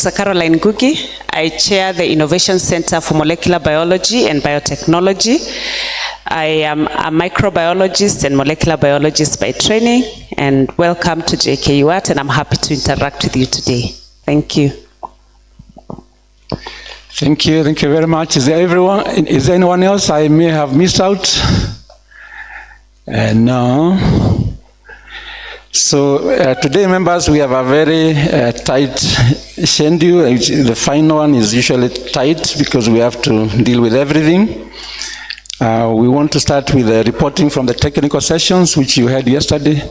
Professor Caroline Ngugi. I chair the Innovation Center for Molecular Biology and Biotechnology. I am a microbiologist and molecular biologist by training, and welcome to JKUAT, and I'm happy to interact with you today. Thank you. Thank you very much. Is there anyone else I may have missed out? No. So today, members, we have a very tight schedule. The final one is usually tight because we have to deal with everything. We want to start with the reporting from the technical sessions, which you had yesterday.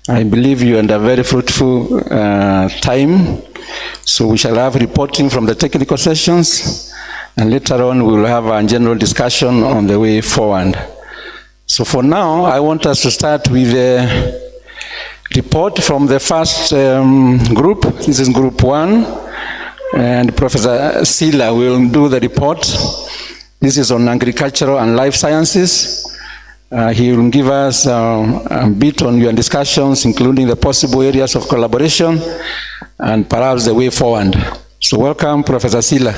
I believe you had a very fruitful time. So we shall have reporting from the technical sessions, and later on we will have a general discussion on the way forward. So for now, I want us to start with the report from the first group. This is group 1, and Professor Sila will do the report. This is on agricultural and life sciences. He will give us a bit on your discussions, including the possible areas of collaboration and perhaps the way forward. So welcome, Professor Sila.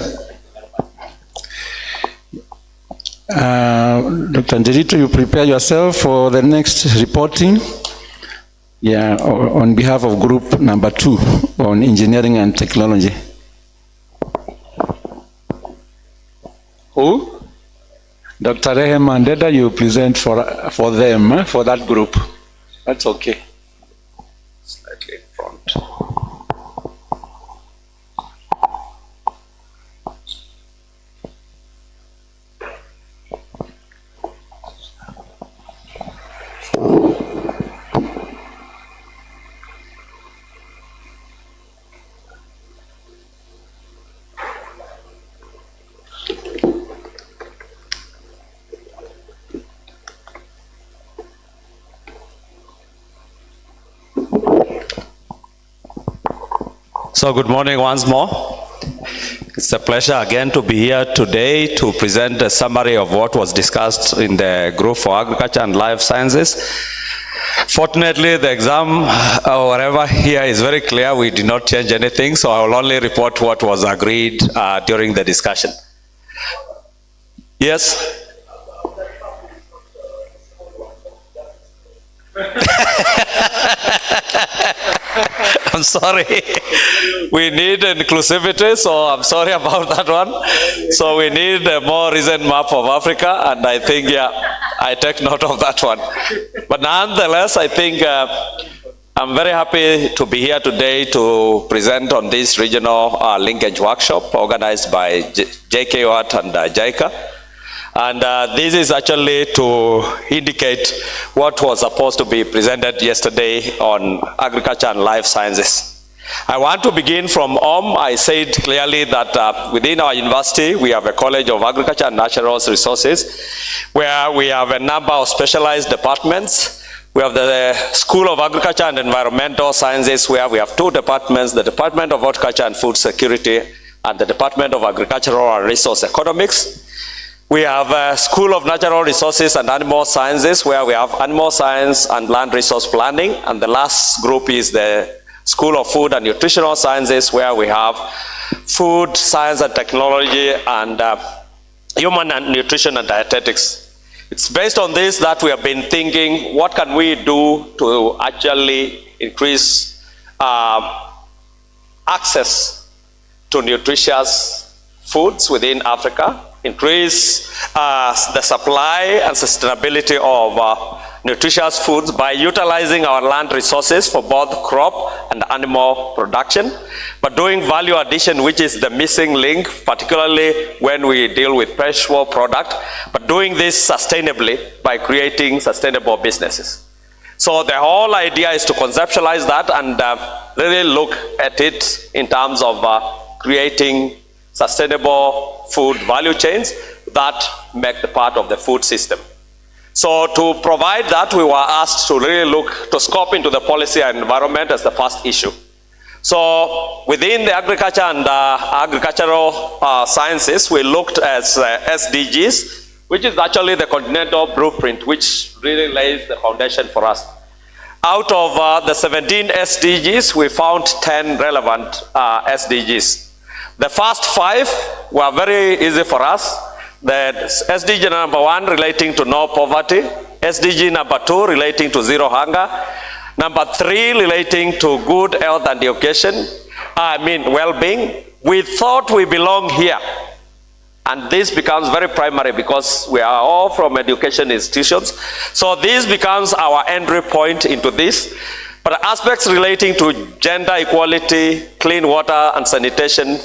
Dr. Njerito, you prepare yourself for the next reporting. Yeah, on behalf of group number 2 on engineering and technology. Who? Dr. Rehem Mandeda, you present for them, for that group. That's okay. Slightly in front. So good morning once more. It's a pleasure again to be here today to present a summary of what was discussed in the group for agriculture and life sciences. Fortunately, the exam or whatever here is very clear. We did not change anything, so I will only report what was agreed during the discussion. Yes? I'm sorry. We need inclusivity, so I'm sorry about that one. So we need a more recent map of Africa, and I think, yeah, I take note of that one. But nonetheless, I think I'm very happy to be here today to present on this regional linkage workshop organized by JKUAT and JICA. And this is actually to indicate what was supposed to be presented yesterday on agriculture and life sciences. I want to begin from home. I said clearly that within our university, we have a College of Agriculture and Natural Resources, where we have a number of specialized departments. We have the School of Agriculture and Environmental Sciences, where we have 2 departments, the Department of Horticulture and Food Security and the Department of Agricultural and Resource Economics. We have a School of Natural Resources and Animal Sciences, where we have Animal Science and Land Resource Planning. And the last group is the School of Food and Nutritional Sciences, where we have Food, Science and Technology, and Human and Nutrition and Dietetics. It's based on this that we have been thinking, what can we do to actually increase access to nutritious foods within Africa, increase the supply and sustainability of nutritious foods by utilizing our land resources for both crop and animal production, but doing value addition, which is the missing link, particularly when we deal with perishable product, but doing this sustainably by creating sustainable businesses. So the whole idea is to conceptualize that and really look at it in terms of creating sustainable food value chains that make the part of the food system. So to provide that, we were asked to really look to scope into the policy and environment as the first issue. So within the agriculture and agricultural sciences, we looked at SDGs, which is actually the continental blueprint, which really lays the foundation for us. Out of the 17 SDGs, we found 10 relevant SDGs. The first 5 were very easy for us. The SDG number 1 relating to no poverty, SDG number 2 relating to zero hunger, number 3 relating to good health and education, well-being. We thought we belong here. And this becomes very primary because we are all from education institutions. So this becomes our entry point into this. But aspects relating to gender equality, clean water and sanitation,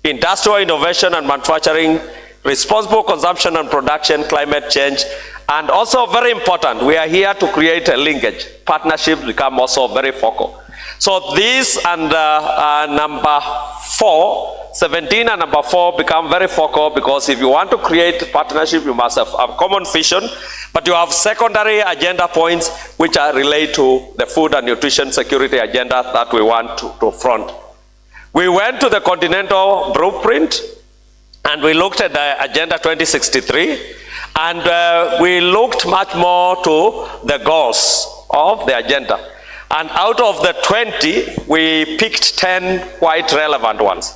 industrial innovation and manufacturing, responsible consumption and production, climate change, and also very important, we are here to create a linkage. Partnerships become also very focal. So these and number 4, 17 and number 4 become very focal because if you want to create partnership, you must have a common vision, but you have secondary agenda points which are related to the food and nutrition security agenda that we want to front. We went to the continental blueprint and we looked at the Agenda 2063 and we looked much more to the goals of the agenda. And out of the 20, we picked 10 quite relevant ones.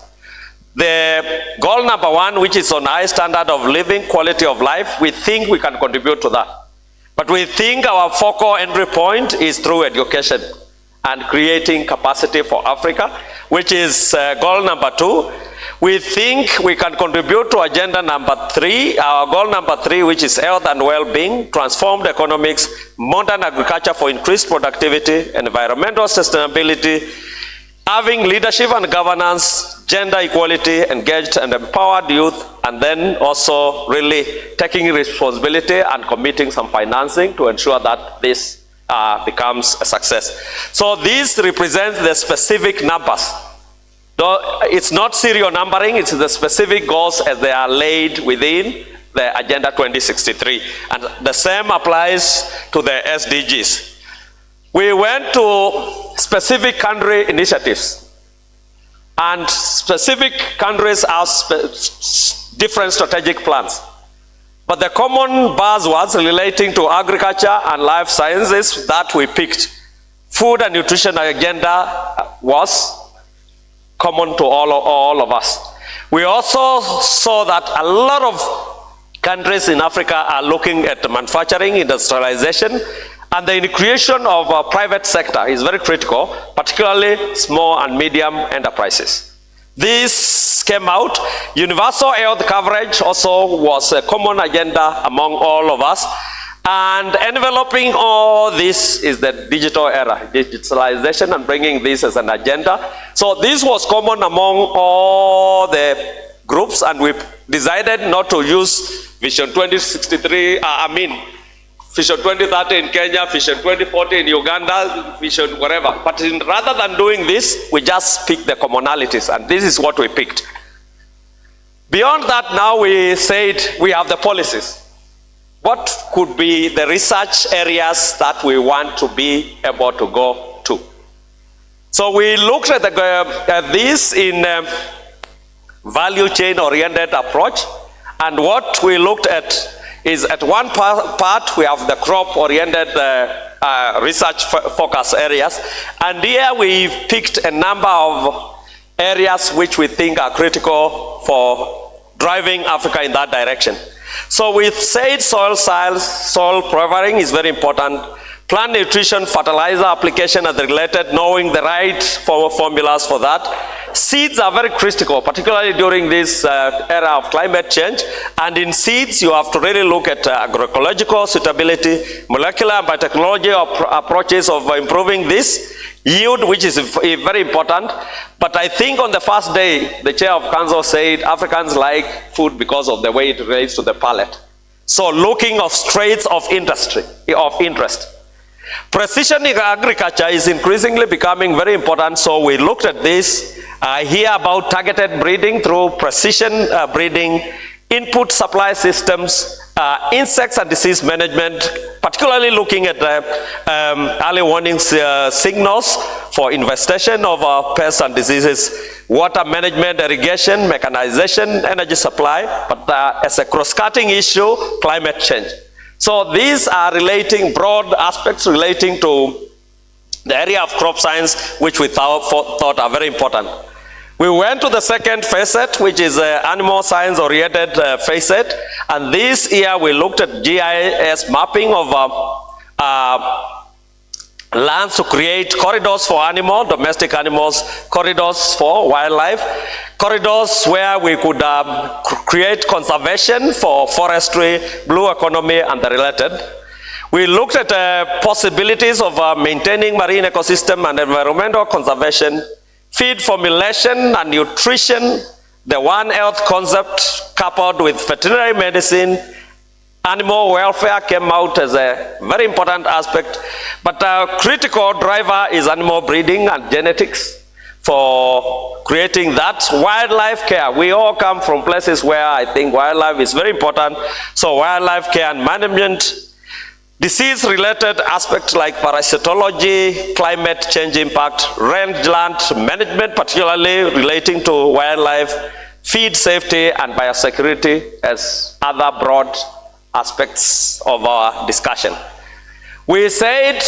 The goal number 1, which is on high standard of living, quality of life, we think we can contribute to that. But we think our focal entry point is through education and creating capacity for Africa, which is goal number 2. We think we can contribute to agenda number 3, our goal number 3, which is health and well-being, transformed economics, modern agriculture for increased productivity, environmental sustainability, having leadership and governance, gender equality, engaged and empowered youth, and then also really taking responsibility and committing some financing to ensure that this becomes a success. So these represent the specific numbers. It's not serial numbering, it's the specific goals as they are laid within the Agenda 2063. And the same applies to the SDGs. We went to specific country initiatives. And specific countries have different strategic plans. But the common buzzwords relating to agriculture and life sciences that we picked, food and nutrition agenda was common to all of us. We also saw that a lot of countries in Africa are looking at manufacturing, industrialization, and the creation of a private sector is very critical, particularly small and medium enterprises. This came out. Universal health coverage also was a common agenda among all of us. And enveloping all this is the digital era, digitalization, and bringing this as an agenda. So this was common among all the groups, and we decided not to use Vision 2063, Vision 2030 in Kenya, Vision 2040 in Uganda, Vision whatever. But rather than doing this, we just picked the commonalities, and this is what we picked. Beyond that, now we said we have the policies. What could be the research areas that we want to be able to go to? So we looked at this in a value chain oriented approach, and what we looked at is at one part we have the crop oriented research focus areas, and here we picked a number of areas which we think are critical for driving Africa in that direction. So we said soil profiling is very important. Plant nutrition, fertilizer application are related, knowing the right formulas for that. Seeds are very critical, particularly during this era of climate change. And in seeds, you have to really look at agroecological suitability, molecular and biotechnology approaches of improving this. Yield, which is very important. But I think on the first day, the chair of council said Africans like food because of the way it relates to the palate. So looking of traits of interest. Precision agriculture is increasingly becoming very important, so we looked at this. Hear about targeted breeding through precision breeding, input supply systems, insects and disease management, particularly looking at early warning signals for infestation of pests and diseases, water management, irrigation, mechanization, energy supply, but as a cross-cutting issue, climate change. So these are relating broad aspects relating to the area of crop science, which we thought are very important. We went to the second facet, which is animal science-oriented facet, and this year we looked at GIS mapping of lands to create corridors for animals, domestic animals, corridors for wildlife, corridors where we could create conservation for forestry, blue economy, and the related. We looked at possibilities of maintaining marine ecosystem and environmental conservation, feed formulation and nutrition, the One Health concept coupled with veterinary medicine. Animal welfare came out as a very important aspect, but a critical driver is animal breeding and genetics for creating that. Wildlife care, we all come from places where I think wildlife is very important, so wildlife care and management. Disease-related aspects like parasitology, climate change impact, rangeland management, particularly relating to wildlife, feed safety and biosecurity as other broad aspects of our discussion. We said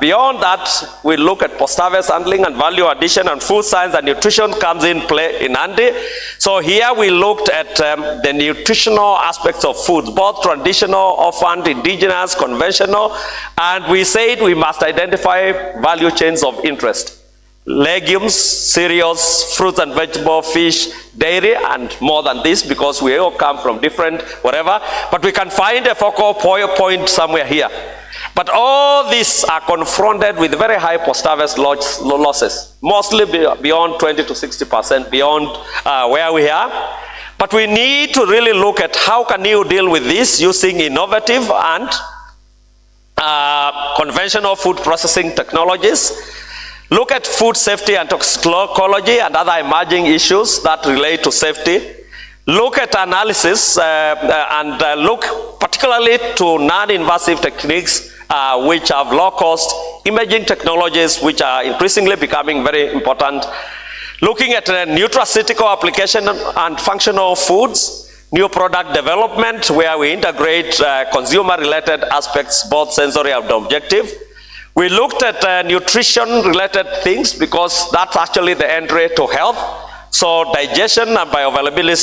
beyond that, we look at post-harvest handling and value addition, and food science and nutrition comes in play in handy. So here we looked at the nutritional aspects of foods, both traditional, orphaned, indigenous, conventional, and we said we must identify value chains of interest. Legumes, cereals, fruits and vegetables, fish, dairy, and more than this, because we all come from different whatever, but we can find a focal point somewhere here. But all these are confronted with very high post-harvest losses, mostly beyond 20 to 60% beyond where we are. But we need to really look at how can you deal with this using innovative and conventional food processing technologies. Look at food safety and toxicology and other emerging issues that relate to safety. Look at analysis and look particularly to non-invasive techniques which have low-cost imaging technologies which are increasingly becoming very important. Looking at nutraceutical application and functional foods, new product development where we integrate consumer-related aspects, both sensory and objective. We looked at nutrition-related things because that's actually the entry to health. So digestion and bioavailability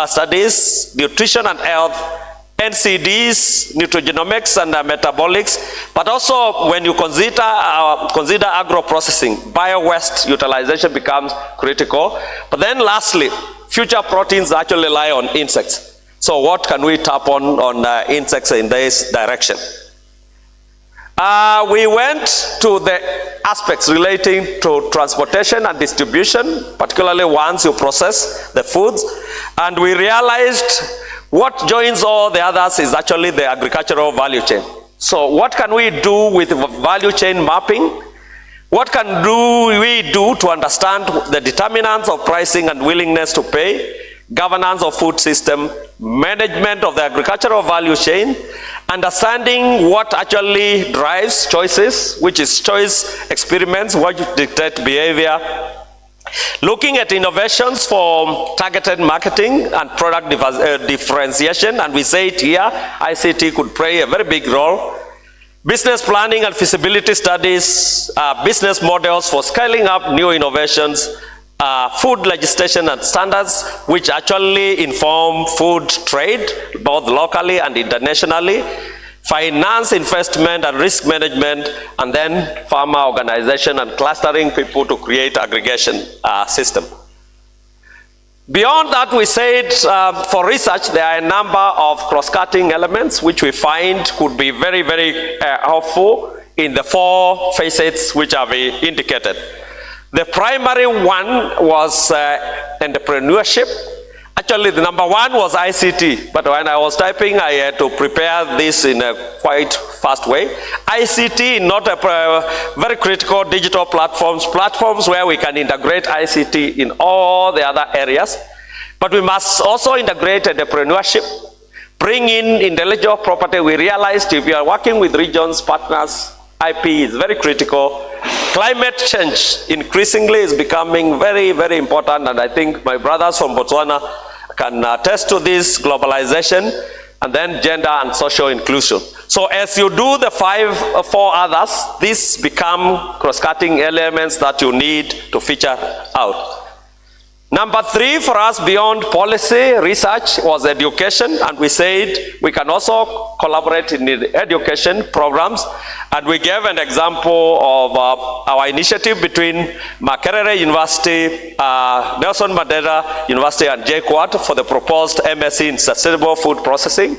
studies, nutrition and health, NCDs, nutrigenomics and metabolics, but also when you consider agro-processing, bio-waste utilization becomes critical. But then lastly, future proteins actually lie on insects. So what can we tap on insects in this direction? We went to the aspects relating to transportation and distribution, particularly once you process the foods, and we realized what joins all the others is actually the agricultural value chain. So what can we do with value chain mapping? What can we do to understand the determinants of pricing and willingness to pay, governance of food system, management of the agricultural value chain, understanding what actually drives choices, which is choice experiments, what dictate behavior, looking at innovations for targeted marketing and product differentiation, and we say it here, ICT could play a very big role. Business planning and feasibility studies, business models for scaling up new innovations, food legislation and standards, which actually inform food trade, both locally and internationally, finance, investment and risk management, and then farmer organization and clustering people to create aggregation system. Beyond that, we said for research, there are a number of cross-cutting elements which we find could be very, very helpful in the four facets which have been indicated. The primary one was entrepreneurship. Actually, the number one was ICT, but when I was typing, I had to prepare this in a quite fast way. ICT, not a very critical digital platforms where we can integrate ICT in all the other areas, but we must also integrate entrepreneurship, bring in intellectual property. We realized if you are working with regions, partners, IP is very critical. Climate change increasingly is becoming very, very important, and I think my brothers from Botswana can attest to this, globalization, and then gender and social inclusion. So as you do the four others, these become cross-cutting elements that you need to feature out. Number 3 for us beyond policy research was education, and we said we can also collaborate in the education programs, and we gave an example of our initiative between Makerere University, Nelson Mandela University and JKUAT for the proposed MSc in Sustainable Food Processing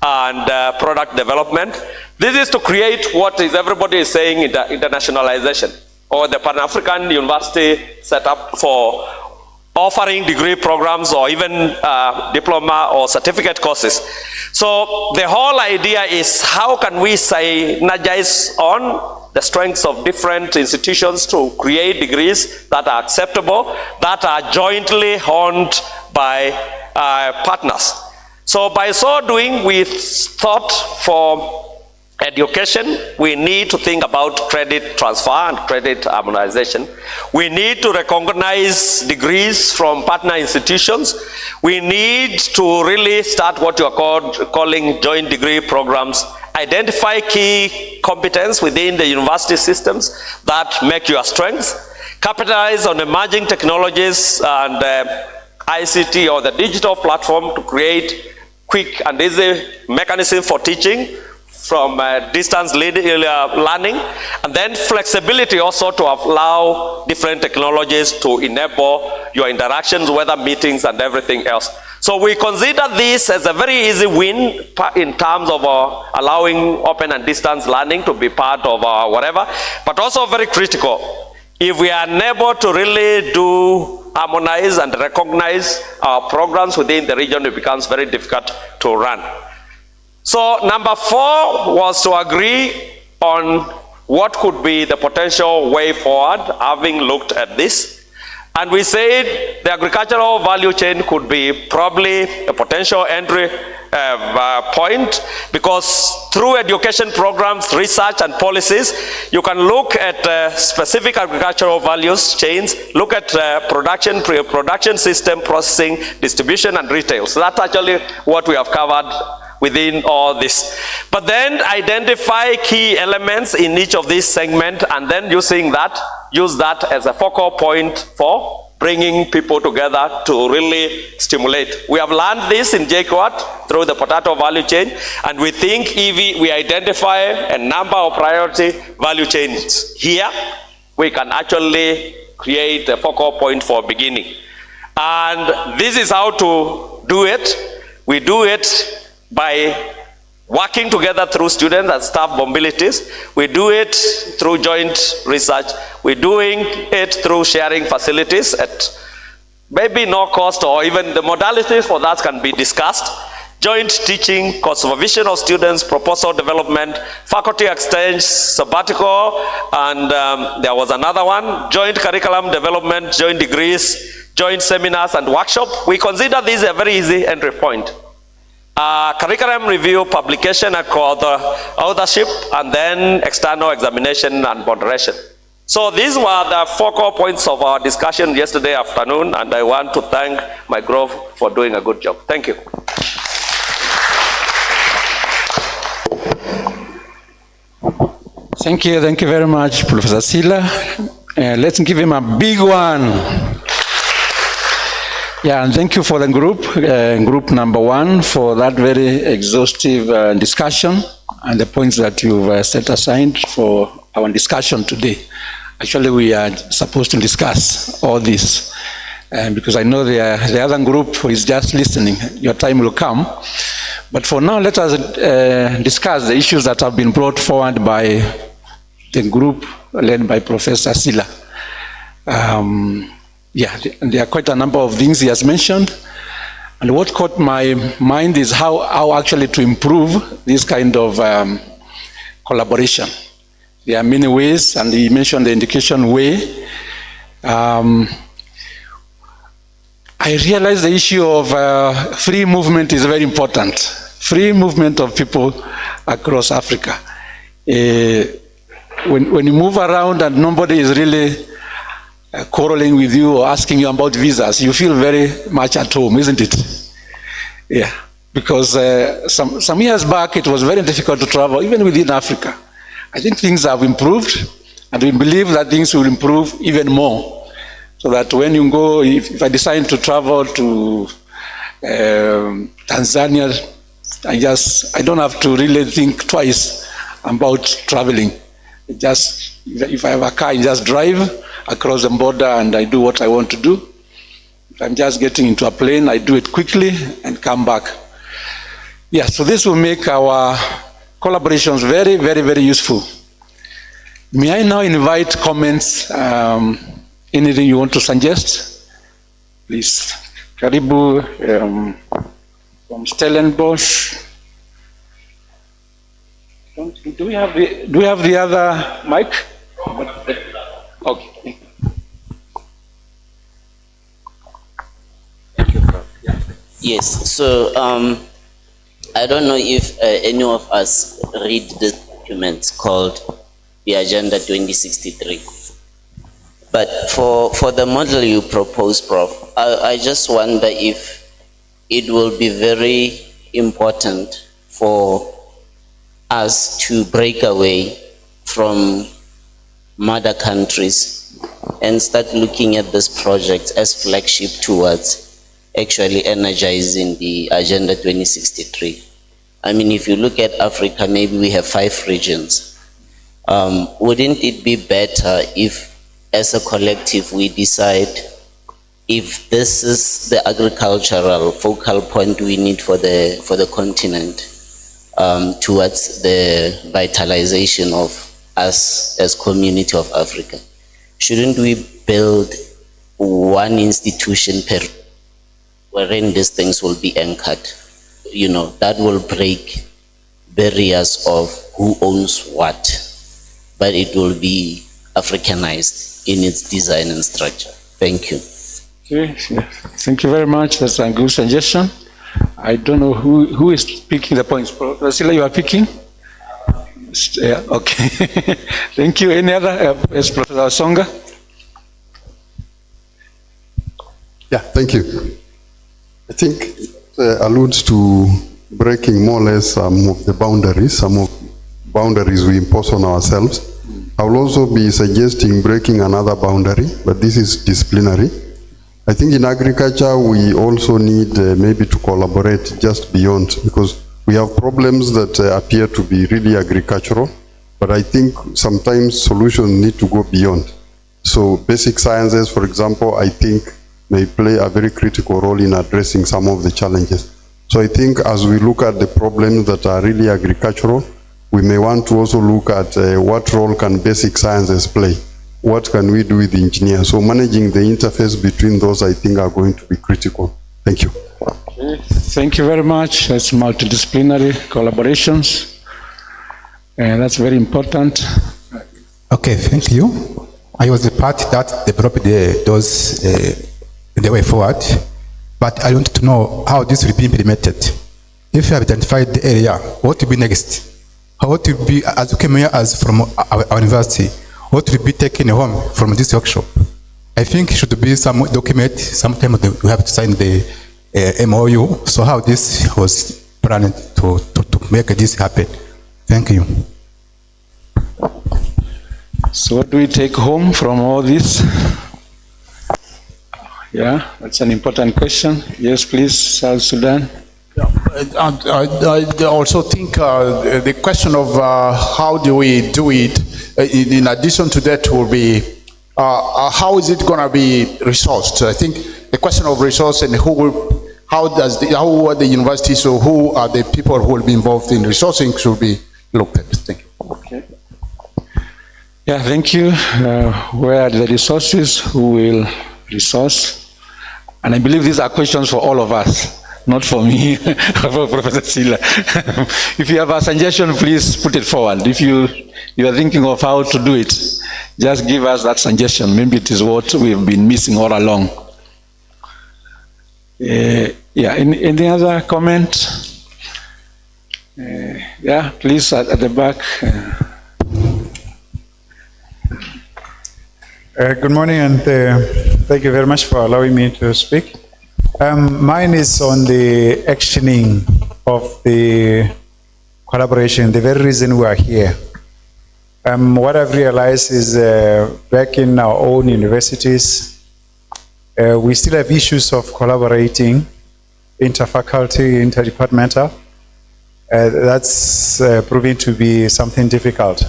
and Product Development. This is to create what is everybody is saying internationalization, or the Pan-African University set up for offering degree programs or even diploma or certificate courses. So the whole idea is how can we synergize on the strengths of different institutions to create degrees that are acceptable, that are jointly owned by partners. So by so doing, we thought for education, we need to think about credit transfer and credit harmonization. We need to recognize degrees from partner institutions. We need to really start what you are calling joint degree programs. Identify key competence within the university systems that make your strengths. Capitalize on emerging technologies and ICT or the digital platform to create quick and easy mechanism for teaching from distance learning, and then flexibility also to allow different technologies to enable your interactions, whether meetings and everything else. So we consider this as a very easy win in terms of allowing open and distance learning to be part of our whatever, but also very critical. If we are unable to really harmonize and recognize our programs within the region, it becomes very difficult to run. So number 4 was to agree on what could be the potential way forward, having looked at this. And we said the agricultural value chain could be probably a potential entry point, because through education programs, research and policies, you can look at specific agricultural values chains, look at production, pre-production system, processing, distribution and retail. So that's actually what we have covered within all this. But then identify key elements in each of these segments, and then use that as a focal point for bringing people together to really stimulate. We have learned this in JKUAT through the potato value chain, and we think if we identify a number of priority value chains here, we can actually create a focal point for beginning. And this is how to do it. We do it by working together through students and staff mobilities. We do it through joint research. We're doing it through sharing facilities at maybe no cost, or even the modalities for that can be discussed. Joint teaching, co-supervision of students, proposal development, faculty exchange, sabbatical, and there was another one, joint curriculum development, joint degrees, joint seminars and workshops. We consider this a very easy entry point. Curriculum review, publication and co-authorship, and then external examination and moderation. So these were the focal points of our discussion yesterday afternoon, and I want to thank my group for doing a good job. Thank you. Thank you very much, Professor Sila. Let's give him a big one. Yeah, and thank you for the group number 1, for that very exhaustive discussion and the points that you've set aside for our discussion today. Actually, we are supposed to discuss all this because I know the other group is just listening. Your time will come. But for now, let us discuss the issues that have been brought forward by the group led by Professor Sila. Yeah, there are quite a number of things he has mentioned. And what caught my mind is how actually to improve this kind of collaboration. There are many ways, and he mentioned the education way. I realize the issue of free movement is very important. Free movement of people across Africa. When you move around and nobody is really quarreling with you or asking you about visas, you feel very much at home, isn't it? Yeah. because some years back it was very difficult to travel, even within Africa. I think things have improved, and we believe that things will improve even more. So that when you go, if I decide to travel to Tanzania, I don't have to really think twice about traveling. If I have a car, I just drive across the border and I do what I want to do. If I'm just getting into a plane, I do it quickly and come back. Yeah, so this will make our collaborations very, very, very useful. May I now invite comments? Anything you want to suggest? Please. Karibu from Stellenbosch. Do we have the other mic? Okay. Yes, so I don't know if any of us read the document called the Agenda 2063. But for the model you propose, Prof, I just wonder if it will be very important for us to break away from mother countries and start looking at this project as flagship towards actually energizing the Agenda 2063. I mean, if you look at Africa, maybe we have 5 regions. Wouldn't it be better if, as a collective, we decide if this is the agricultural focal point we need for the continent towards the vitalization of us as community of Africa? Shouldn't we build one institution per wherein these things will be anchored? You know, that will break barriers of who owns what, but it will be Africanized in its design and structure. Thank you. Okay, thank you very much. That's a good suggestion. I don't know who is picking the points. Priscilla, you are picking? Yeah, okay. Thank you. Any other? Yes, Professor Songa? Yeah, thank you. I think it alludes to breaking more or less some of the boundaries we impose on ourselves. I will also be suggesting breaking another boundary, but this is disciplinary. I think in agriculture we also need maybe to collaborate just beyond, because we have problems that appear to be really agricultural, but I think sometimes solutions need to go beyond. So basic sciences, for example, I think may play a very critical role in addressing some of the challenges. So I think as we look at the problems that are really agricultural, we may want to also look at what role can basic sciences play. What can we do with engineers? So managing the interface between those, I think, are going to be critical. Thank you. Okay. Thank you very much. That's multidisciplinary collaborations. That's very important. Okay, thank you. I was the party that developed the way forward, but I want to know how this will be implemented. If you have identified the area, what will be next? What will be, as you came here as from our university, what will be taken home from this workshop? I think it should be some document, sometime we have to sign the MOU, so how this was planned to make this happen. Thank you. So what do we take home from all this? Yeah, that's an important question. Yes, please, South Sudan. Yeah, I also think the question of how do we do it, in addition to that, will be how is it going to be resourced? I think the question of resource and how are the universities, or who are the people who will be involved in resourcing should be looked at. Thank you. Okay. Yeah, thank you. Where are the resources? Who will resource? And I believe these are questions for all of us. Not for me, for Professor Sila. If you have a suggestion, please put it forward. If you are thinking of how to do it, just give us that suggestion. Maybe it is what we've been missing all along. Yeah, any other comment? Yeah, please, at the back. Good morning, and thank you very much for allowing me to speak. Mine is on the actioning of the collaboration, the very reason we are here. What I've realized is back in our own universities, we still have issues of collaborating, interfaculty, interdepartmental. That's proving to be something difficult.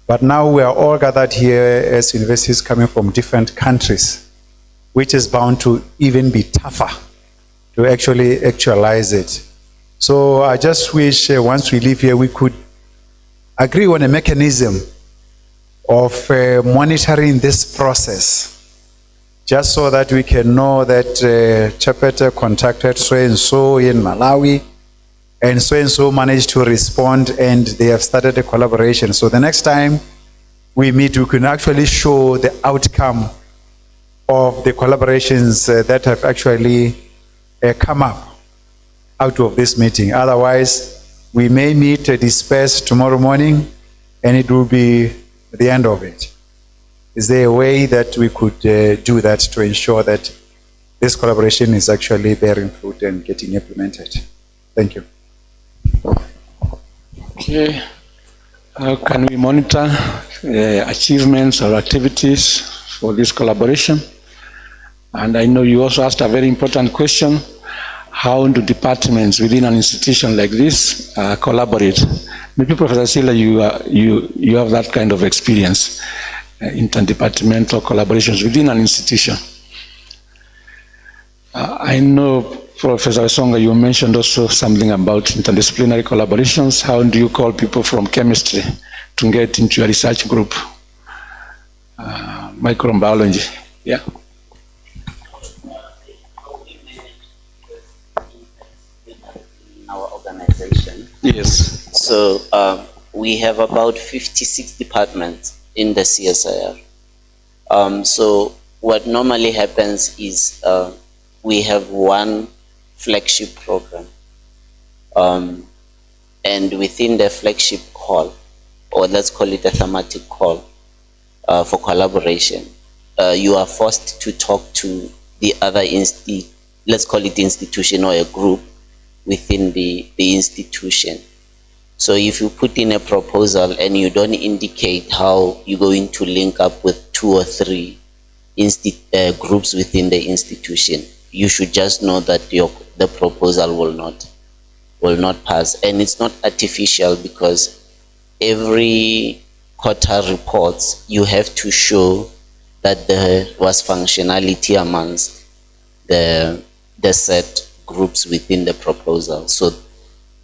But now we are all gathered here as universities coming from different countries, which is bound to even be tougher to actually actualize it. So I just wish once we leave here, we could agree on a mechanism of monitoring this process, just so that we can know that Chapter contacted so-and-so in Malawi, and so managed to respond, and they have started a collaboration. So the next time we meet, we can actually show the outcome of the collaborations that have actually come up out of this meeting. Otherwise, we may meet disperse tomorrow morning, and it will be the end of it. Is there a way that we could do that to ensure that this collaboration is actually bearing fruit and getting implemented? Thank you. Okay. How can we monitor achievements or activities for this collaboration? And I know you also asked a very important question. How do departments within an institution like this collaborate? Maybe Professor Sila, you have that kind of experience, interdepartmental collaborations within an institution. I know, Professor Songa, you mentioned also something about interdisciplinary collaborations. How do you call people from chemistry to get into a research group? Microbiology, yeah. Our organization. Yes. So we have about 56 departments in the CSIR. So what normally happens is we have one flagship program, and within the flagship call, or let's call it a thematic call for collaboration, you are forced to talk to the other let's call it institution or a group within the institution. So if you put in a proposal and you don't indicate how you're going to link up with 2 or 3 groups within the institution, you should just know that the proposal will not pass. And it's not artificial, because every quarter reports, you have to show that there was functionality amongst the set groups within the proposal. So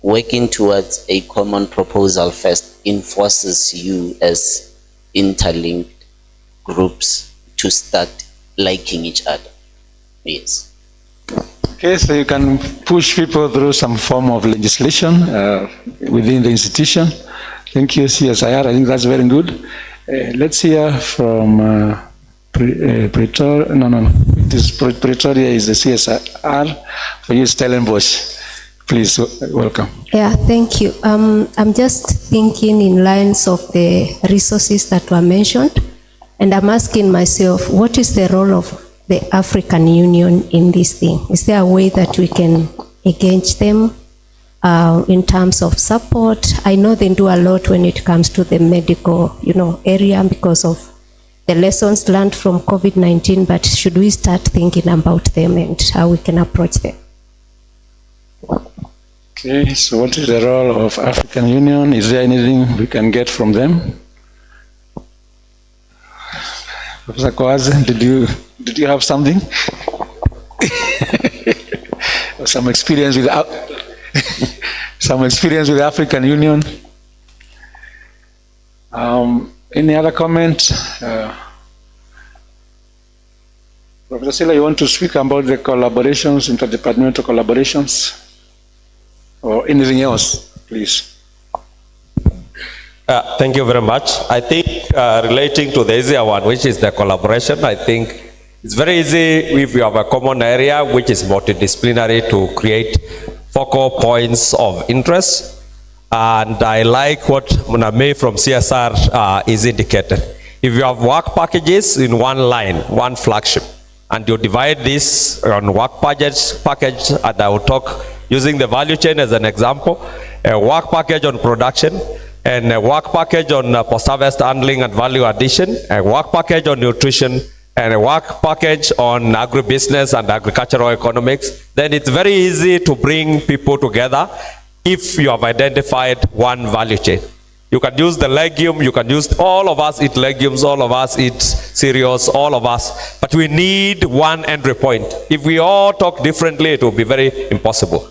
working towards a common proposal first enforces you as interlinked groups to start liking each other. Yes. Okay, so you can push people through some form of legislation within the institution. Thank you, CSIR. I think that's very good. Let's hear from Pretoria. No. It is Pretoria is the CSIR. For you, Stellenbosch. Please, welcome. Yeah, thank you. I'm just thinking in lines of the resources that were mentioned, and I'm asking myself, what is the role of the African Union in this thing? Is there a way that we can engage them in terms of support? I know they do a lot when it comes to the medical, area because of the lessons learned from COVID-19, but should we start thinking about them and how we can approach them? Okay, so what is the role of African Union? Is there anything we can get from them? Professor Koaze, did you have something? Some experience with the African Union? Any other comment? Professor Sila, you want to speak about the collaborations, interdepartmental collaborations? Or anything else, please? Thank you very much. I think relating to the easier one, which is the collaboration, I think it's very easy if you have a common area which is multidisciplinary to create focal points of interest. And I like what Muname from CSR is indicated. If you have work packages in one line, one flagship, and you divide this on work package, and I will talk using the value chain as an example, a work package on production, and a work package on post-harvest handling and value addition, a work package on nutrition, and a work package on agribusiness and agricultural economics, then it's very easy to bring people together if you have identified one value chain. You can use the legume, you can use, all of us eat legumes, all of us eat cereals, all of us, but we need one entry point. If we all talk differently, it will be very impossible.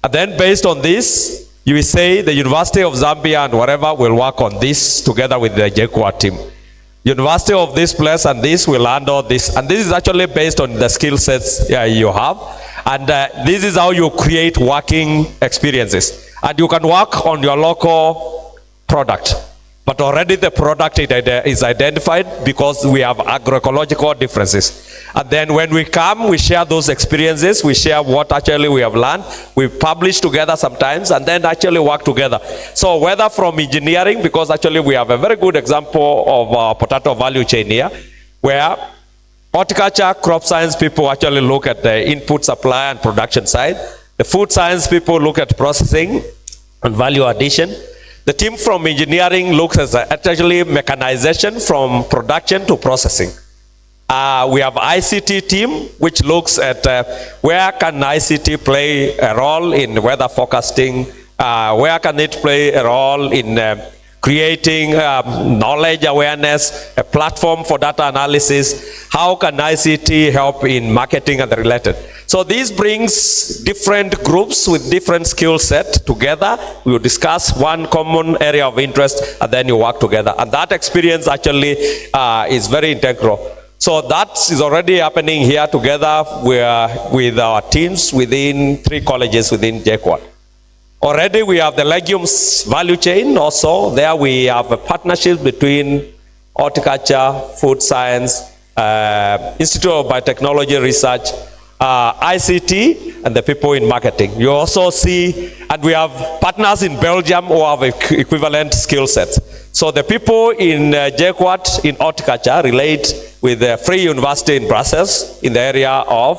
And then based on this, you will say the University of Zambia and whatever will work on this together with the JKUAT team. University of this place and this will handle this. And this is actually based on the skill sets you have. And this is how you create working experiences. And you can work on your local product, but already the product is identified because we have agroecological differences. And then when we come, we share those experiences, we share what actually we have learned, we publish together sometimes, and then actually work together. So whether from engineering, because actually we have a very good example of potato value chain here, where horticulture, crop science people actually look at the input supply and production side. The food science people look at processing and value addition. The team from engineering looks at actually mechanization from production to processing. We have ICT team, which looks at where can ICT play a role in weather forecasting, where can it play a role in creating knowledge awareness, a platform for data analysis, how can ICT help in marketing and the related. So this brings different groups with different skill set together. We will discuss one common area of interest and then you work together. And that experience actually is very integral. So that is already happening here together with our teams within 3 colleges within JKUAT. Already we have the legumes value chain also. There we have a partnership between horticulture, food science, Institute of Biotechnology Research, ICT, and the people in marketing. You also see, and we have partners in Belgium who have equivalent skill sets. So the people in JKUAT in horticulture relate with the Free University in Brussels in the area of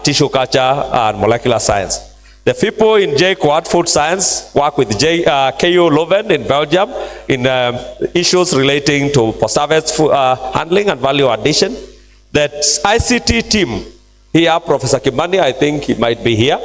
tissue culture and molecular science. The people in JKUAT food science work with KU Leuven in Belgium in issues relating to post-harvest handling and value addition. That ICT team here, Professor Kimani, I think he might be here,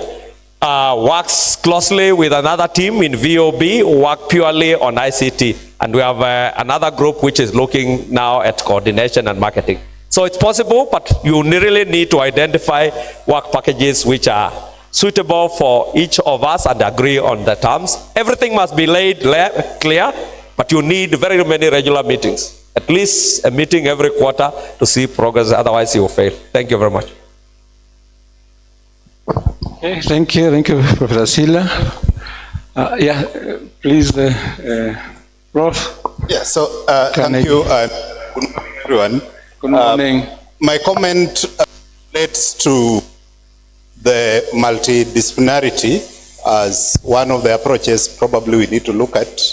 works closely with another team in VOB who work purely on ICT. And we have another group which is looking now at coordination and marketing. So it's possible, but you really need to identify work packages which are suitable for each of us and agree on the terms. Everything must be laid clear, but you need very many regular meetings. At least a meeting every quarter to see progress, otherwise you will fail. Thank you very much. Okay, thank you, Professor Sila. Yeah, please, Prof. Yeah, so thank you, and good morning, everyone. Good morning. My comment relates to the multidisciplinarity as one of the approaches probably we need to look at.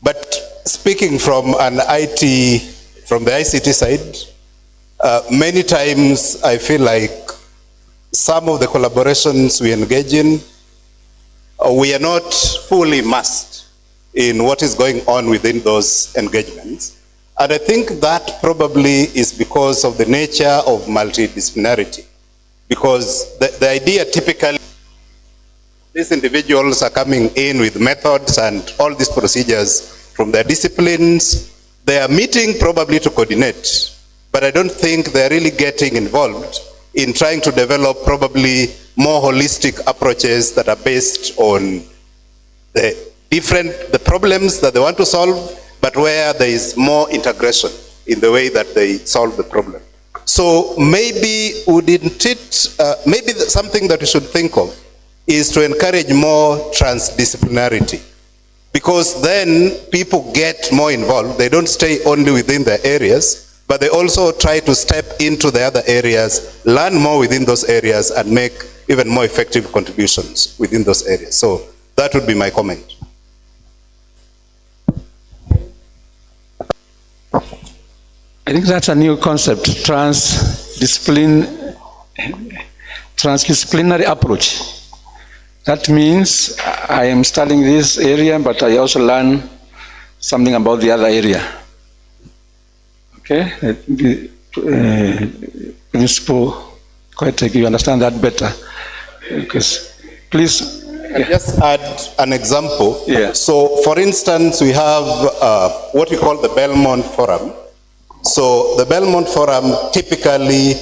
But speaking from the ICT side, many times I feel like some of the collaborations we engage in, we are not fully immersed in what is going on within those engagements. And I think that probably is because of the nature of multidisciplinarity. Because the idea typically, these individuals are coming in with methods and all these procedures from their disciplines. They are meeting probably to coordinate, but I don't think they're really getting involved in trying to develop probably more holistic approaches that are based on the problems that they want to solve, but where there is more integration in the way that they solve the problem. So maybe maybe something that we should think of is to encourage more transdisciplinarity, because then people get more involved. They don't stay only within their areas, but they also try to step into the other areas, learn more within those areas, and make even more effective contributions within those areas. So that would be my comment. I think that's a new concept, transdisciplinary approach. That means I am studying this area, but I also learn something about the other area. Okay? Principal, quite you understand that better. Because, please. Just add an example. Yeah. So, for instance, we have what we call the Belmont Forum. So, the Belmont Forum typically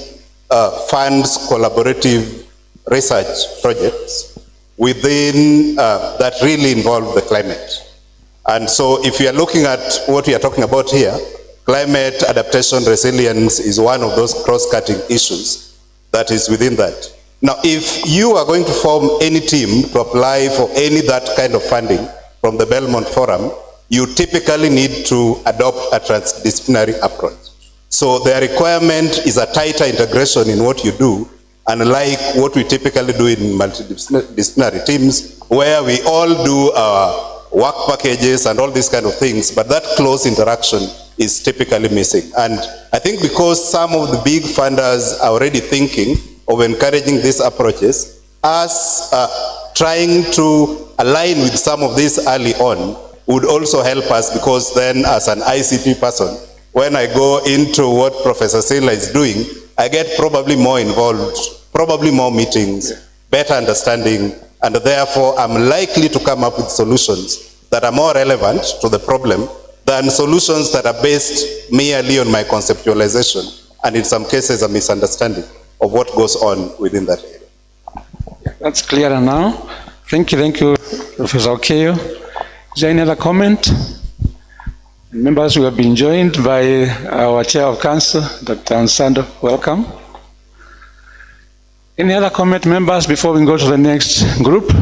funds collaborative research projects within that really involve the climate. And so, if you are looking at what we are talking about here, climate adaptation resilience is one of those cross-cutting issues that is within that. Now, if you are going to form any team to apply for any that kind of funding from the Belmont Forum, you typically need to adopt a transdisciplinary approach. So the requirement is a tighter integration in what you do, unlike what we typically do in multidisciplinary teams, where we all do work packages and all these kind of things, but that close interaction is typically missing. And I think because some of the big funders are already thinking of encouraging these approaches, us trying to align with some of this early on would also help us, because then as an ICT person, when I go into what Professor Sila is doing, I get probably more involved, probably more meetings, better understanding, and therefore I'm likely to come up with solutions that are more relevant to the problem than solutions that are based merely on my conceptualization, and in some cases a misunderstanding of what goes on within that area. That's clearer now. Thank you, Professor Okeyo. Is there any other comment? Members, we have been joined by our Chair of Council, Dr. Ansando. Welcome. Any other comment, members, before we go to the next group?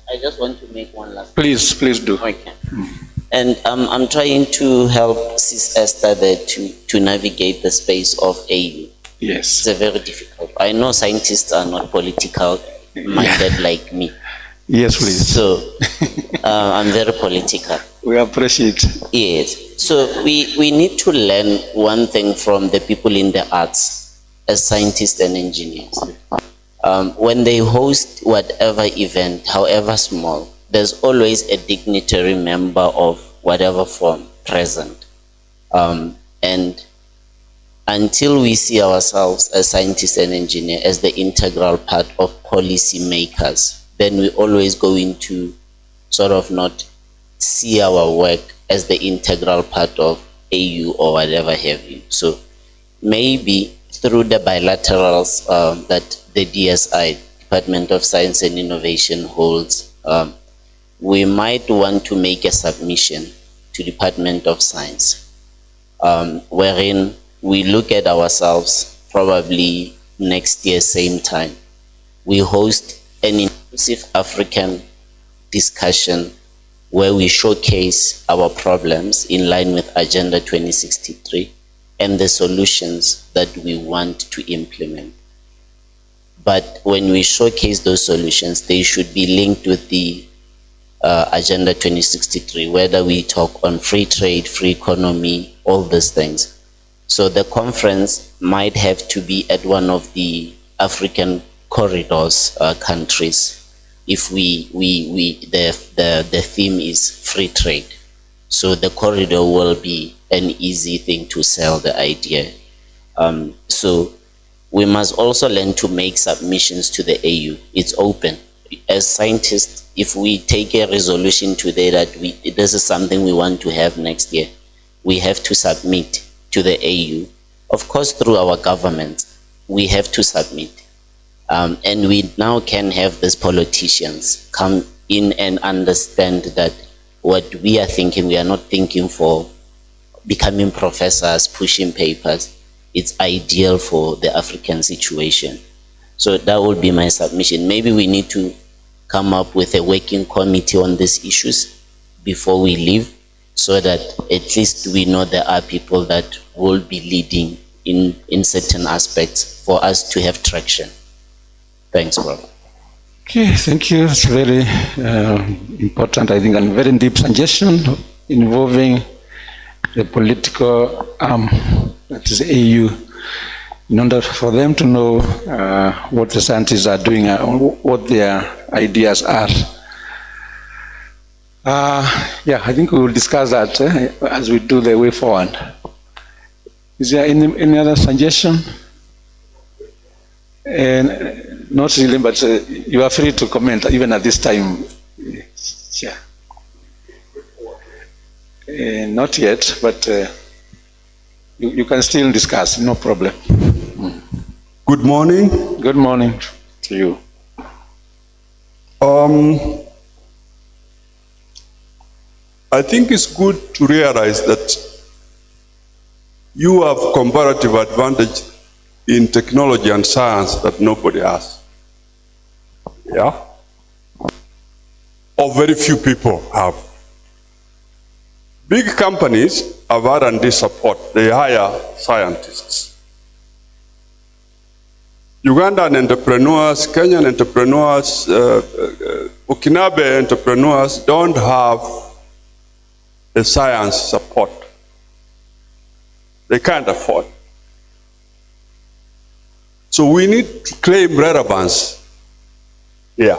I just want to make one last Please do. Okay. And I'm trying to help Sis Esther there to navigate the space of AU. Yes. It's a very difficult. I know scientists are not political minded like me. Yes, please. So I'm very political. We appreciate. Yes. So we need to learn one thing from the people in the arts as scientists and engineers. When they host whatever event, however small, there's always a dignitary member of whatever form present. And until we see ourselves as scientists and engineers as the integral part of policy makers, then we're always going to sort of not see our work as the integral part of AU or whatever have you. So maybe through the bilaterals that the DSI, Department of Science and Innovation, holds, we might want to make a submission to Department of Science, wherein we look at ourselves probably next year, same time. We host an inclusive African discussion where we showcase our problems in line with Agenda 2063 and the solutions that we want to implement. But when we showcase those solutions, they should be linked with the Agenda 2063, whether we talk on free trade, free economy, all these things. So the conference might have to be at one of the African corridors countries if the theme is free trade. So the corridor will be an easy thing to sell the idea. So we must also learn to make submissions to the AU. It's open. As scientists, if we take a resolution today that this is something we want to have next year, we have to submit to the AU. Of course, through our government, we have to submit. And we now can have these politicians come in and understand that what we are thinking, we are not thinking for becoming professors, pushing papers. It's ideal for the African situation. So that would be my submission. Maybe we need to come up with a working committee on these issues before we leave, so that at least we know there are people that will be leading in certain aspects for us to have traction. Thanks, bro. Okay, thank you. It's very important, I think, and very deep suggestion involving the political arm, that is AU. in order for them to know what the scientists are doing, what their ideas are. Yeah, I think we will discuss that as we do the way forward. Is there any other suggestion? Not really, but you are free to comment even at this time. Yeah. Not yet, but you can still discuss, no problem. Good morning. Good morning to you. I think it's good to realize that you have comparative advantage in technology and science that nobody has. Yeah? Or very few people have. Big companies have R&D support. They hire scientists. Ugandan entrepreneurs, Kenyan entrepreneurs, Burkinabe entrepreneurs don't have the science support. They can't afford. So we need to claim relevance here.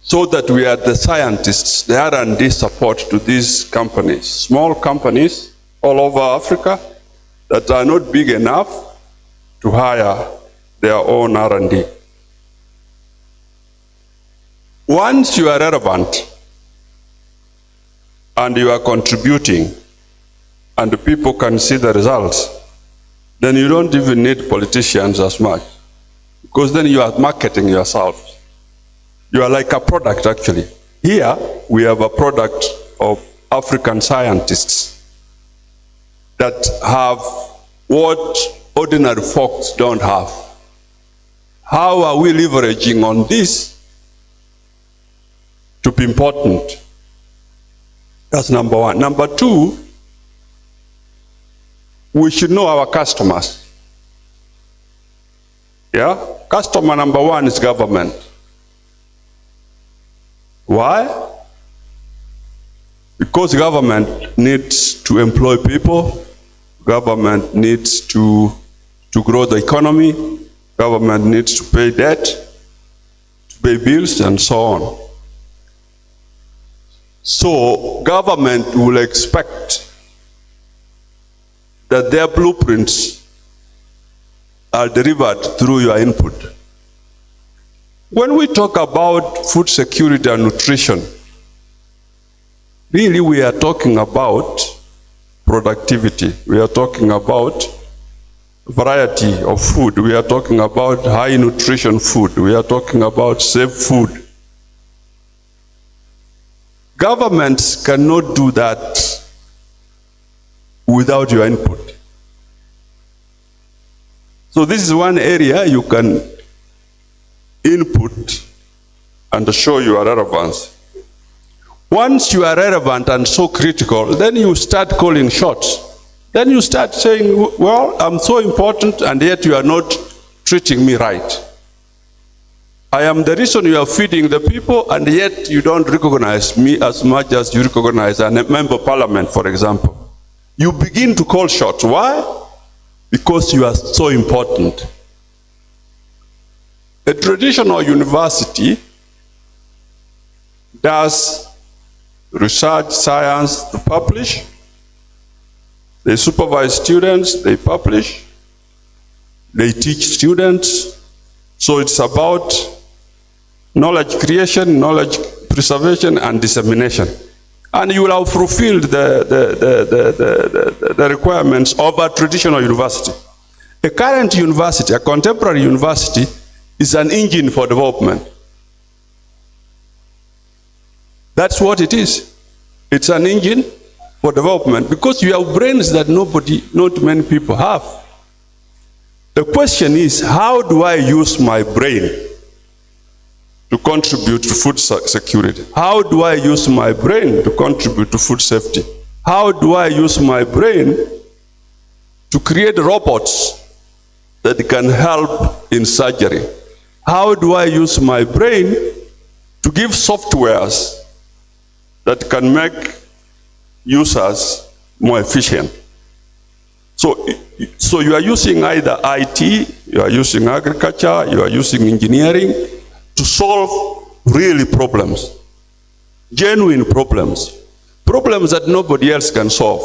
So that we are the scientists, the R&D support to these companies, small companies all over Africa that are not big enough to hire their own R&D. Once you are relevant and you are contributing and the people can see the results, then you don't even need politicians as much, because then you are marketing yourself. You are like a product, actually. Here, we have a product of African scientists that have what ordinary folks don't have. How are we leveraging on this to be important? That's number one. Number two, we should know our customers. Yeah? Customer number one is government. Why? Because government needs to employ people, government needs to grow the economy, government needs to pay debt, to pay bills, and so on. So government will expect that their blueprints are delivered through your input. When we talk about food security and nutrition, really we are talking about productivity. We are talking about variety of food. We are talking about high nutrition food. We are talking about safe food. Governments cannot do that without your input. So this is one area you can input and show your relevance. Once you are relevant and so critical, then you start calling shots. Then you start saying, well, I'm so important and yet you are not treating me right. I am the reason you are feeding the people and yet you don't recognize me as much as you recognize a member of parliament, for example. You begin to call shots. Why? Because you are so important. A traditional university does research, science to publish. They supervise students, they publish, they teach students. So it's about knowledge creation, knowledge preservation, and dissemination. And you will have fulfilled the requirements of a traditional university. A current university, a contemporary university, is an engine for development. That's what it is. It's an engine for development because you have brains that not many people have. The question is, how do I use my brain to contribute to food security? How do I use my brain to contribute to food safety? How do I use my brain to create robots that can help in surgery? How do I use my brain to give softwares that can make users more efficient? So you are using either IT, you are using agriculture, you are using engineering to solve really problems, genuine problems, problems that nobody else can solve.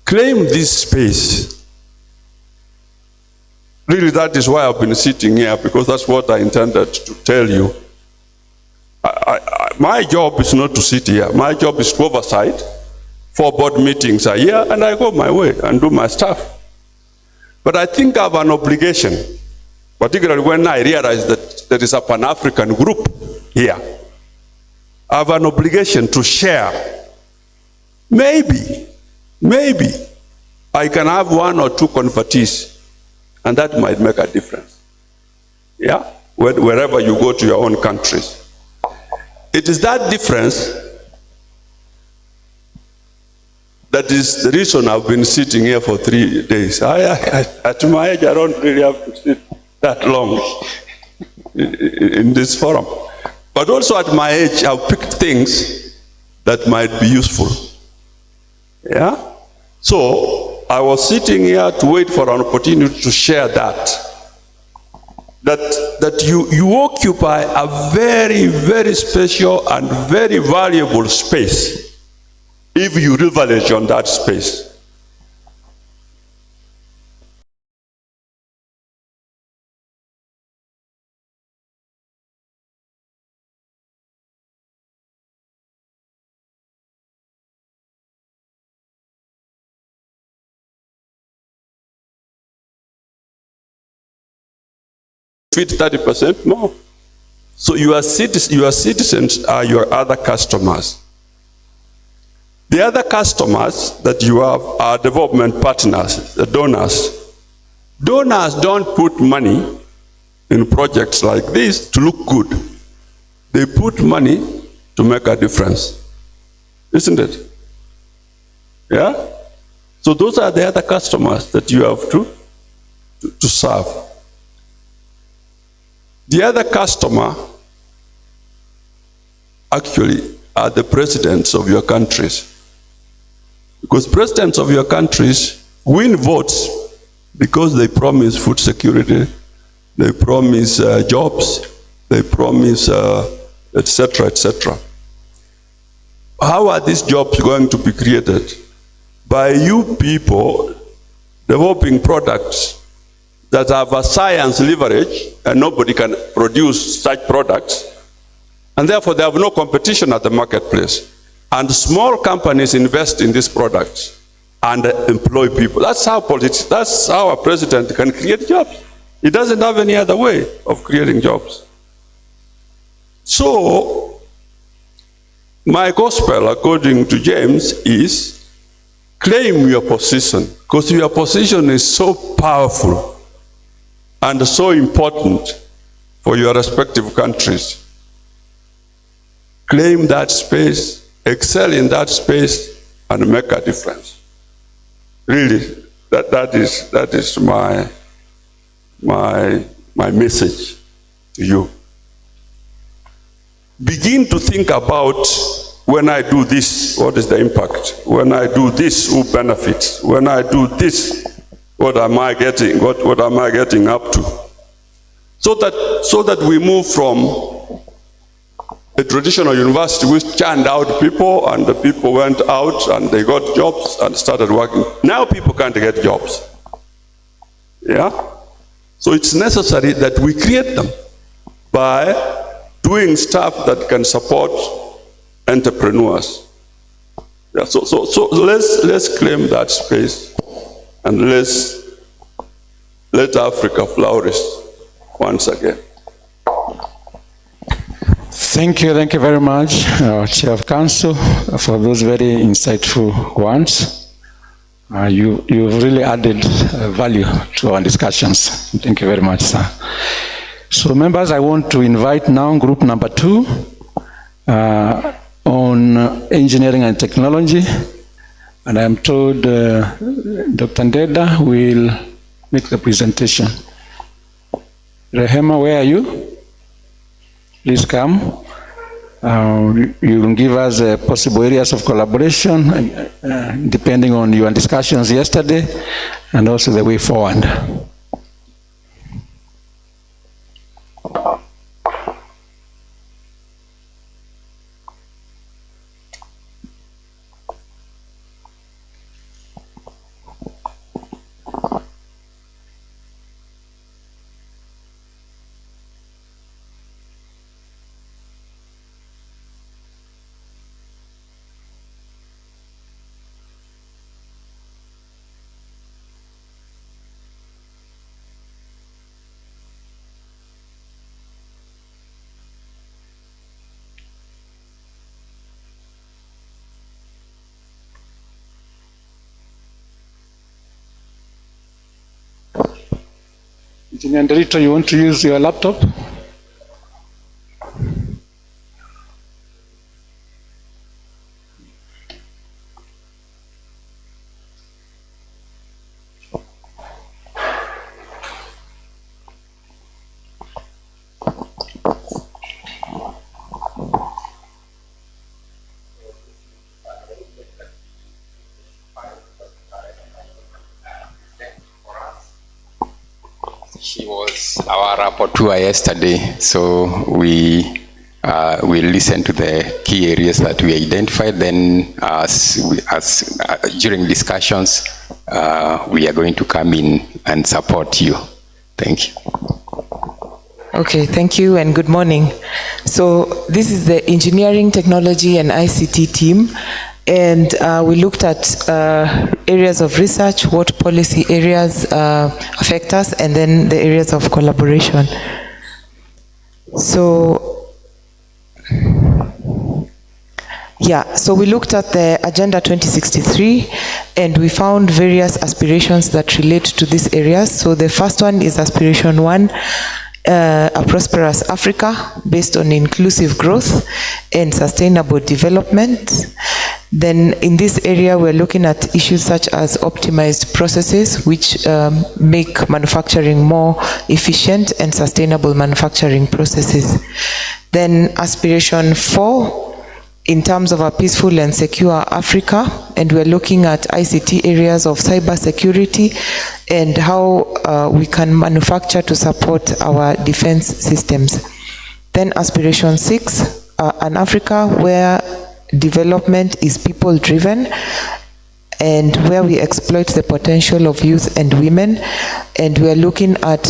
Claim this space. Really, that is why I've been sitting here, because that's what I intended to tell you. My job is not to sit here. My job is to oversight. 4 board meetings a year, and I go my way and do my stuff. But I think I have an obligation, particularly when I realize that there is a Pan-African group here. I have an obligation to share. Maybe I can have 1 or 2 convertees, and that might make a difference. Yeah? Wherever you go to your own countries. It is that difference that is the reason I've been sitting here for 3 days. At my age, I don't really have to sit that long in this forum. But also at my age, I've picked things that might be useful. Yeah? So I was sitting here to wait for an opportunity to share that you occupy a very, very special and very valuable space if you leverage on that space. Feed 30% more. So your citizens are your other customers. The other customers that you have are development partners, the donors. Donors don't put money in projects like this to look good. They put money to make a difference. Isn't it? Yeah? So those are the other customers that you have to serve. The other customer actually are the presidents of your countries. Because presidents of your countries win votes because they promise food security, they promise jobs, they promise etc., etc. How are these jobs going to be created? By you people developing products that have a science leverage, and nobody can produce such products, and therefore they have no competition at the marketplace. And small companies invest in these products and employ people. That's how a president can create jobs. He doesn't have any other way of creating jobs. So, my gospel, according to James, is claim your position, because your position is so powerful and so important for your respective countries. Claim that space, excel in that space, and make a difference. Really, that is my message to you. Begin to think about, when I do this, what is the impact? When I do this, who benefits? When I do this, what am I getting? What am I getting up to? So that we move from a traditional university which churned out people, and the people went out and they got jobs and started working. Now people can't get jobs. Yeah? So it's necessary that we create them by doing stuff that can support entrepreneurs. Yeah, so let's claim that space, and let Africa flourish once again. Thank you very much, Chair of Council, for those very insightful ones. You've really added value to our discussions. Thank you very much, sir. So members, I want to invite now group number 2 on engineering and technology. And I'm told Dr. Ndeda will make the presentation. Rehema, where are you? Please come. You can give us possible areas of collaboration depending on your discussions yesterday and also the way forward. Engineer Ndorito, you want to use your laptop? She was our rapporteur yesterday, so we listened to the key areas that we identified. Then, during discussions, we are going to come in and support you. Thank you. Okay, thank you and good morning. So this is the Engineering, Technology and ICT team, and we looked at areas of research, what policy areas affect us, and then the areas of collaboration. So, yeah, so we looked at the Agenda 2063 and we found various aspirations that relate to these areas. So the first one is Aspiration 1, a prosperous Africa based on inclusive growth and sustainable development. Then in this area, we're looking at issues such as optimized processes, which make manufacturing more efficient, and sustainable manufacturing processes. Then Aspiration 4, in terms of a peaceful and secure Africa, and we're looking at ICT areas of cyber security and how we can manufacture to support our defense systems. Then Aspiration 6, an Africa where development is people-driven and where we exploit the potential of youth and women, and we are looking at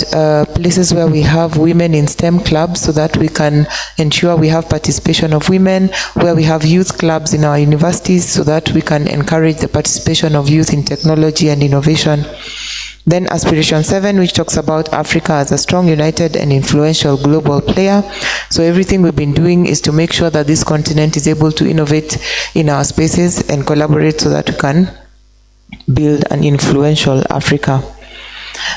places where we have women in STEM clubs so that we can ensure we have participation of women, where we have youth clubs in our universities so that we can encourage the participation of youth in technology and innovation. Then Aspiration 7, which talks about Africa as a strong, united and influential global player. So everything we've been doing is to make sure that this continent is able to innovate in our spaces and collaborate so that we can build an influential Africa.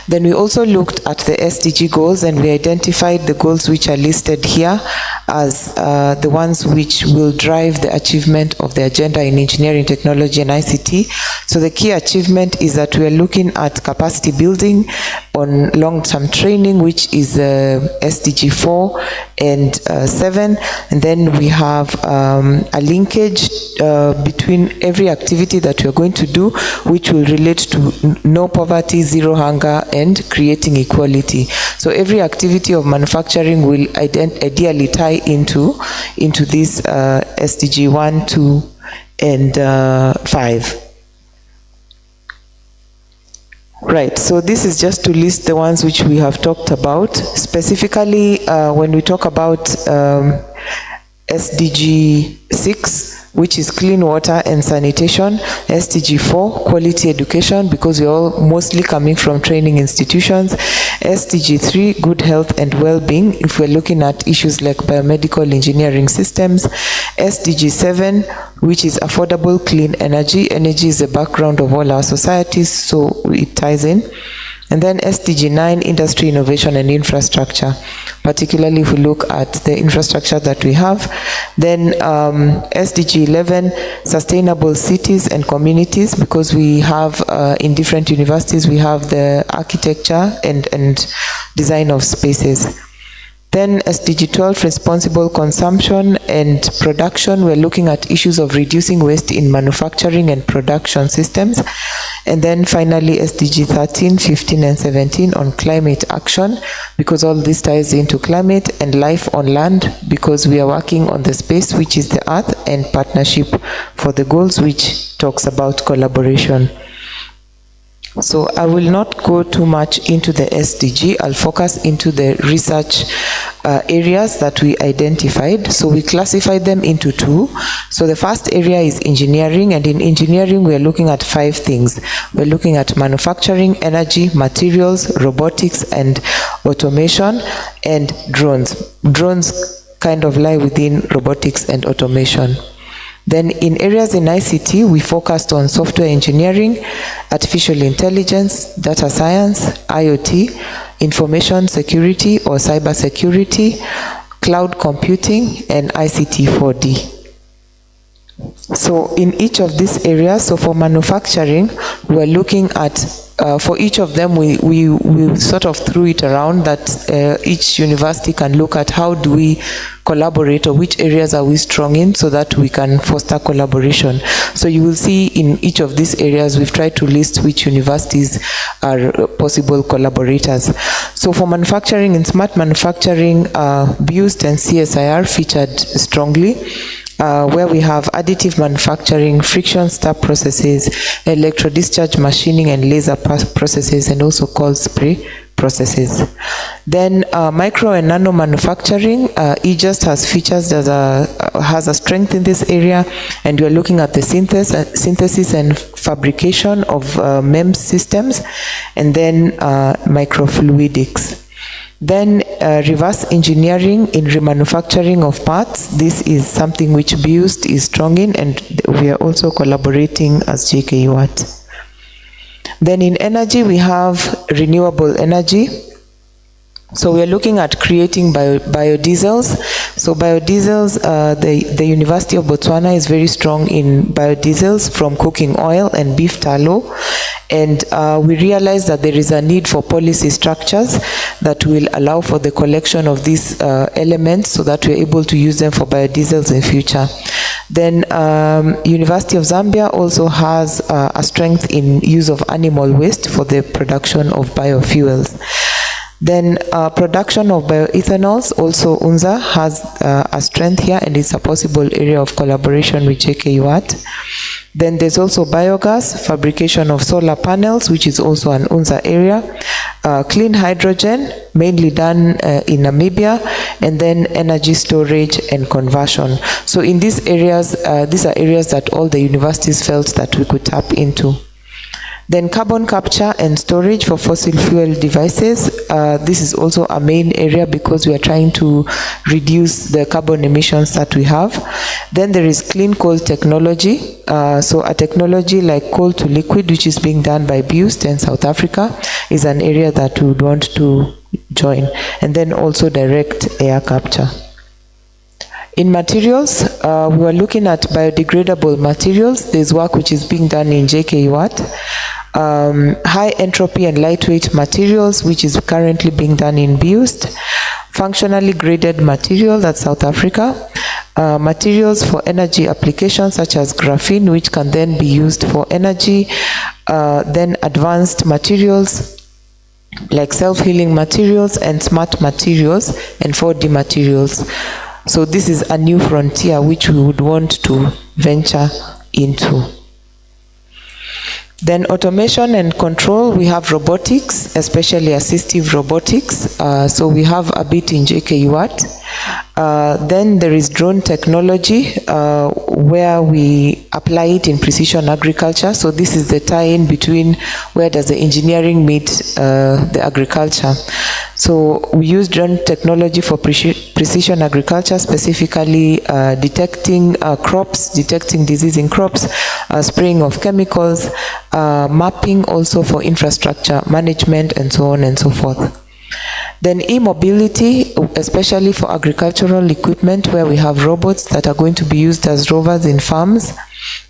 Then we also looked at the SDG goals, and we identified the goals which are listed here as the ones which will drive the achievement of the agenda in engineering, technology and ICT. So the key achievement is that we are looking at capacity building on long-term training, which is SDG 4 and 7. And then we have a linkage between every activity that we are going to do, which will relate to no poverty, zero hunger, and creating equality. So every activity of manufacturing will ideally tie into this SDG 1, 2, and 5. Right, so this is just to list the ones which we have talked about. Specifically, when we talk about SDG 6, which is clean water and sanitation, SDG 4, quality education, because we're all mostly coming from training institutions, SDG 3, good health and well-being, if we're looking at issues like biomedical engineering systems, SDG 7, which is affordable clean energy. Energy is the background of all our societies, so it ties in. And then SDG 9, industry, innovation and infrastructure, particularly if we look at the infrastructure that we have. Then SDG 11, sustainable cities and communities, because we have in different universities, we have the architecture and design of spaces. Then SDG 12, responsible consumption and production. We're looking at issues of reducing waste in manufacturing and production systems. And then finally, SDG 13, 15, and 17 on climate action, because all this ties into climate, and life on land, because we are working on the space, which is the earth, and partnership for the goals, which talks about collaboration. So I will not go too much into the SDG. I'll focus into the research areas that we identified. So we classified them into two. So the first area is engineering, and in engineering we are looking at 5 things. We're looking at manufacturing, energy, materials, robotics and automation, and drones. Drones kind of lie within robotics and automation. Then in areas in ICT, we focused on software engineering, artificial intelligence, data science, IoT, information security or cyber security, cloud computing, and ICT 4D. So in each of these areas, so for manufacturing, we're looking at, for each of them, we sort of threw it around that each university can look at how do we collaborate, or which areas are we strong in, so that we can foster collaboration. So you will see in each of these areas, we've tried to list which universities are possible collaborators. So for manufacturing, in smart manufacturing, BUST and CSIR featured strongly, where we have additive manufacturing, friction stir processes, electrodischarge machining and laser processes, and also cold spray processes. Then micro and nano manufacturing, EJUST has features that has a strength in this area, and we're looking at the synthesis and fabrication of MEMS systems, and then microfluidics. Then reverse engineering in remanufacturing of parts. This is something which BUST is strong in, and we are also collaborating as JKUAT. Then in energy, we have renewable energy. So we are looking at creating biodiesels. So biodiesels, the University of Botswana is very strong in biodiesels from cooking oil and beef tallow. And we realize that there is a need for policy structures that will allow for the collection of these elements, so that we're able to use them for biodiesels in future. Then University of Zambia also has a strength in use of animal waste for the production of biofuels. Then production of bioethanols, also UNZA has a strength here, and it's a possible area of collaboration with JKUAT. Then there's also biogas, fabrication of solar panels, which is also an UNZA area. Clean hydrogen, mainly done in Namibia, and then energy storage and conversion. So in these areas, these are areas that all the universities felt that we could tap into. Then carbon capture and storage for fossil fuel devices. This is also a main area because we are trying to reduce the carbon emissions that we have. Then there is clean coal technology. So a technology like coal to liquid, which is being done by BUST in South Africa, is an area that we would want to join. And then also direct air capture. In materials, we are looking at biodegradable materials. There's work which is being done in JKUAT. High entropy and lightweight materials, which is currently being done in BUST. Functionally graded material, that's South Africa. Materials for energy applications such as graphene, which can then be used for energy. Then advanced materials like self-healing materials and smart materials and 4D materials. So this is a new frontier which we would want to venture into. Then automation and control, we have robotics, especially assistive robotics. So we have a bit in JKUAT. Then there is drone technology, where we apply it in precision agriculture. So this is the tie-in between where does the engineering meet the agriculture. So we use drone technology for precision agriculture, specifically detecting crops, detecting disease in crops, spraying of chemicals, mapping also for infrastructure management, and so on and so forth. Then e-mobility, especially for agricultural equipment, where we have robots that are going to be used as rovers in farms.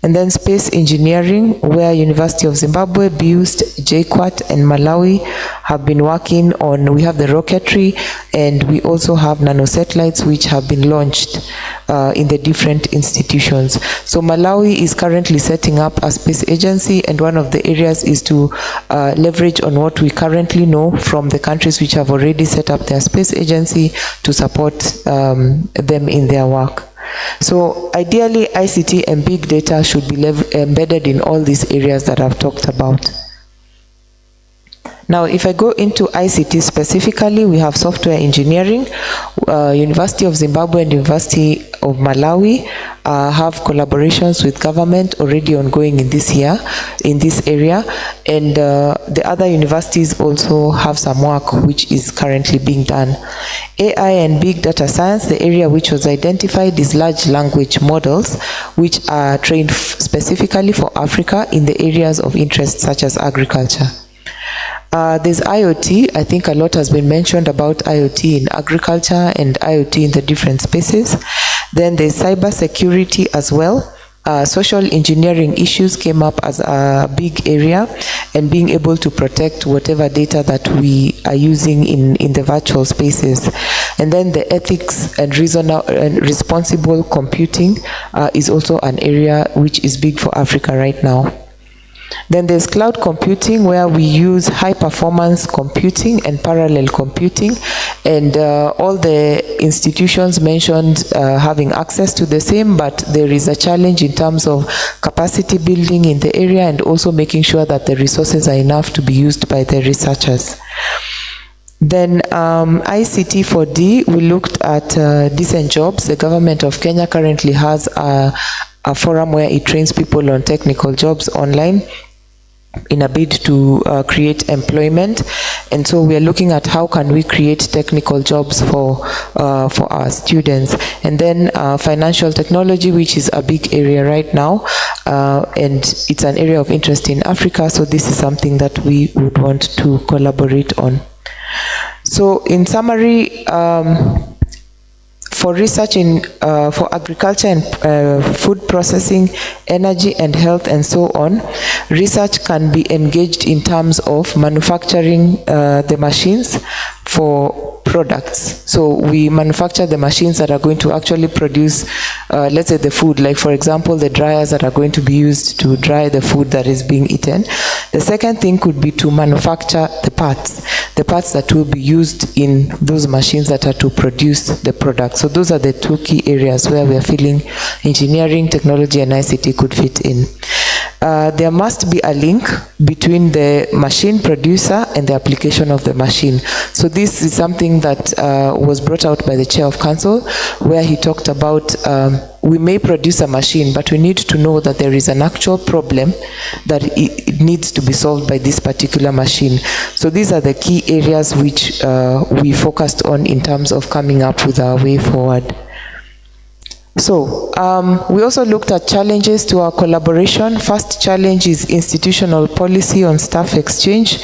And then space engineering, where University of Zimbabwe, BUST, JKUAT, and Malawi have been working on. We have the rocketry, and we also have nanosatellites which have been launched in the different institutions. So Malawi is currently setting up a space agency, and one of the areas is to leverage on what we currently know from the countries which have already set up their space agency to support them in their work. So ideally, ICT and big data should be embedded in all these areas that I've talked about. Now, if I go into ICT specifically, we have software engineering. University of Zimbabwe and University of Malawi have collaborations with government already ongoing in this year, in this area. And the other universities also have some work which is currently being done. AI and big data science, the area which was identified is large language models, which are trained specifically for Africa in the areas of interest such as agriculture. There's IoT. I think a lot has been mentioned about IoT in agriculture and IoT in the different spaces. Then there's cyber security as well. Social engineering issues came up as a big area, and being able to protect whatever data that we are using in the virtual spaces. And then the ethics and responsible computing is also an area which is big for Africa right now. Then there's cloud computing, where we use high performance computing and parallel computing, and all the institutions mentioned having access to the same, but there is a challenge in terms of capacity building in the area and also making sure that the resources are enough to be used by the researchers. Then ICT 4D, we looked at decent jobs. The government of Kenya currently has a forum where it trains people on technical jobs online in a bid to create employment. And so we are looking at how can we create technical jobs for our students. And then financial technology, which is a big area right now, and it's an area of interest in Africa, so this is something that we would want to collaborate on. So in summary, for research in for agriculture and food processing, energy and health and so on, research can be engaged in terms of manufacturing the machines for products. So we manufacture the machines that are going to actually produce, let's say, the food, like for example, the dryers that are going to be used to dry the food that is being eaten. The second thing could be to manufacture the parts that will be used in those machines that are to produce the product. So those are the two key areas where we are feeling engineering, technology, and ICT could fit in. There must be a link between the machine producer and the application of the machine. So this is something that was brought out by the chair of council, where he talked about we may produce a machine, but we need to know that there is an actual problem that it needs to be solved by this particular machine. So these are the key areas which we focused on in terms of coming up with our way forward. So we also looked at challenges to our collaboration. First challenge is institutional policy on staff exchange.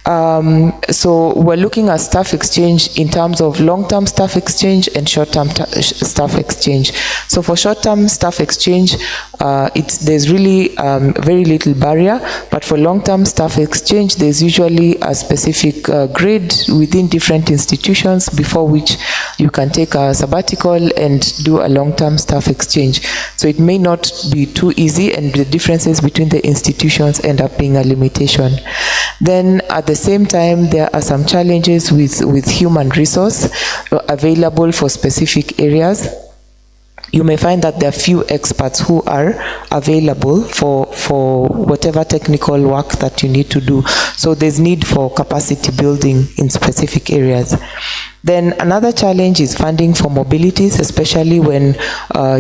So we're looking at staff exchange in terms of long-term staff exchange and short-term staff exchange. So for short-term staff exchange, there's really very little barrier, but for long-term staff exchange, there's usually a specific grade within different institutions before which you can take a sabbatical and do a long-term staff exchange. So it may not be too easy, and the differences between the institutions end up being a limitation. Then at the same time, there are some challenges with human resource available for specific areas. You may find that there are few experts who are available for whatever technical work that you need to do. So there's need for capacity building in specific areas. Then another challenge is funding for mobilities, especially when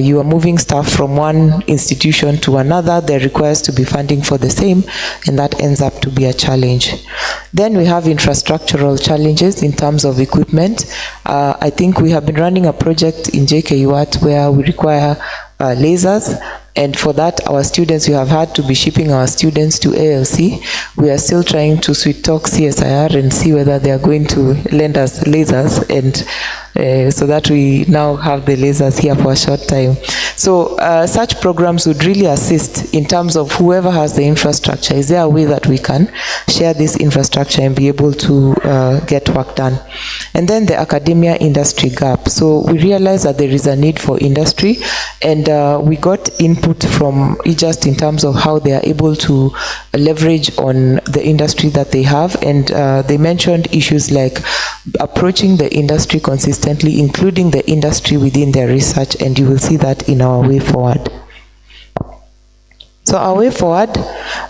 you are moving staff from one institution to another. There requires to be funding for the same, and that ends up to be a challenge. Then we have infrastructural challenges in terms of equipment. I think we have been running a project in JKUAT where we require lasers, and for that we have had to be shipping our students to ALC. We are still trying to sweet talk CSIR and see whether they are going to lend us lasers, and so that we now have the lasers here for a short time. So such programs would really assist in terms of whoever has the infrastructure. Is there a way that we can share this infrastructure and be able to get work done? And then the academia industry gap. So we realized that there is a need for industry, and we got input from just in terms of how they are able to leverage on the industry that they have, and they mentioned issues like approaching the industry consistently, including the industry within their research, and you will see that in our way forward. So our way forward,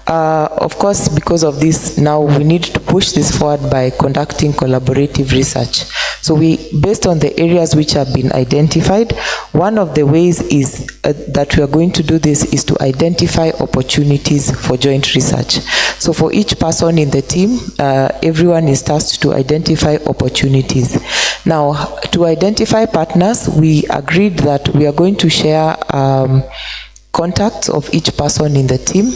of course, because of this, now we need to push this forward by conducting collaborative research. So based on the areas which have been identified, one of the ways is that we are going to do this is to identify opportunities for joint research. So for each person in the team, everyone is tasked to identify opportunities. Now, to identify partners, we agreed that we are going to share contacts of each person in the team,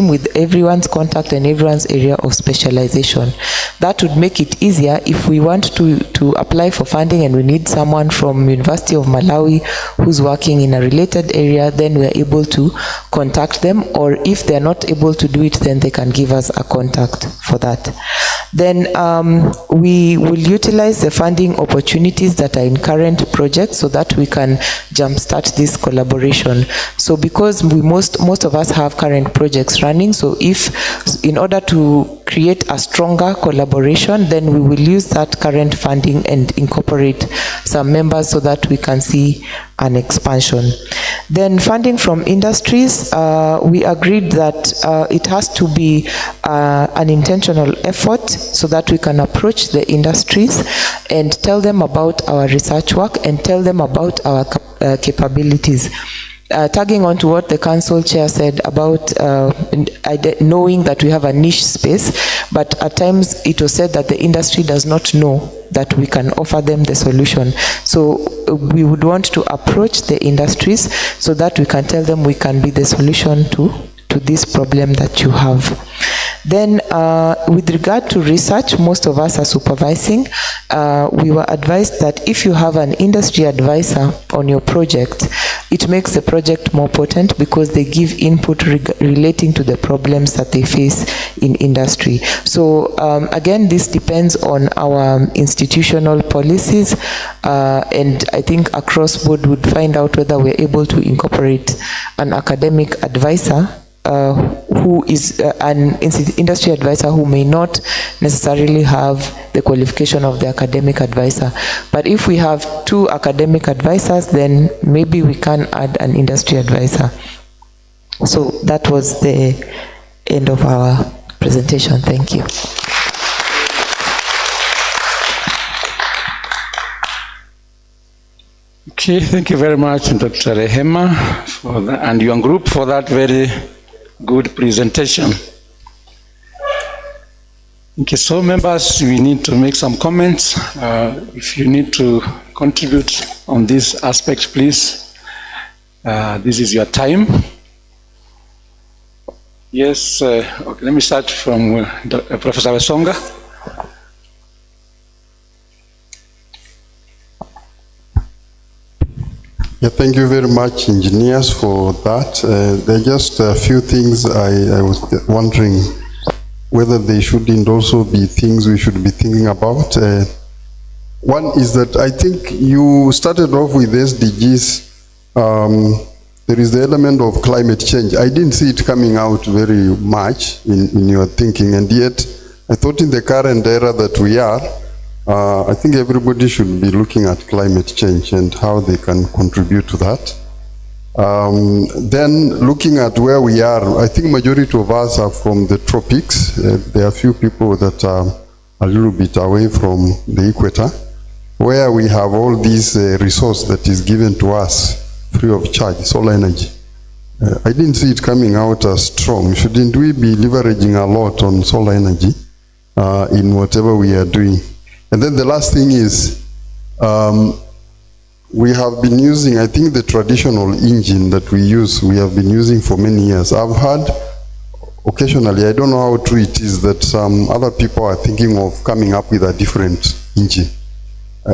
with everyone's contact and everyone's area of specialization. That would make it easier if we want to apply for funding and we need someone from University of Malawi who's working in a related area, then we're able to contact them, or if they're not able to do it, then they can give us a contact for that. Then we will utilize the funding opportunities that are in current projects so that we can jumpstart this collaboration. So because most of us have current projects running, so if in order to create a stronger collaboration, then we will use that current funding and incorporate some members so that we can see an expansion. Then funding from industries, we agreed that it has to be an intentional effort so that we can approach the industries and tell them about our research work and tell them about our capabilities. Tagging on to what the council chair said about knowing that we have a niche space, but at times it was said that the industry does not know that we can offer them the solution. So we would want to approach the industries so that we can tell them we can be the solution to this problem that you have. Then with regard to research, most of us are supervising. We were advised that if you have an industry advisor on your project, it makes the project more potent because they give input relating to the problems that they face in industry. So again, this depends on our institutional policies, and I think across board would find out whether we're able to incorporate an academic advisor who is an industry advisor who may not necessarily have the qualification of the academic advisor. But if we have two academic advisors, then maybe we can add an industry advisor. So that was the end of our presentation. Thank you. Okay, thank you very much, Dr. Rehema, for that, and your group for that very good presentation. Okay, so members, we need to make some comments. If you need to contribute on this aspect, please, this is your time. Yes, okay, let me start from Professor Wesonga. Yeah, thank you very much, engineers, for that. There are just a few things I was wondering whether they shouldn't also be things we should be thinking about. One is that I think you started off with SDGs. There is the element of climate change. I didn't see it coming out very much in your thinking, and yet I thought in the current era that we are, I think everybody should be looking at climate change and how they can contribute to that. Then looking at where we are, I think majority of us are from the tropics. There are a few people that are a little bit away from the equator, where we have all this resource that is given to us free of charge, solar energy. I didn't see it coming out as strong. Shouldn't we be leveraging a lot on solar energy in whatever we are doing? And then the last thing is, we have been using, I think, the traditional engine that we use, we have been using for many years. I've heard occasionally, I don't know how true it is, that some other people are thinking of coming up with a different engine.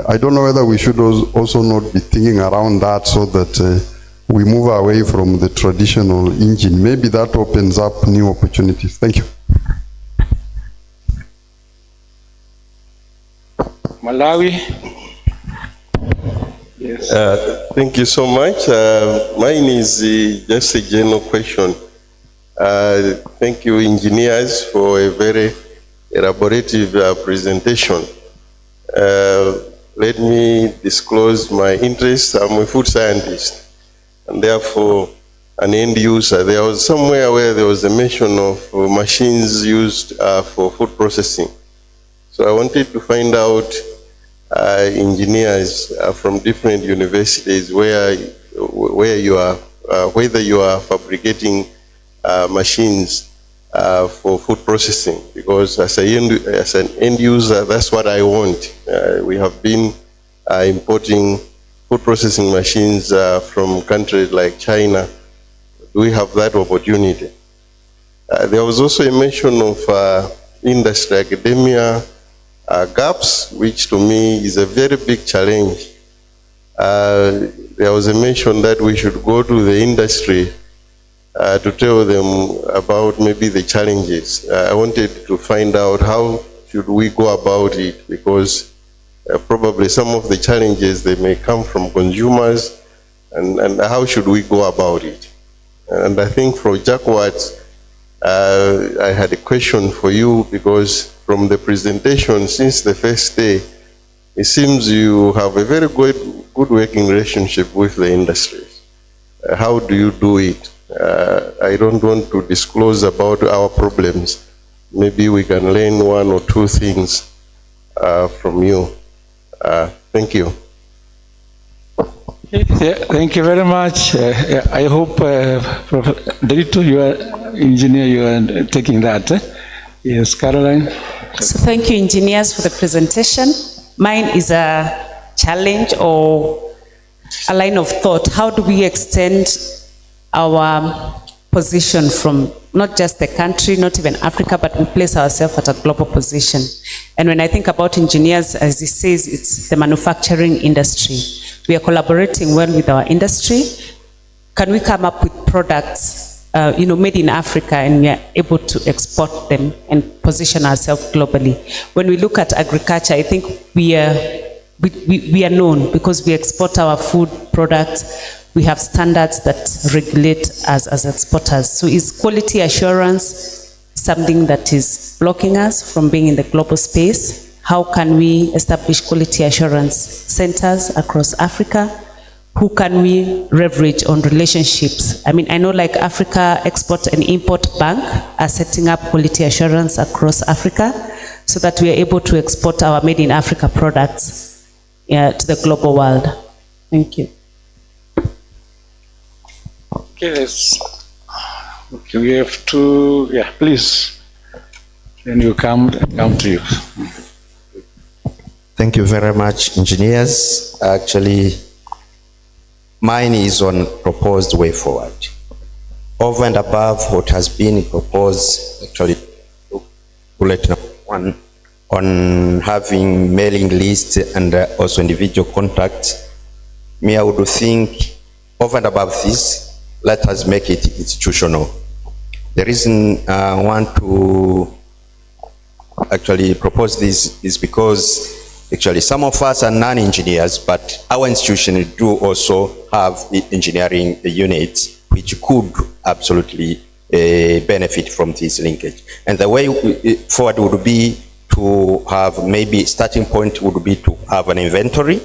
I don't know whether we should also not be thinking around that so that we move away from the traditional engine. Maybe that opens up new opportunities. Thank you. Malawi. Yes. Thank you so much. Mine is just a general question. Thank you, engineers, for a very elaborative presentation. Let me disclose my interest. I'm a food scientist, and therefore an end user. There was somewhere where there was a mention of machines used for food processing. So I wanted to find out engineers from different universities where you are, whether you are fabricating machines for food processing, because as an end user, that's what I want. We have been importing food processing machines from countries like China. Do we have that opportunity? There was also a mention of industry academia gaps, which to me is a very big challenge. There was a mention that we should go to the industry to tell them about maybe the challenges. I wanted to find out how should we go about it, because probably some of the challenges, they may come from consumers, and how should we go about it? And I think for JKUAT, I had a question for you, because from the presentation, since the first day, it seems you have a very good working relationship with the industries. How do you do it? I don't want to disclose about our problems. Maybe we can learn one or two things from you. Thank you. Yeah, thank you very much. I hope, Dorito, you are engineer, you are taking that. Yes, Caroline. So thank you, engineers, for the presentation. Mine is a challenge or a line of thought. How do we extend our position from not just the country, not even Africa, but we place ourselves at a global position? And when I think about engineers, as he says, it's the manufacturing industry. We are collaborating well with our industry. Can we come up with products made in Africa, and we are able to export them and position ourselves globally? When we look at agriculture, I think we are known because we export our food products. We have standards that regulate us as exporters. So is quality assurance something that is blocking us from being in the global space? How can we establish quality assurance centers across Africa? Who can we leverage on relationships? I mean, I know like Africa Export and Import Bank are setting up quality assurance across Africa so that we are able to export our made in Africa products to the global world. Thank you. Okay, we have to, please. Then you come to you. Thank you very much, engineers. Actually, mine is on proposed way forward. Over and above what has been proposed, actually, bullet number 1, on having mailing lists and also individual contacts, me, I would think, over and above this, let us make it institutional. The reason I want to actually propose this is because actually some of us are non-engineers, but our institution do also have the engineering units which could absolutely benefit from this linkage. And the way forward would be to have, maybe starting point would be to have an inventory,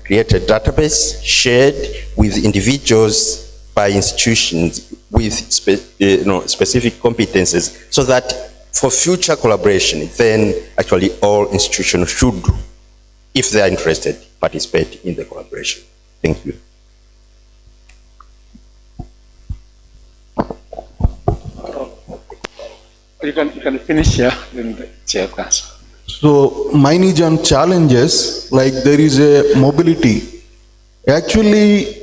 create a database shared with individuals by institutions with specific competences, so that for future collaboration, then actually all institutions should, if they are interested, participate in the collaboration. Thank you. You can finish here, then the chair can answer. So mine is on challenges, like there is a mobility. Actually,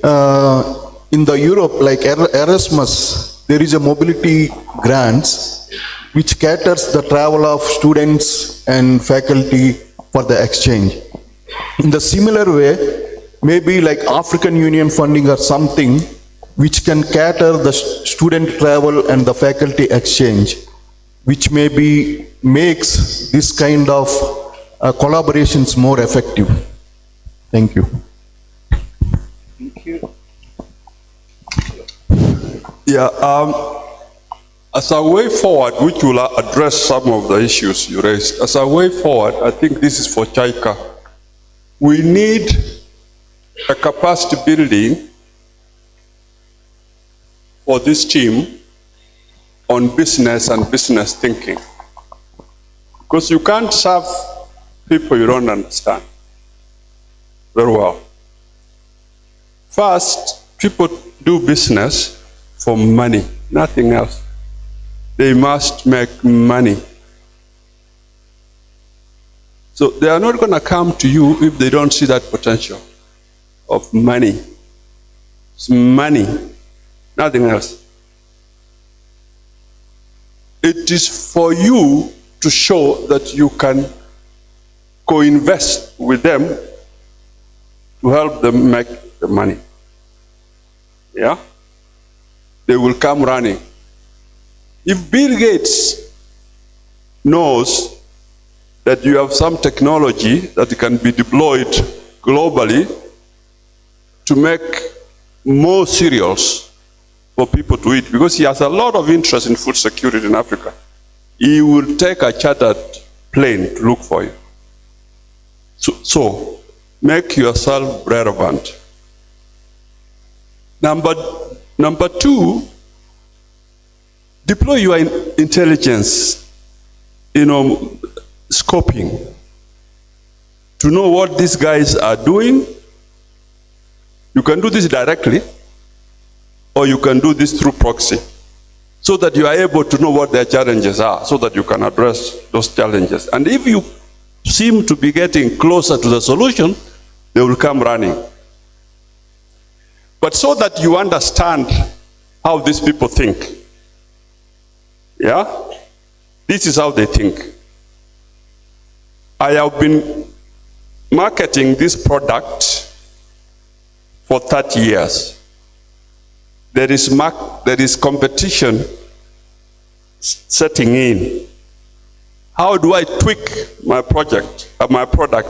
in the Europe, like Erasmus, there is a mobility grants which caters the travel of students and faculty for the exchange. In the similar way, maybe like African Union funding or something which can cater the student travel and the faculty exchange, which maybe makes this kind of collaborations more effective. Thank you. Thank you. Yeah, as a way forward, which will address some of the issues you raised, as a way forward, I think this is for JICA. We need a capacity building for this team on business and business thinking. Because you can't serve people you don't understand very well. First, people do business for money, nothing else. They must make money. So they are not going to come to you if they don't see that potential of money. It's money, nothing else. It is for you to show that you can co-invest with them to help them make the money. Yeah? They will come running. If Bill Gates knows that you have some technology that can be deployed globally to make more cereals for people to eat, because he has a lot of interest in food security in Africa, he will take a chartered plane to look for you. So make yourself relevant. Number two, deploy your intelligence, scoping, to know what these guys are doing. You can do this directly, or you can do this through proxy, so that you are able to know what their challenges are, so that you can address those challenges. And if you seem to be getting closer to the solution, they will come running. But so that you understand how these people think. Yeah? This is how they think. I have been marketing this product for 30 years. There is competition setting in. How do I tweak my product?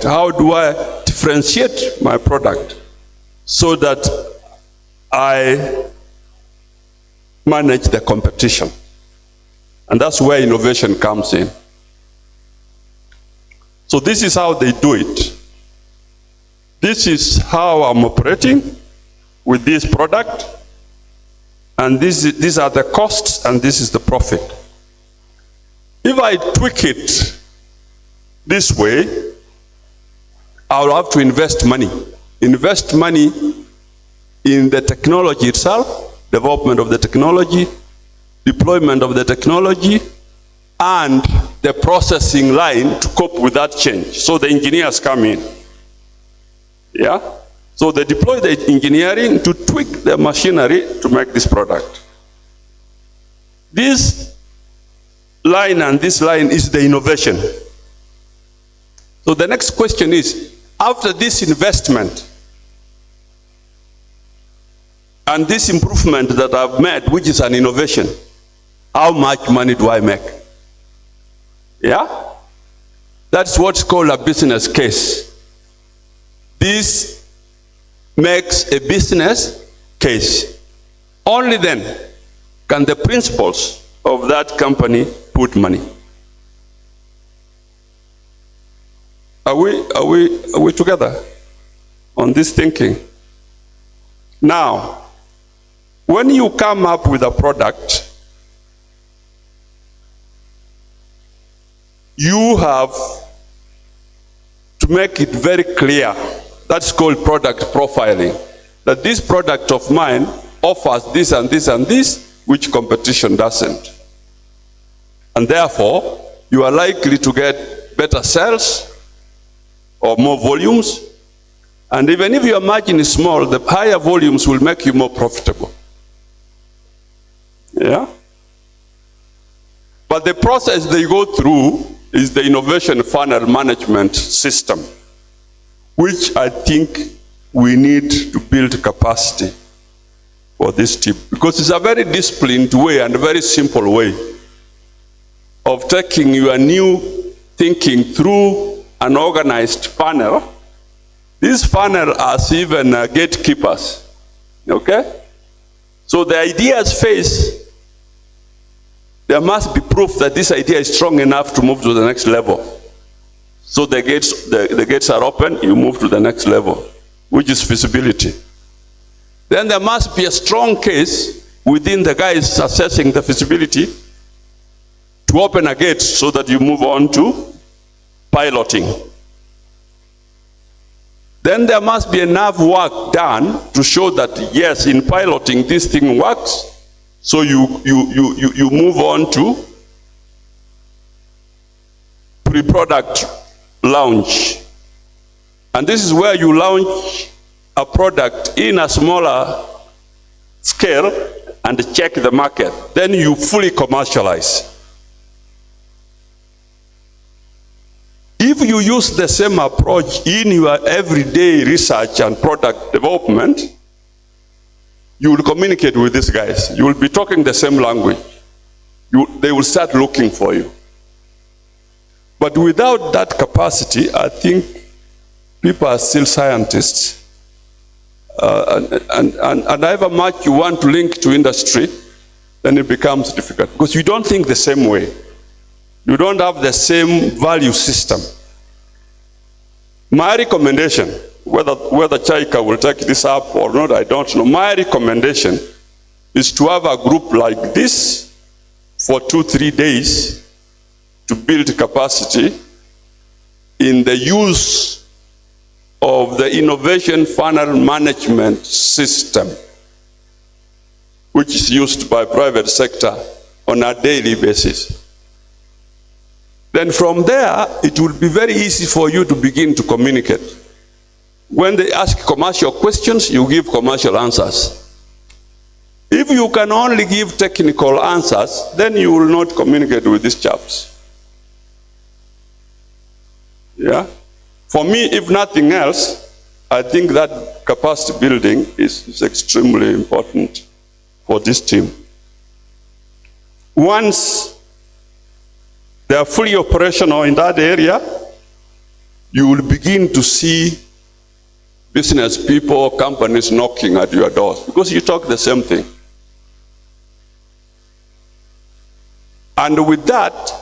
How do I differentiate my product so that I manage the competition? And that's where innovation comes in. So this is how they do it. This is how I'm operating with this product, and these are the costs, and this is the profit. If I tweak it this way, I'll have to invest money. Invest money in the technology itself, development of the technology, deployment of the technology, and the processing line to cope with that change. So the engineers come in. Yeah? So they deploy the engineering to tweak the machinery to make this product. This line and this line is the innovation. So the next question is, after this investment and this improvement that I've made, which is an innovation, how much money do I make? Yeah? That's what's called a business case. This makes a business case. Only then can the principals of that company put money. Are we together on this thinking? Now, when you come up with a product, you have to make it very clear. That's called product profiling. That this product of mine offers this and this and this, which competition doesn't. And therefore, you are likely to get better sales or more volumes. And even if your margin is small, the higher volumes will make you more profitable. Yeah? But the process they go through is the innovation funnel management system, which I think we need to build capacity for this team, because it's a very disciplined way and a very simple way of taking your new thinking through an organized funnel. This funnel has even gatekeepers, okay? So the ideas phase, there must be proof that this idea is strong enough to move to the next level. So the gates are open, you move to the next level, which is feasibility. Then there must be a strong case within the guys assessing the feasibility to open a gate so that you move on to piloting. Then there must be enough work done to show that, yes, in piloting this thing works, so you move on to pre-product launch. And this is where you launch a product in a smaller scale and check the market. Then you fully commercialize. If you use the same approach in your everyday research and product development, you will communicate with these guys. You will be talking the same language. They will start looking for you. But without that capacity, I think people are still scientists. And however much you want to link to industry, then it becomes difficult. Because you don't think the same way. You don't have the same value system. My recommendation, whether JICA will take this up or not, I don't know. My recommendation is to have a group like this for 2-3 days to build capacity in the use of the innovation funnel management system, which is used by private sector on a daily basis. Then from there, it will be very easy for you to begin to communicate. When they ask commercial questions, you give commercial answers. If you can only give technical answers, then you will not communicate with these chaps. Yeah? For me, if nothing else, I think that capacity building is extremely important for this team. Once they are fully operational in that area, you will begin to see business people, companies knocking at your doors because you talk the same thing. And with that,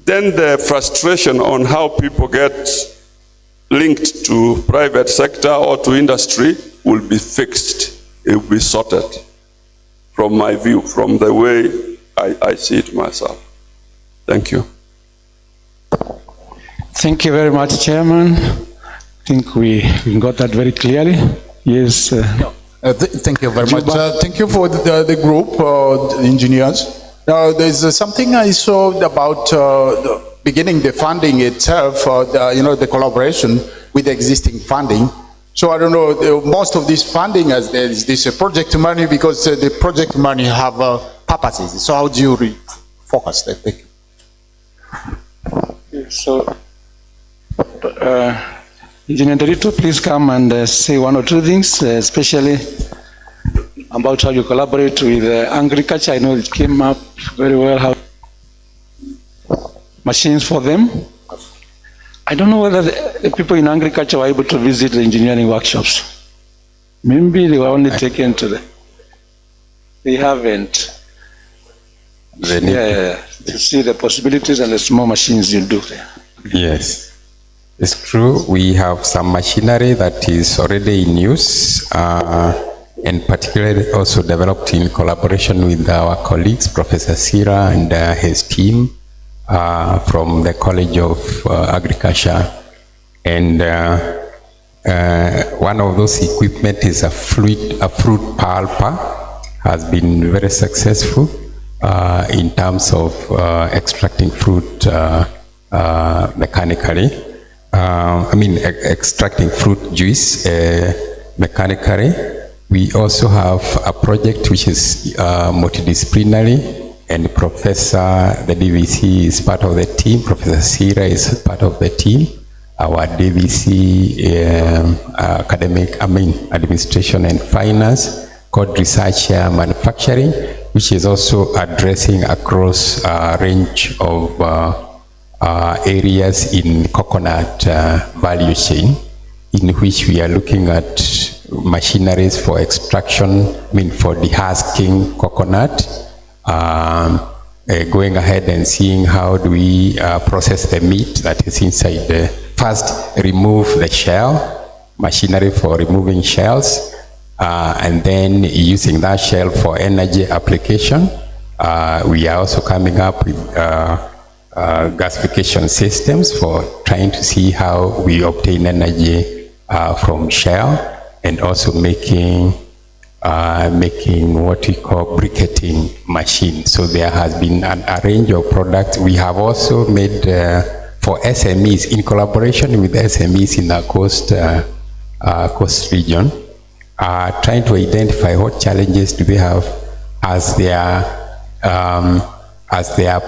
then the frustration on how people get linked to private sector or to industry will be fixed. It will be sorted from my view, from the way I see it myself. Thank you. Thank you very much, Chairman. I think we got that very clearly. Yes. Thank you very much. Thank you for the group, the engineers. There's something I saw about beginning the funding itself, the collaboration with existing funding. So I don't know, most of this funding, is this project money, because the project money have purposes. So how do you focus that? Thank you. So, Engineer Dorito, please come and say one or two things, especially about how you collaborate with agriculture. I know it came up very well, how machines for them. I don't know whether the people in agriculture were able to visit the engineering workshops. Maybe they were only taken to the, they haven't. To see the possibilities and the small machines you do there. Yes, it's true. We have some machinery that is already in use, and particularly also developed in collaboration with our colleagues, Professor Sira and his team from the College of Agriculture. And one of those equipment is a fruit pulper, has been very successful in terms of extracting fruit mechanically. Extracting fruit juice mechanically. We also have a project which is multidisciplinary, and the DVC is part of the team, Professor Sira is part of the team, our DVC administration and finance, called research manufacturing, which is also addressing across a range of areas in coconut value chain, in which we are looking at machineries for extraction, for dehusking coconut, going ahead and seeing how do we process the meat that is inside the, first remove the shell, machinery for removing shells, and then using that shell for energy application. We are also coming up with gasification systems for trying to see how we obtain energy from shell, and also making what we call briquetting machine. So there has been a range of products. We have also made for SMEs, in collaboration with SMEs in the coast region, trying to identify what challenges do they have as they are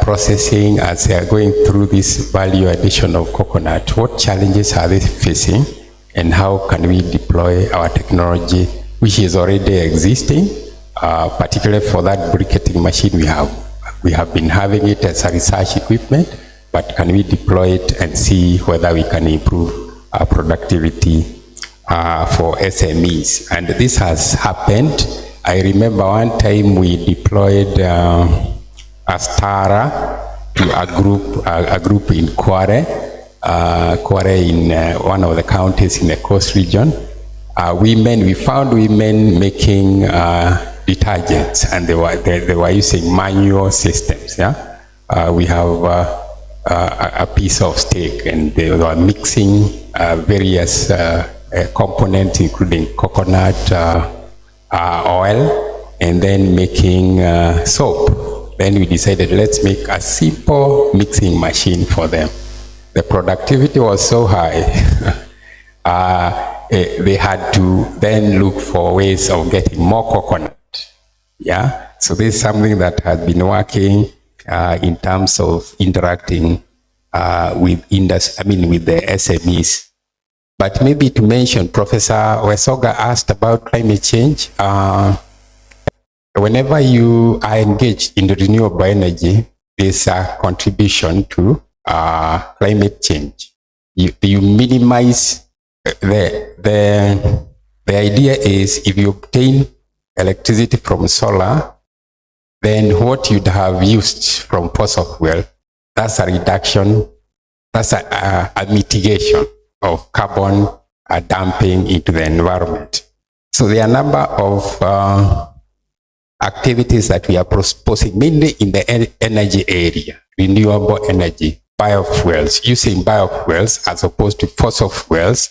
processing, as they are going through this value addition of coconut. What challenges are they facing, and how can we deploy our technology, which is already existing, particularly for that briquetting machine. We have been having it as a research equipment, but can we deploy it and see whether we can improve our productivity for SMEs? And this has happened. I remember one time we deployed Astara to a group in Kware in one of the counties in the coast region. We found women making detergents, and they were using manual systems. Yeah, we have a piece of steak, and they were mixing various components, including coconut oil, and then making soap. Then we decided, let's make a simple mixing machine for them. The productivity was so high. They had to then look for ways of getting more coconut. Yeah, so this is something that has been working in terms of interacting with with the SMEs. But maybe to mention, Professor Wesoga asked about climate change. Whenever you are engaged in renewable energy, there's a contribution to climate change. You minimize the idea is, if you obtain electricity from solar, then what you'd have used from fossil fuel, that's a reduction, that's a mitigation of carbon dumping into the environment. So there are a number of activities that we are proposing, mainly in the energy area, renewable energy, biofuels, using biofuels as opposed to fossil fuels.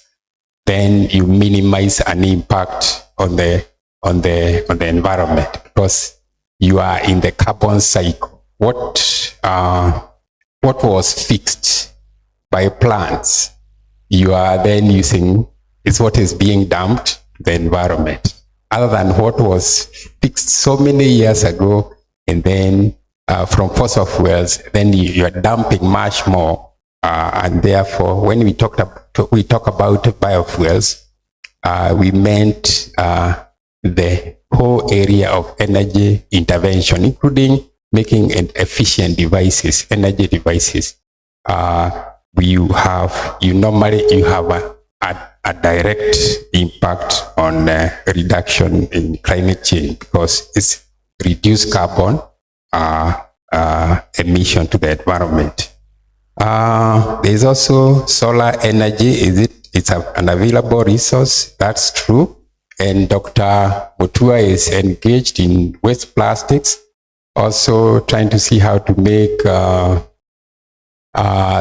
Then you minimize an impact on the environment, because you are in the carbon cycle. What was fixed by plants, you are then using, is what is being dumped to the environment, other than what was fixed so many years ago, and then from fossil fuels, then you are dumping much more. And therefore, when we talk about biofuels, we meant the whole area of energy intervention, including making efficient devices, energy devices. You normally have a direct impact on reduction in climate change, because it's reduced carbon emission to the environment. There's also solar energy. It's an available resource. That's true. And Dr. Mutua is engaged in waste plastics, also trying to see how to make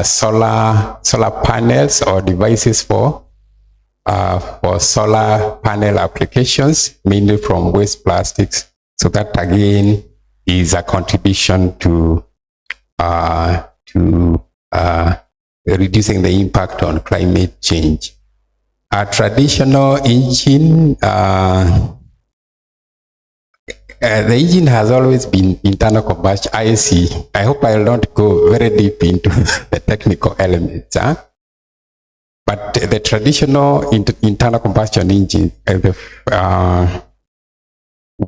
solar panels or devices for solar panel applications, mainly from waste plastics. So that again is a contribution to reducing the impact on climate change. A traditional engine, the engine has always been internal combustion, IC. I hope I will not go very deep into the technical elements. But the traditional internal combustion engine,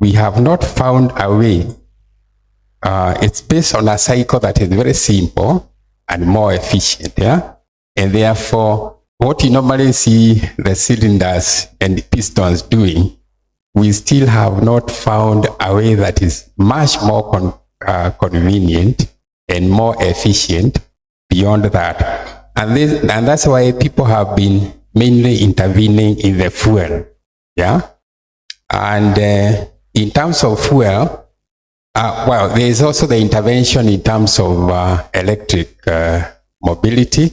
we have not found a way. It's based on a cycle that is very simple and more efficient, yeah? And therefore, what you normally see the cylinders and the pistons doing, we still have not found a way that is much more convenient and more efficient beyond that. And that's why people have been mainly intervening in the fuel, yeah? And in terms of fuel, well, there is also the intervention in terms of electric mobility,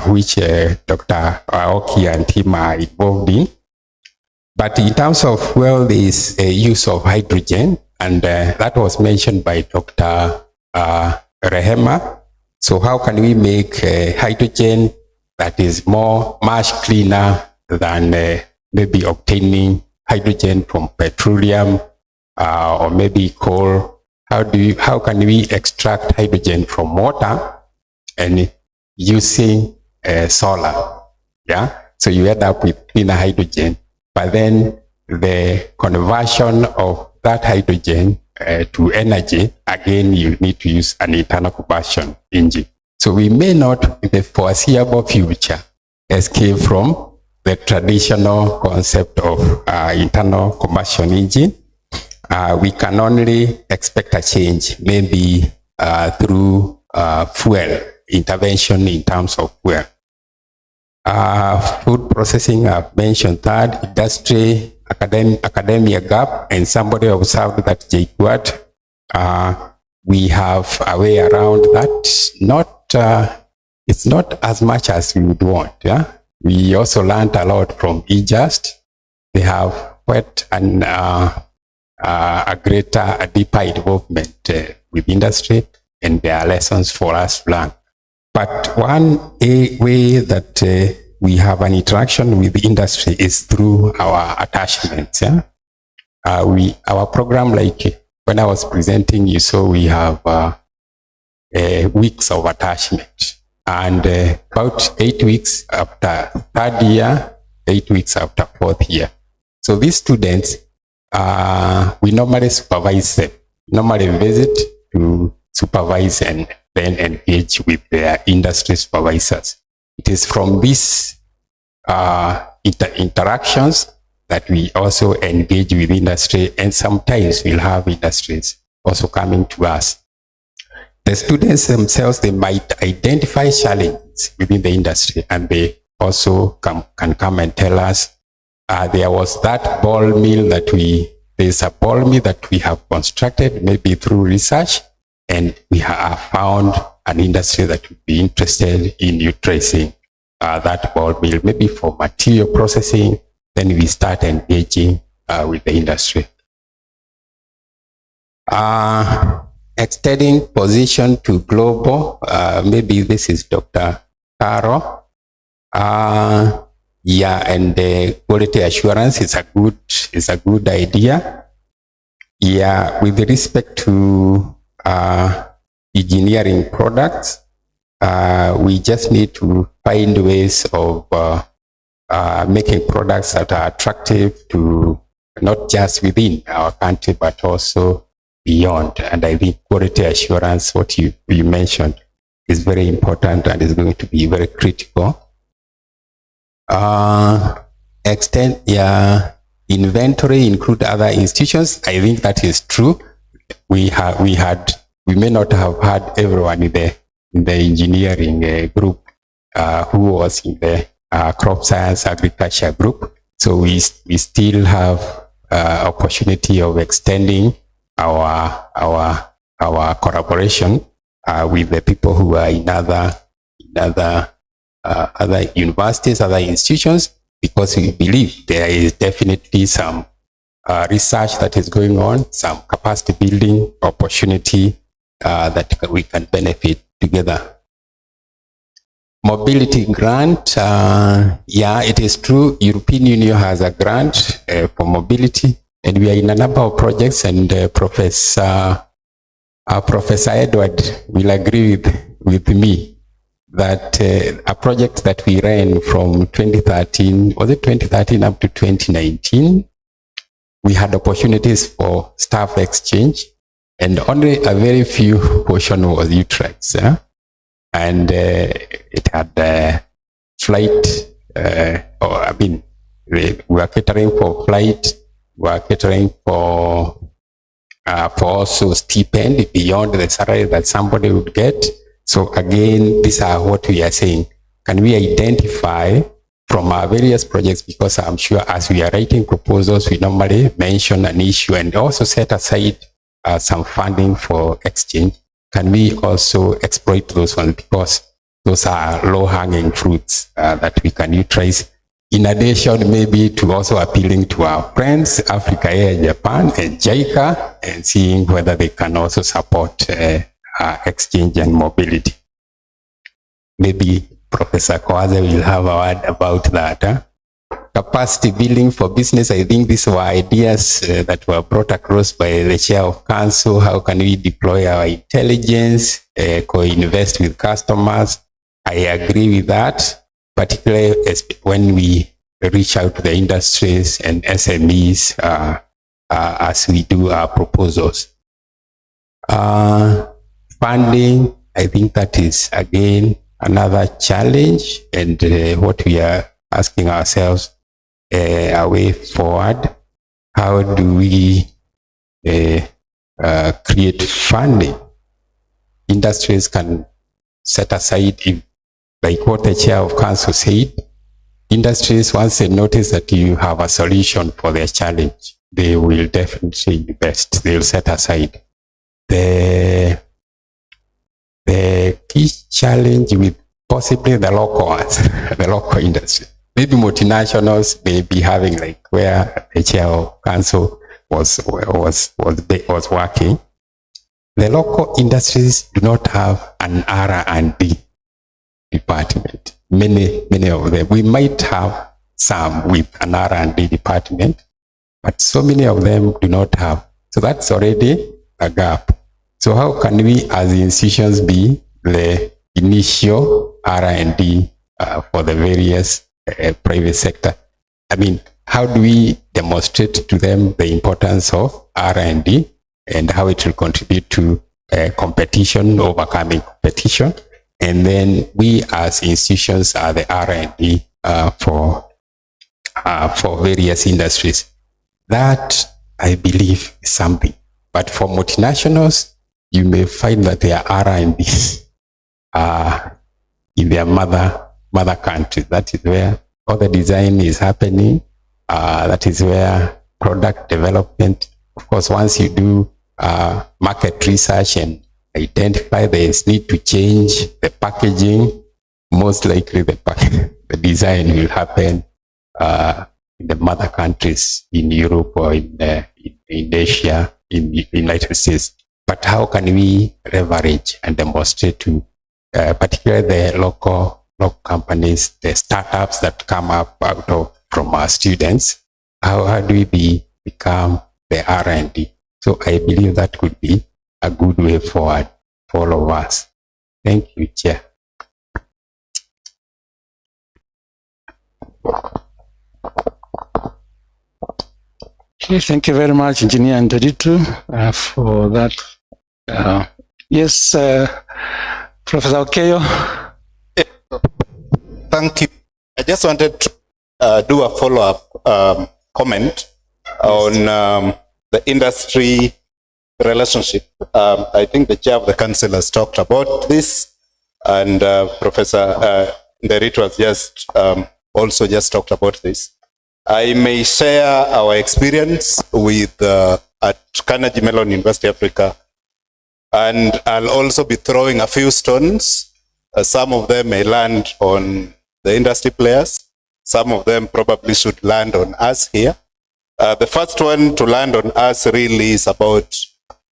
which Dr. Aoki and team are involved in. But in terms of fuel, there is a use of hydrogen, and that was mentioned by Dr. Rehema. So how can we make hydrogen that is much cleaner than maybe obtaining hydrogen from petroleum or maybe coal? How can we extract hydrogen from water and using solar? Yeah, so you end up with cleaner hydrogen, but then the conversion of that hydrogen to energy, again, you need to use an internal combustion engine. So we may not, in the foreseeable future, escape from the traditional concept of internal combustion engine. We can only expect a change, maybe through fuel intervention in terms of fuel. Food processing, I've mentioned that. Industry, academia gap, and somebody observed that JKUAT, we have a way around that. It's not as much as we would want. Yeah, we also learned a lot from eJust. They have quite a deeper involvement with industry, and there are lessons for us to learn. But one way that we have an interaction with the industry is through our attachments. Yeah? Our program, like when I was presenting, you saw we have weeks of attachment. And about 8 weeks after third year, 8 weeks after fourth year. So these students, we normally supervise them, normally visit to supervise and then engage with their industry supervisors. It is from these interactions that we also engage with industry, and sometimes we'll have industries also coming to us. The students themselves, they might identify challenges within the industry, and they also can come and tell us, there was that ball mill there's a ball mill that we have constructed, maybe through research, and we have found an industry that would be interested in utilizing that ball mill, maybe for material processing. Then we start engaging with the industry. Extending position to global, maybe this is Dr. Caro. Yeah, and quality assurance is a good idea. Yeah, with respect to engineering products, we just need to find ways of making products that are attractive to not just within our country, but also beyond. And I think quality assurance, what you mentioned, is very important and is going to be very critical. Extend inventory, include other institutions. I think that is true. We may not have had everyone in the engineering group who was in the crop science agriculture group. So we still have opportunity of extending our collaboration with the people who are in other universities, other institutions, because we believe there is definitely some research that is going on, some capacity building opportunity that we can benefit together. Mobility grant, yeah, it is true. European Union has a grant for mobility, and we are in a number of projects, and Professor Edward will agree with me that a project that we ran from 2013, was it 2013 up to 2019? We had opportunities for staff exchange, and only a very few portion was utilized. And it had flight, we were catering for flight, we were catering for also stipend beyond the salary that somebody would get. So again, these are what we are saying. Can we identify from our various projects, because I'm sure as we are writing proposals, we normally mention an issue and also set aside some funding for exchange. Can we also exploit those ones, because those are low-hanging fruits that we can utilize, in addition maybe to also appealing to our friends, Africa Air, Japan, and JICA, and seeing whether they can also support exchange and mobility. Maybe Professor Kawaze will have a word about that. Capacity building for business, I think these were ideas that were brought across by the chair of council. How can we deploy our intelligence, co-invest with customers? I agree with that, particularly when we reach out to the industries and SMEs as we do our proposals. Funding, I think that is again another challenge, and what we are asking ourselves a way forward. How do we create funding? Industries can set aside, if, like what the chair of council said, industries, once they notice that you have a solution for their challenge, they will definitely invest. They will set aside. The key challenge with possibly the local ones, the local industry. Maybe multinationals may be having, like where the chair of council was working. The local industries do not have an R&D department. Many of them. We might have some with an R&D department, but so many of them do not have. So that's already a gap. So how can we as institutions be the initial R&D for the various private sector? I mean, how do we demonstrate to them the importance of R&D and how it will contribute to competition, overcoming competition? And then we as institutions are the R&D for various industries. That, I believe, is something. But for multinationals, you may find that their R&Ds are in their mother country. That is where all the design is happening. That is where product development, of course, once you do market research and identify there is need to change the packaging, most likely the design will happen in the mother countries, in Europe or in Asia, in the United States. But how can we leverage and demonstrate to particularly the local companies, the startups that come up from our students, how do we become the R&D? So I believe that could be a good way forward for all of us. Thank you, Chair. Okay, thank you very much, Engineer Nderitu, for that. Yes, Professor Okeyo. Thank you. I just wanted to do a follow-up comment on the industry relationship. I think the chair of the council has talked about this, and Professor Nderitu has just also just talked about this. I may share our experience with at Carnegie Mellon University Africa, and I'll also be throwing a few stones. Some of them may land on the industry players. Some of them probably should land on us here. The first one to land on us really is about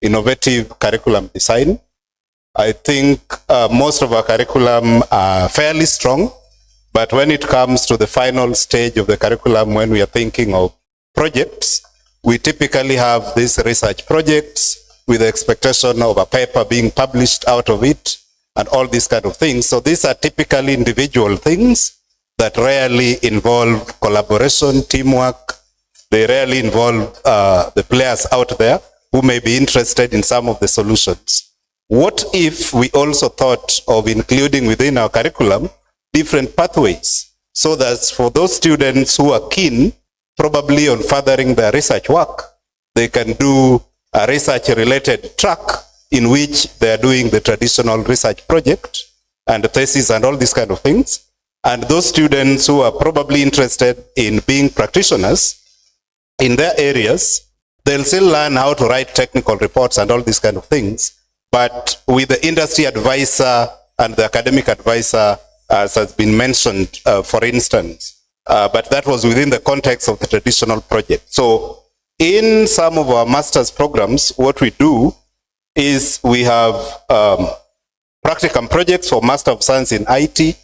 innovative curriculum design. I think most of our curriculum are fairly strong, but when it comes to the final stage of the curriculum, when we are thinking of projects, we typically have these research projects with the expectation of a paper being published out of it, and all these kind of things. So these are typically individual things that rarely involve collaboration, teamwork. They rarely involve the players out there who may be interested in some of the solutions. What if we also thought of including within our curriculum different pathways, so that for those students who are keen probably on furthering their research work, they can do a research-related track in which they are doing the traditional research project and the thesis and all these kind of things. And those students who are probably interested in being practitioners in their areas, they'll still learn how to write technical reports and all these kind of things, but with the industry advisor and the academic advisor, as has been mentioned, for instance, but that was within the context of the traditional project. So in some of our master's programs, what we do is we have practicum projects for Master of Science in IT.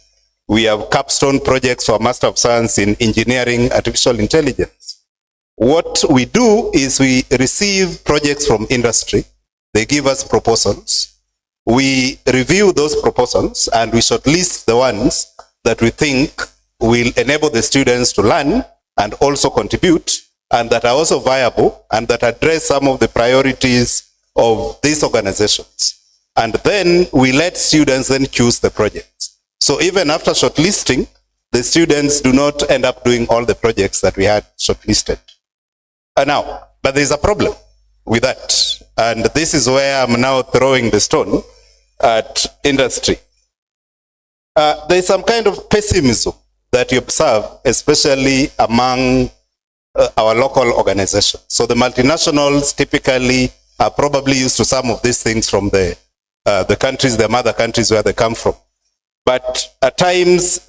We have capstone projects for Master of Science in Engineering, Artificial Intelligence. What we do is we receive projects from industry. They give us proposals. We review those proposals and we shortlist the ones that we think will enable the students to learn and also contribute, and that are also viable and that address some of the priorities of these organizations. And then we let students then choose the projects. So even after shortlisting, the students do not end up doing all the projects that we had shortlisted. Now, but there's a problem with that. And this is where I'm now throwing the stone at industry. There's some kind of pessimism that you observe, especially among our local organizations. So the multinationals typically are probably used to some of these things from the countries, the mother countries where they come from. But at times,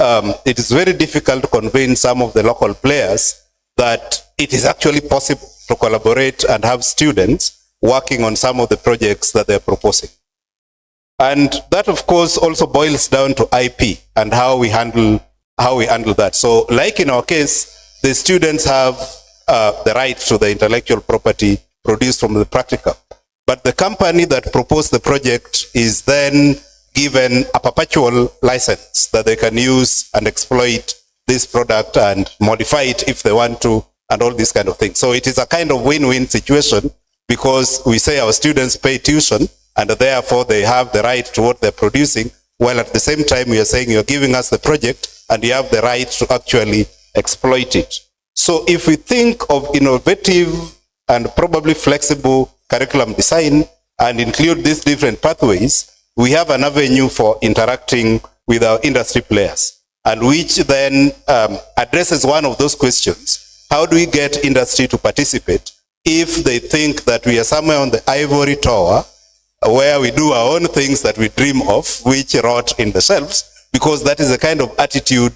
it is very difficult to convince some of the local players that it is actually possible to collaborate and have students working on some of the projects that they're proposing. And that, of course, also boils down to IP and how we handle that. So like in our case, the students have the right to the intellectual property produced from the practicum. But the company that proposed the project is then given a perpetual license that they can use and exploit this product and modify it if they want to, and all these kind of things. So it is a kind of win-win situation, because we say our students pay tuition and therefore they have the right to what they're producing, while at the same time we are saying you're giving us the project and you have the right to actually exploit it. So if we think of innovative and probably flexible curriculum design and include these different pathways, we have an avenue for interacting with our industry players, and which then addresses one of those questions. How do we get industry to participate if they think that we are somewhere on the ivory tower where we do our own things that we dream of, which rot in the shelves, because that is the kind of attitude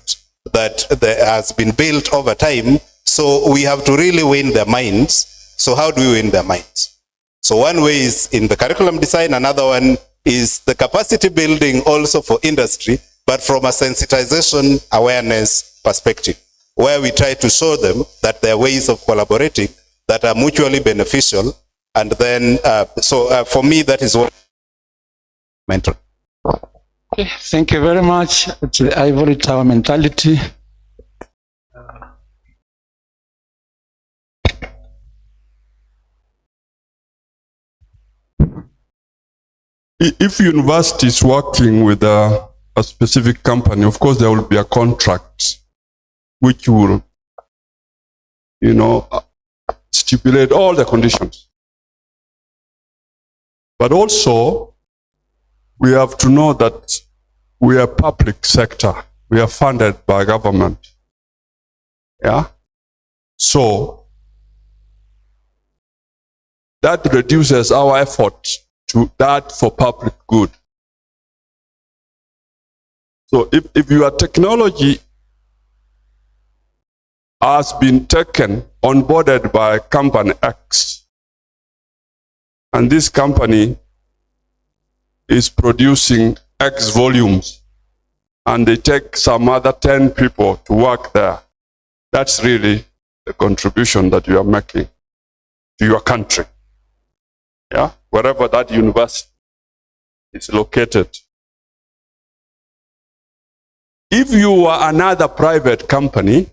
that has been built over time. So we have to really win their minds. So how do we win their minds? So one way is in the curriculum design, another one is the capacity building also for industry, but from a sensitization awareness perspective, where we try to show them that there are ways of collaborating that are mutually beneficial. And then, for me, that is what mentor. Okay, thank you very much. It's the ivory tower mentality. If university is working with a specific company, of course there will be a contract which will, stipulate all the conditions. But also, we have to know that we are public sector. We are funded by government. Yeah? So, that reduces our effort to that for public good. So if your technology has been taken, onboarded by company X, and this company is producing X volumes, and they take some other 10 people to work there, that's really the contribution that you are making to your country. Yeah, wherever that university is located. If you are another private company,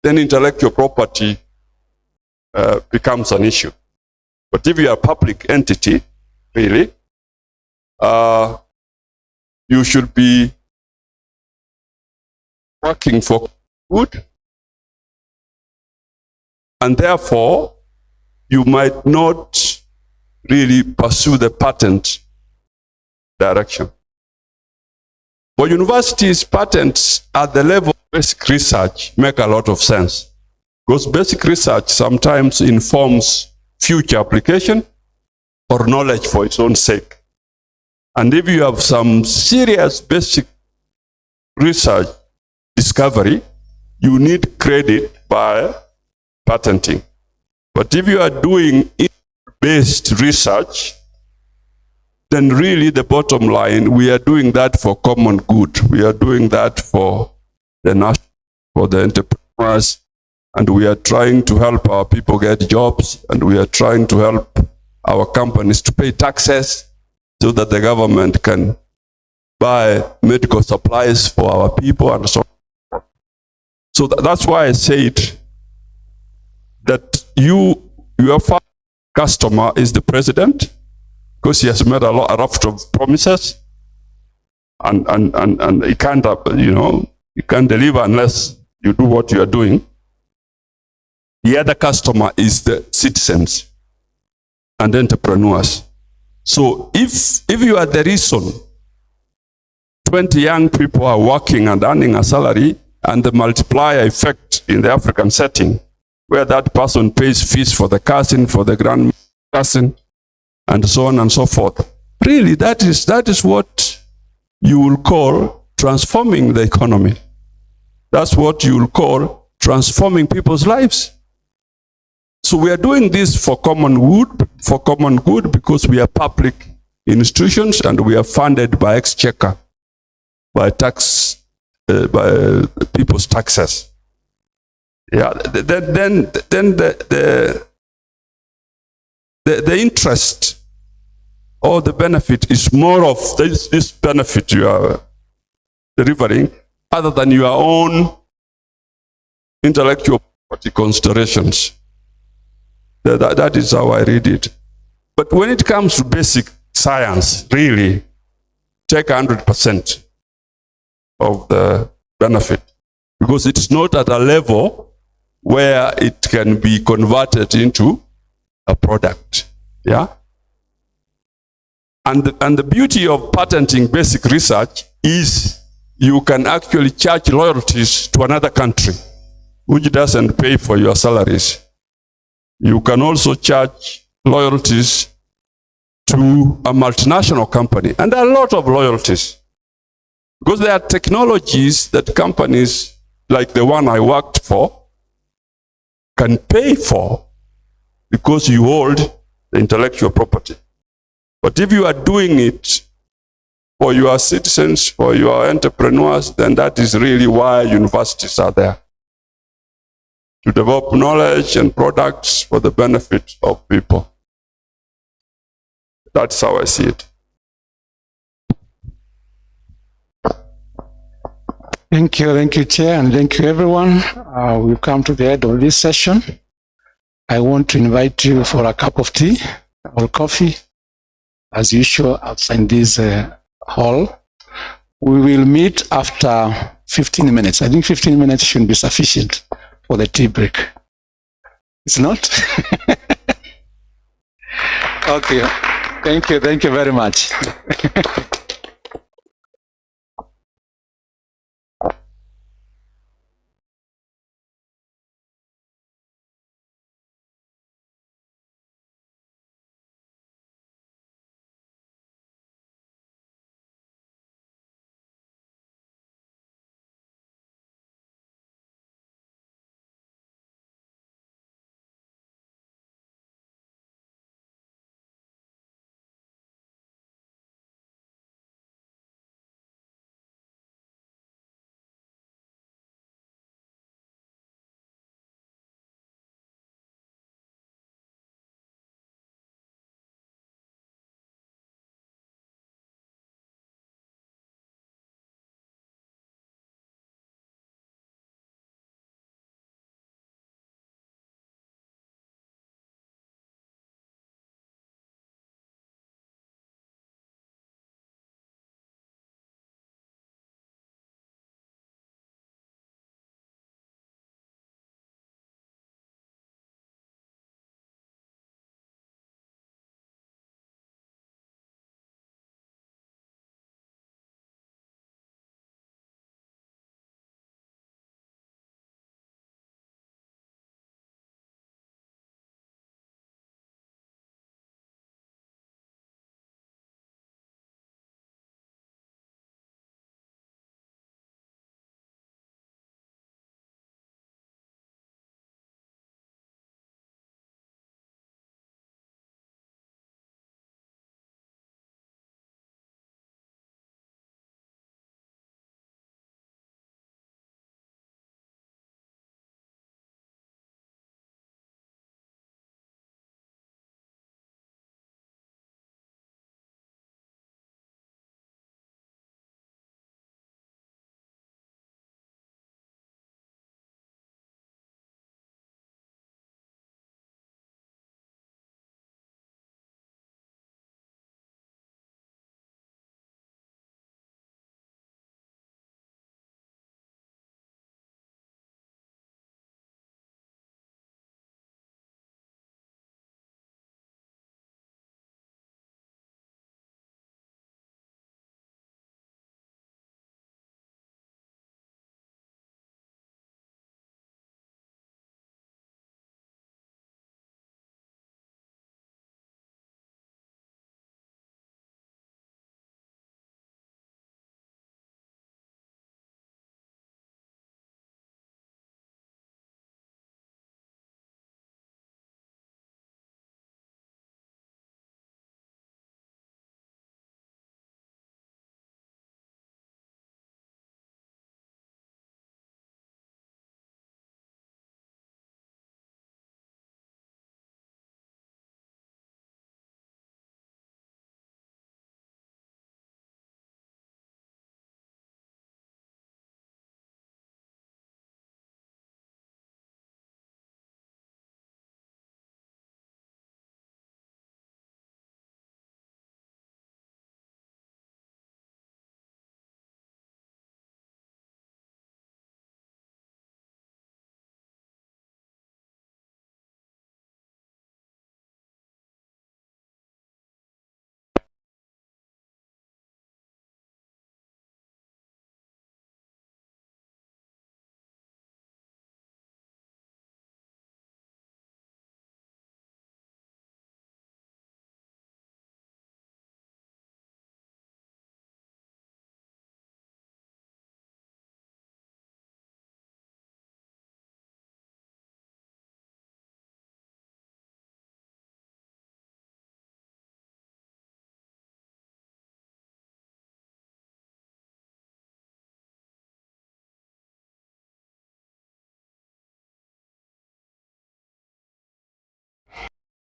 then intellectual property becomes an issue. But if you are a public entity, really, you should be working for good, and therefore you might not really pursue the patent direction. For universities, patents at the level of basic research make a lot of sense, because basic research sometimes informs future application or knowledge for its own sake. And if you have some serious basic research discovery, you need credit by patenting. But if you are doing based research, then really the bottom line, we are doing that for common good. We are doing that for the nation, for the entrepreneurs, and we are trying to help our people get jobs, and we are trying to help our companies to pay taxes so that the government can buy medical supplies for our people and so on. So that's why I said that your first customer is the president, because he has made a lot of promises, and he can't, he can't deliver unless you do what you are doing. The other customer is the citizens and entrepreneurs. So if you are the reason 20 young people are working and earning a salary, and the multiplier effect in the African setting, where that person pays fees for the cousin, for the grand cousin, and so on and so forth. Really, that is what you will call transforming the economy. That's what you will call transforming people's lives. So we are doing this for common good, because we are public institutions and we are funded by exchequer, by by people's taxes. Yeah. Then the interest or the benefit is more of this benefit you are delivering, other than your own intellectual property considerations. That is how I read it. But when it comes to basic science, really, take 100% of the benefit, because it's not at a level where it can be converted into a product. Yeah? And the beauty of patenting basic research is you can actually charge royalties to another country which doesn't pay for your salaries. You can also charge loyalties to a multinational company, and there are a lot of loyalties, because there are technologies that companies like the one I worked for can pay for, because you hold the intellectual property. But if you are doing it for your citizens, for your entrepreneurs, then that is really why universities are there, to develop knowledge and products for the benefit of people. That's how I see it. Thank you, Chair, and thank you, everyone. We've come to the end of this session. I want to invite you for a cup of tea or coffee, as usual, outside this hall. We will meet after 15 minutes. I think 15 minutes should be sufficient for the tea break. It's not? Okay. Thank you very much.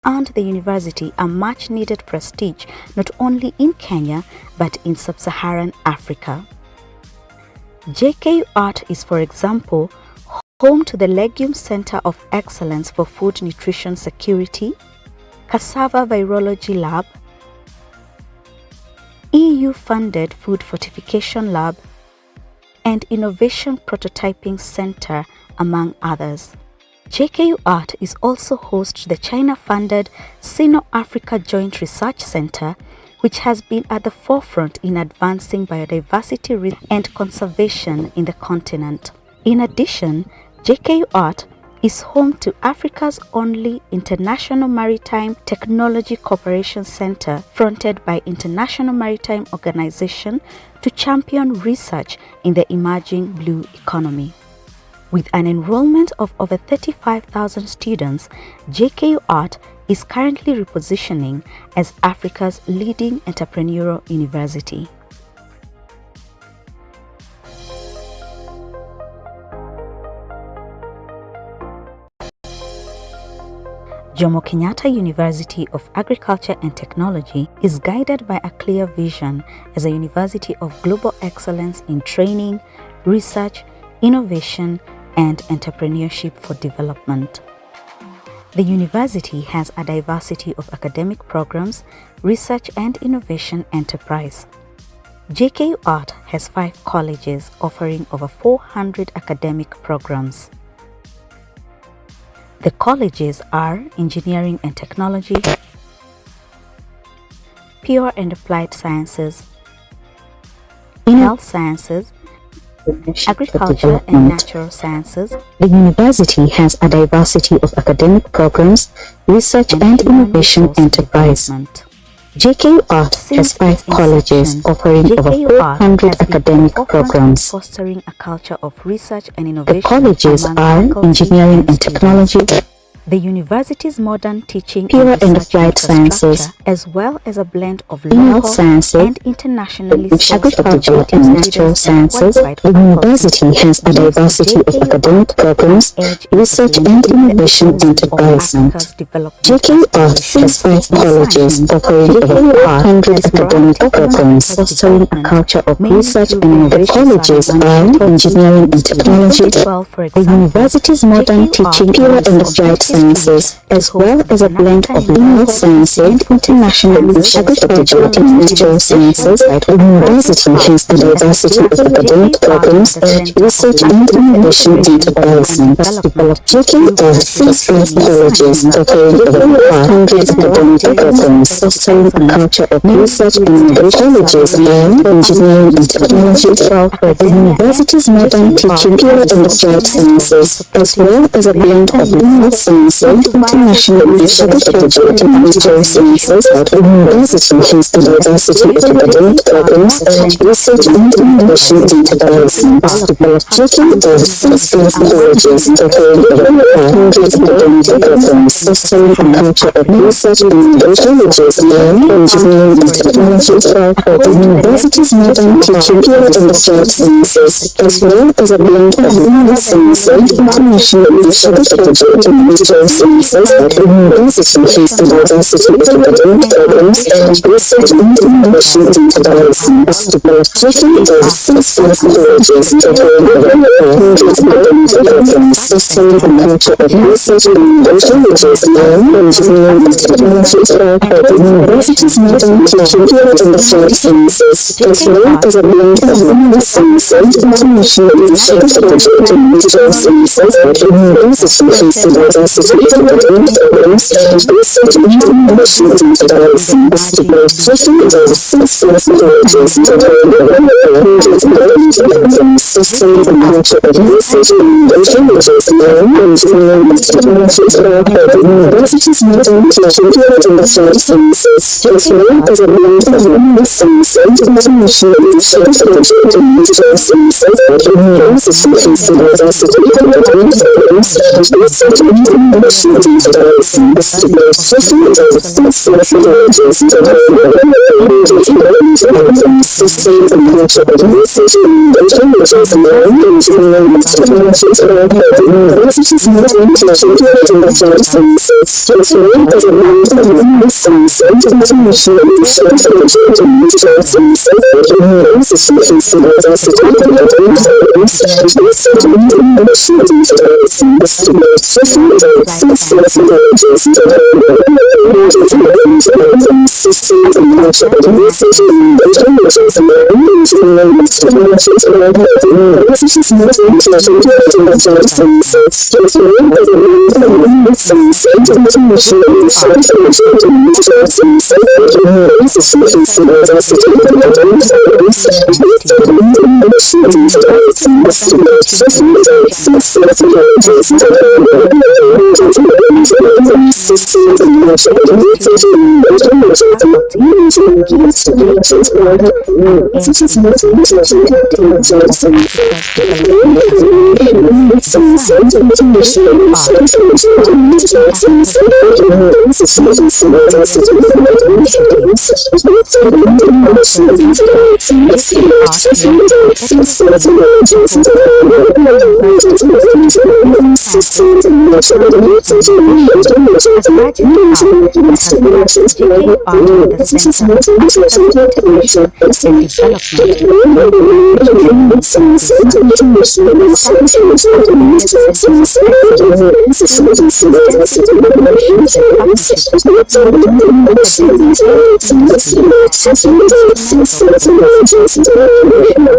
earned the university a much-needed prestige not only in Kenya but in sub-Saharan Africa. JKUAT is, for example, home to the Legume Center of Excellence for Food Nutrition Security, Cassava Virology Lab, EU-funded Food Fortification Lab, and Innovation Prototyping Center, among others. JKUAT is also host to the China-funded Sino-Africa Joint Research Center, which has been at the forefront in advancing biodiversity and conservation in the continent. In addition, JKUAT is home to Africa's only International Maritime Technology Cooperation Center, fronted by International Maritime Organization to champion research in the emerging blue economy. With an enrollment of over 35,000 students, JKUAT is currently repositioning as Africa's leading entrepreneurial university. Jomo Kenyatta University of Agriculture and Technology is guided by a clear vision as a university of global excellence in training, research, innovation, and entrepreneurship for development. The university has a diversity of academic programs, research and innovation enterprise. JKUAT has 5 colleges offering over 400 academic programs. The colleges are Engineering and Technology, Pure and Applied Sciences, Health Sciences, Agriculture and Natural Sciences. The university has a diversity of academic programs, research and innovation enterprise. JKUAT has 5 colleges offering over 400 academic programs. Fostering a culture of research and innovation. The colleges are Engineering and Technology, the university's modern teaching Pure and research Applied Sciences, as well as a blend of Health local Sciences, and internationally Agriculture and Natural Sciences. The university has a diversity of academic programs, research and innovation enterprise. JKUAT has 5 colleges offering over 400 academic programs, fostering a culture of research and innovation. The colleges are Engineering and Technology, the university's modern teaching Pure and Applied Sciences, as well as a blend of health sciences and international agriculture and natural sciences. The university has a diversity of academic programs, research and innovation enterprise. JKUAT has 5 colleges offering over 400 academic programs, fostering a culture of research and innovation. Colleges are Engineering and Technology, the university's modern teaching Pure and Applied Sciences, as well as a blend of health sciences and international agriculture and natural sciences. The university has a diversity of academic programs, research and innovation enterprise. JKUAT has 5 colleges offering over 400 academic programs, fostering a culture of research and innovation. Colleges are Engineering and Technology, the university's modern teaching Pure and Applied Sciences, as well as a blend of health sciences and international agriculture and natural sciences. The university has a diversity of academic programs, research and innovation enterprise. JKUAT has 5 colleges offering over 400 academic programs, fostering a culture of research and innovation. Colleges are Engineering and Technology, the university's modern teaching Pure and Applied Sciences, as well as a blend of health sciences and international agriculture and natural sciences. The university has a diversity of academic programs, research and innovation enterprise. JKUAT has 5 colleges offering over 400 academic programs, fostering a culture of research and innovation. Colleges are Engineering and Technology, the university's modern teaching Pure and Applied Sciences, as well as a blend of health sciences and international agriculture and natural sciences. The university has a diversity of academic programs, research and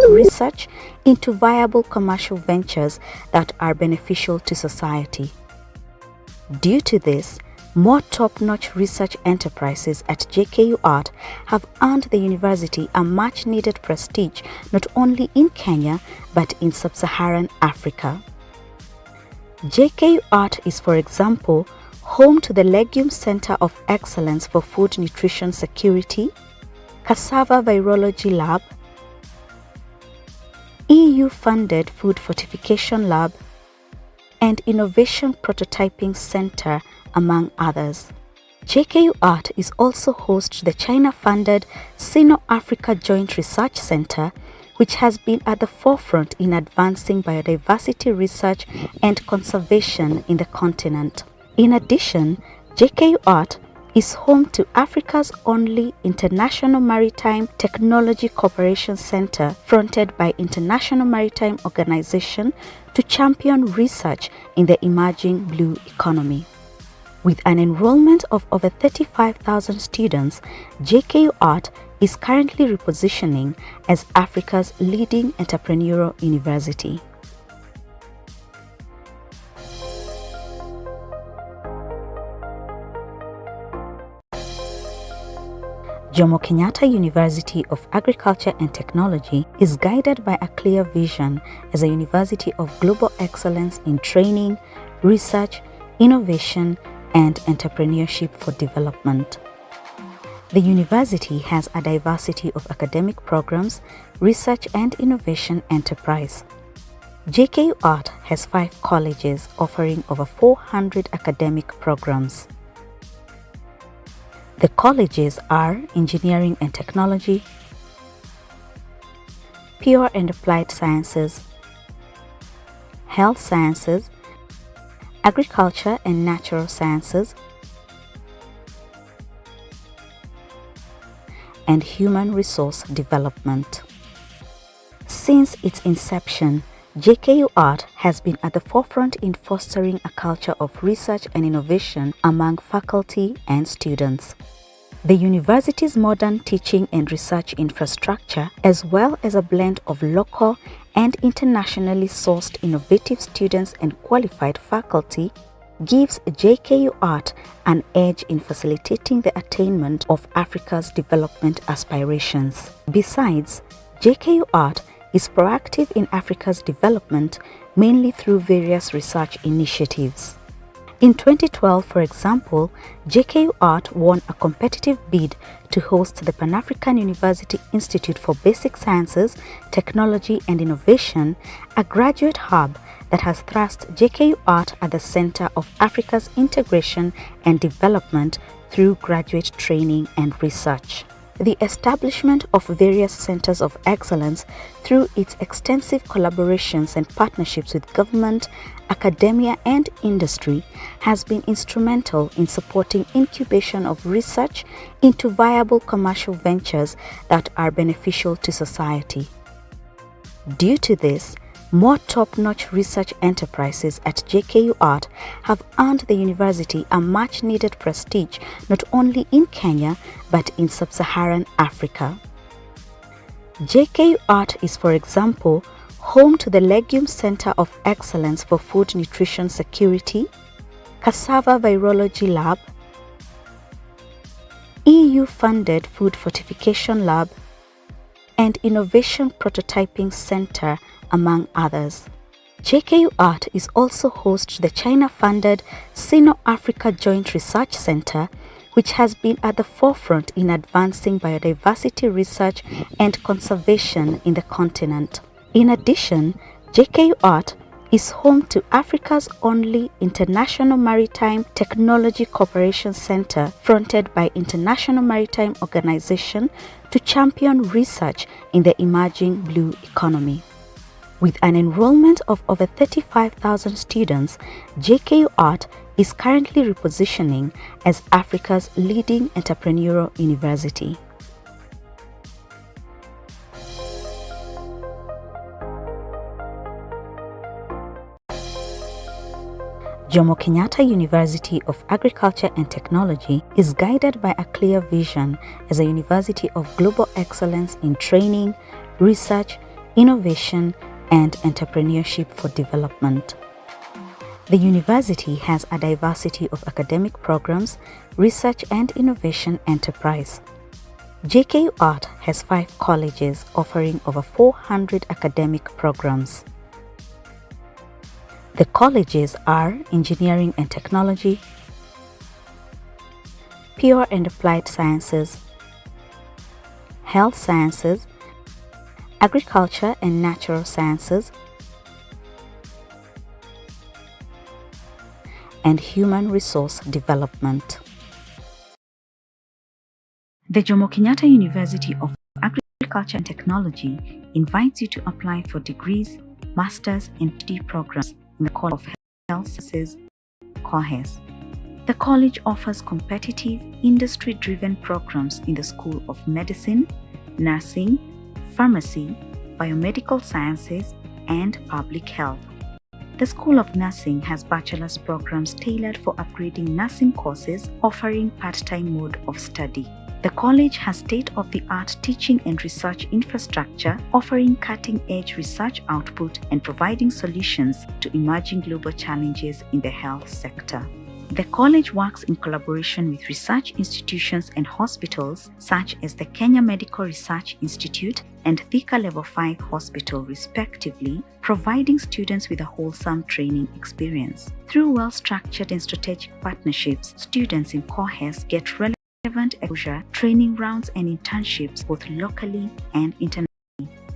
Research into viable commercial ventures that are beneficial to society. Due to this, more top-notch research enterprises at JKUAT have earned the university a much-needed prestige not only in Kenya but in sub-Saharan Africa. JKUAT is, for example, home to the Legume Center of Excellence for Food Nutrition Security, Cassava Virology Lab, EU-funded Food Fortification Lab, and Innovation Prototyping Center, among others. JKUAT is also host to the China-funded Sino-Africa Joint Research Center, which has been at the forefront in advancing biodiversity research and conservation in the continent. In addition, JKUAT is home to Africa's only International Maritime Technology Cooperation Center, fronted by International Maritime Organization to champion research in the emerging blue economy. With an enrollment of over 35,000 students, JKUAT is currently repositioning as Africa's leading entrepreneurial university. Jomo Kenyatta University of Agriculture and Technology is guided by a clear vision as a university of global excellence in training, research, innovation, and entrepreneurship for development. The university has a diversity of academic programs, research and innovation enterprise. JKUAT has 5 colleges offering over 400 academic programs. The colleges are Engineering and Technology, Pure and Applied Sciences, Health Sciences, Agriculture and Natural Sciences, and Human Resource Development. Since its inception, JKUAT has been at the forefront in fostering a culture of research and innovation among faculty and students. The university's modern teaching and research infrastructure, as well as a blend of local and internationally sourced innovative students and qualified faculty, gives JKUAT an edge in facilitating the attainment of Africa's development aspirations. Besides, JKUAT is proactive in Africa's development mainly through various research initiatives. In 2012, for example, JKUAT won a competitive bid to host the Pan-African University Institute for Basic Sciences, Technology and Innovation, a graduate hub that has thrust JKUAT at the center of Africa's integration and development through graduate training and research. The establishment of various centers of excellence through its extensive collaborations and partnerships with government, academia, and industry has been instrumental in supporting incubation of research into viable commercial ventures that are beneficial to society. Due to this, more top-notch research enterprises at JKUAT have earned the university a much-needed prestige not only in Kenya but in sub-Saharan Africa. JKUAT is, for example, home to the Legume Center of Excellence for Food Nutrition Security, Cassava Virology Lab, EU-funded Food Fortification Lab, and Innovation Prototyping Center, among others. JKUAT is also host to the China-funded Sino-Africa Joint Research Center, which has been at the forefront in advancing biodiversity research and conservation in the continent. In addition, JKUAT is home to Africa's only International Maritime Technology Cooperation Center, fronted by International Maritime Organization to champion research in the emerging blue economy. With an enrollment of over 35,000 students, JKUAT is currently repositioning as Africa's leading entrepreneurial university. Jomo Kenyatta University of Agriculture and Technology is guided by a clear vision as a university of global excellence in training, research, innovation, and entrepreneurship for development. The university has a diversity of academic programs, research and innovation enterprise. JKUAT has 5 colleges offering over 400 academic programs. The colleges are Engineering and Technology, Pure and Applied Sciences, Health Sciences, Agriculture and Natural Sciences, and Human Resource Development. The Jomo Kenyatta University of Agriculture and Technology invites you to apply for degrees, masters, and PhD programs in the College of Health Sciences, COHES. The college offers competitive, industry-driven programs in the School of Medicine, Nursing, Pharmacy, Biomedical Sciences, and Public Health. The School of Nursing has bachelor's programs tailored for upgrading nursing courses, offering part-time mode of study. The college has state-of-the-art teaching and research infrastructure, offering cutting-edge research output and providing solutions to emerging global challenges in the health sector. The college works in collaboration with research institutions and hospitals such as the Kenya Medical Research Institute and Thika Level 5 Hospital respectively, providing students with a wholesome training experience. Through well-structured and strategic partnerships, students in COHES get relevant exposure, training rounds and internships both locally and internationally.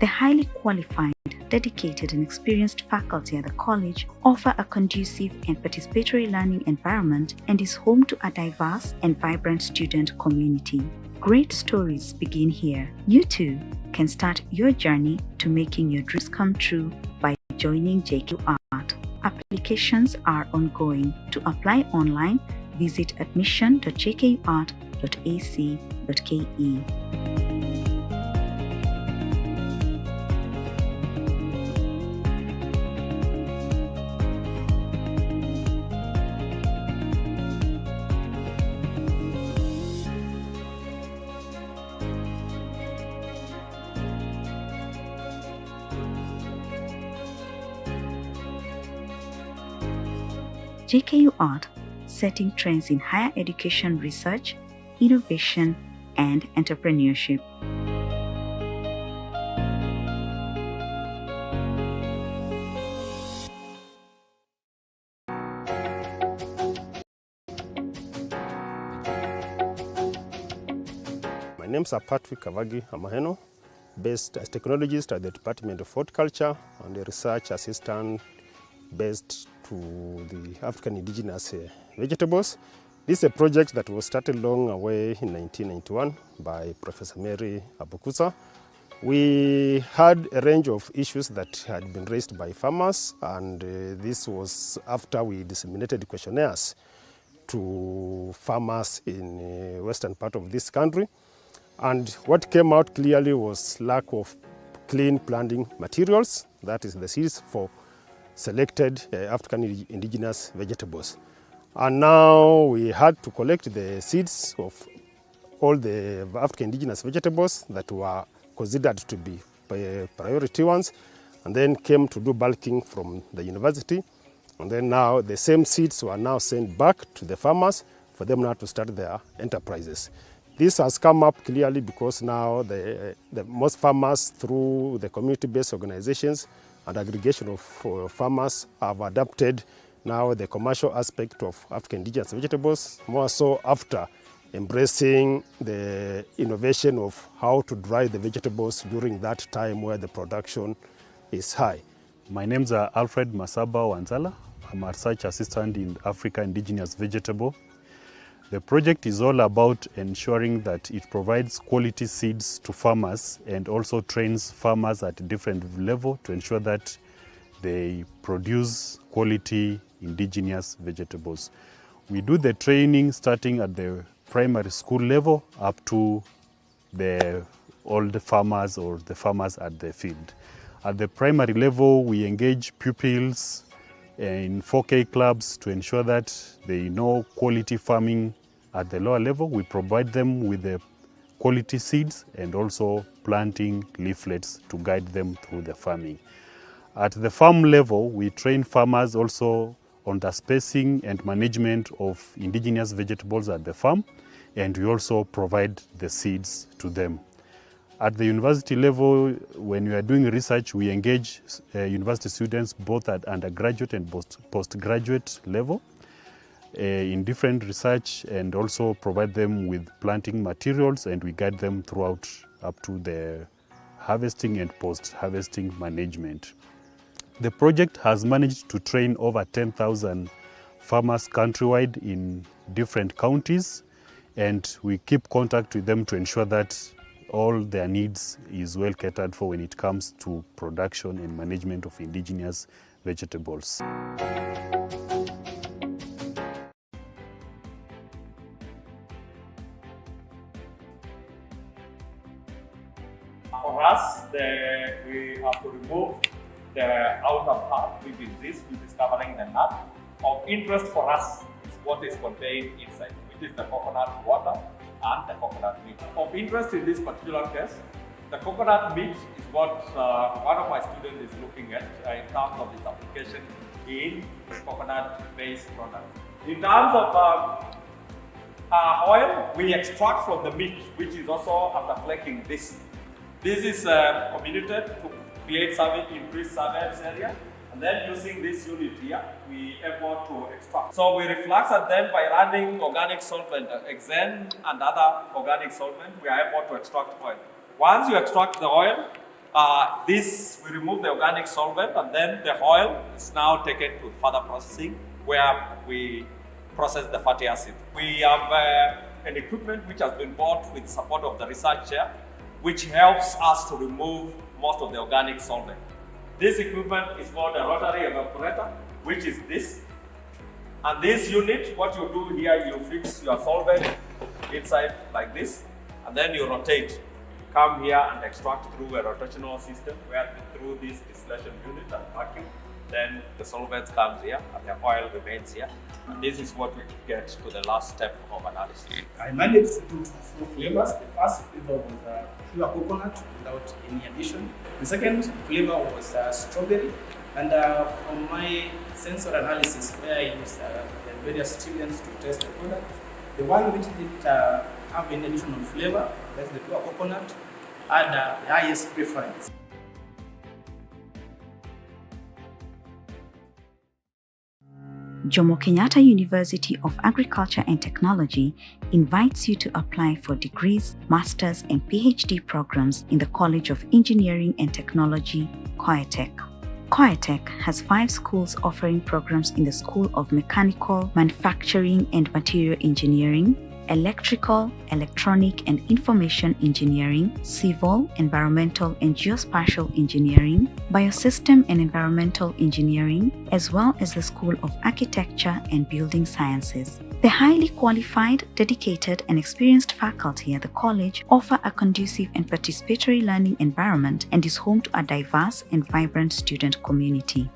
The highly qualified, dedicated and experienced faculty at the college offer a conducive and participatory learning environment and is home to a diverse and vibrant student community. Great stories begin here. You too can start your journey to making your dreams come true by joining JKUAT. Applications are ongoing. To apply online, visit admission.jkuat.ac.ke. JKUAT, setting trends in higher education research, innovation, and entrepreneurship. My name is Patrick Kavagi Amaheno, based as technologist at the Department of Horticulture and a research assistant based to the African indigenous vegetables. This is a project that was started long away in 1991 by Professor Mary Abukusa. We had a range of issues that had been raised by farmers, and this was after we disseminated questionnaires to farmers in the western part of this country. And what came out clearly was lack of clean planting materials, that is the seeds for selected African indigenous vegetables. And now we had to collect the seeds of all the African indigenous vegetables that were considered to be priority ones, and then came to do bulking from the university. And then now the same seeds were now sent back to the farmers for them now to start their enterprises. This has come up clearly because now the most farmers, through the community-based organizations and aggregation of farmers, have adapted now the commercial aspect of African indigenous vegetables, more so after embracing the innovation of how to dry the vegetables during that time where the production is high. My name's Alfred Masaba Wanzala. I'm a research assistant in Africa Indigenous Vegetable. The project is all about ensuring that it provides quality seeds to farmers and also trains farmers at a different level to ensure that they produce quality indigenous vegetables. We do the training starting at the primary school level up to all the farmers or the farmers at the field. At the primary level, we engage pupils in 4K clubs to ensure that they know quality farming. At the lower level, we provide them with the quality seeds and also planting leaflets to guide them through the farming. At the farm level, we train farmers also on the spacing and management of indigenous vegetables at the farm, and we also provide the seeds to them. At the university level, when we are doing research, we engage university students both at undergraduate and postgraduate level in different research, and also provide them with planting materials, and we guide them throughout up to the harvesting and post-harvesting management. The project has managed to train over 10,000 farmers countrywide in different counties, and we keep contact with them to ensure that all their needs is well catered for when it comes to production and management of indigenous vegetables. For us, we have to remove the outer part, which is this, which is covering the nut. Of interest for us is what is contained inside, which is the coconut water and the coconut meat. Of interest in this particular case, the coconut meat is what one of my students is looking at in terms of its application in coconut-based products. In terms of oil, we extract from the meat, which is also after flaking this. This is comminuted to create increased surface area, and then using this unit here, we are able to extract. So we reflux, and then by running organic solvent, Xen and other organic solvent, we are able to extract oil. Once you extract the oil, we remove the organic solvent, and then the oil is now taken to further processing, where we process the fatty acid. We have an equipment which has been bought with support of the research chair, which helps us to remove most of the organic solvent. This equipment is called a rotary evaporator, which is this. And this unit, what you do here, you fix your solvent inside like this, and then you rotate. You come here and extract through a rotational system, where through this distillation unit and vacuum, then the solvent comes here and the oil remains here. And this is what we get to the last step of analysis. I managed to do two flavors. The first flavor was pure coconut without any addition. The second flavor was strawberry. And from my sensor analysis, where I used the various students to test the product, the one which did have any additional flavor, that's the pure coconut, had the highest preference. Jomo Kenyatta University of Agriculture and Technology invites you to apply for degrees, masters, and PhD programs in the College of Engineering and Technology, JKUAT. JKUAT has 5 schools offering programs in the School of Mechanical, Manufacturing and Material Engineering, Electrical, Electronic and Information Engineering, Civil, Environmental and Geospatial Engineering, Biosystem and Environmental Engineering, as well as the School of Architecture and Building Sciences. The highly qualified, dedicated and experienced faculty at the college offer a conducive and participatory learning environment and is home to a diverse and vibrant student community.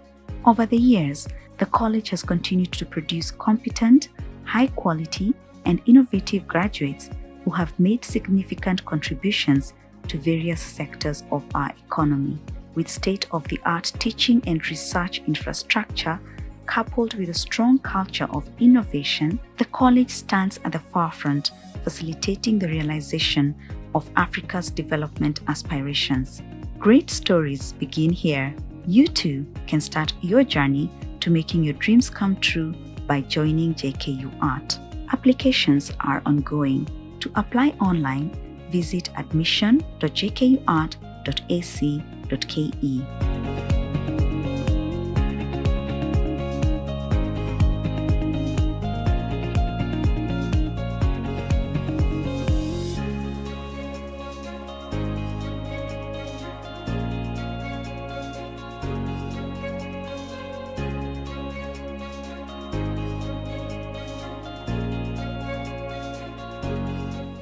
Over the years, the college has continued to produce competent, high quality, and innovative graduates who have made significant contributions to various sectors of our economy. With state-of-the-art teaching and research infrastructure, coupled with a strong culture of innovation, the college stands at the forefront, facilitating the realization of Africa's development aspirations. Great stories begin here. You too can start your journey to making your dreams come true by joining JKUAT. Applications are ongoing. To apply online, visit admission.jkuat.ac.ke.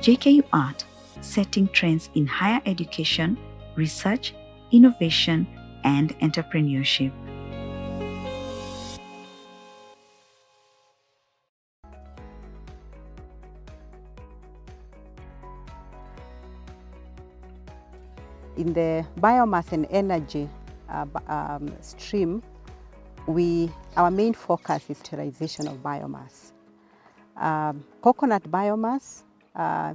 JKUAT, setting trends in higher education, research, innovation, and entrepreneurship. In the biomass and energy stream, our main focus is utilization of biomass. Coconut biomass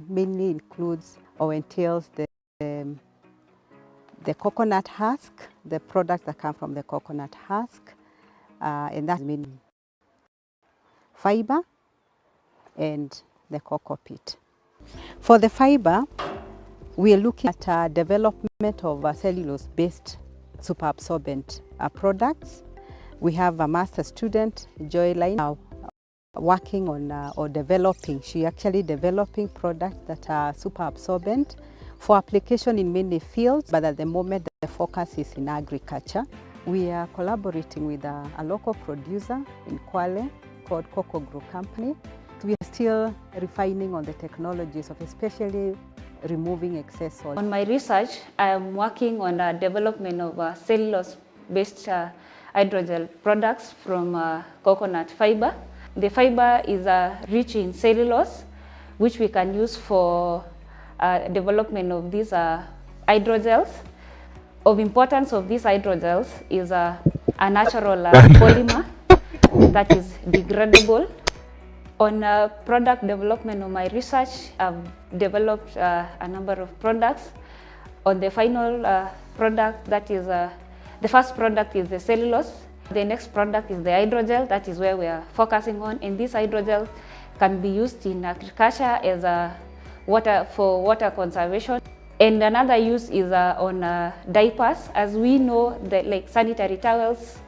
mainly includes or entails the coconut husk, the products that come from the coconut husk, and that's mainly fiber and the cocoa pit. For the fiber, we are looking at development of cellulose-based superabsorbent products. We have a master student, Joyline, now working on or developing. She actually developing products that are super absorbent for application in many fields, but at the moment the focus is in agriculture. We are collaborating with a local producer in Kwale called Cocoa Grow Company. We are still refining on the technologies of especially removing excess oil. On my research, I am working on the development of cellulose-based hydrogel products from coconut fiber. The fiber is rich in cellulose, which we can use for development of these hydrogels. Of importance of these hydrogels is a natural polymer that is degradable. On product development of my research, I've developed a number of products. On the final product, that is the first product is the cellulose. The next product is the hydrogel, that is where we are focusing on. And this hydrogel can be used in agriculture as for water conservation. And another use is on diapers. As we know, like sanitary towels,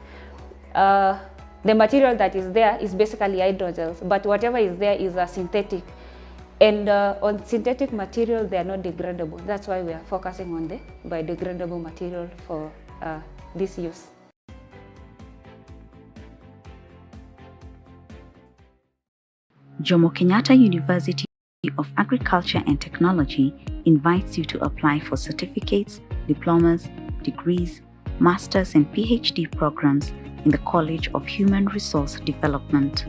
the material that is there is basically hydrogels, but whatever is there is synthetic. And on synthetic material, they are not degradable. That's why we are focusing on the biodegradable material for this use. Jomo Kenyatta University of Agriculture and Technology invites you to apply for certificates, diplomas, degrees, masters and PhD programs in the College of Human Resource Development.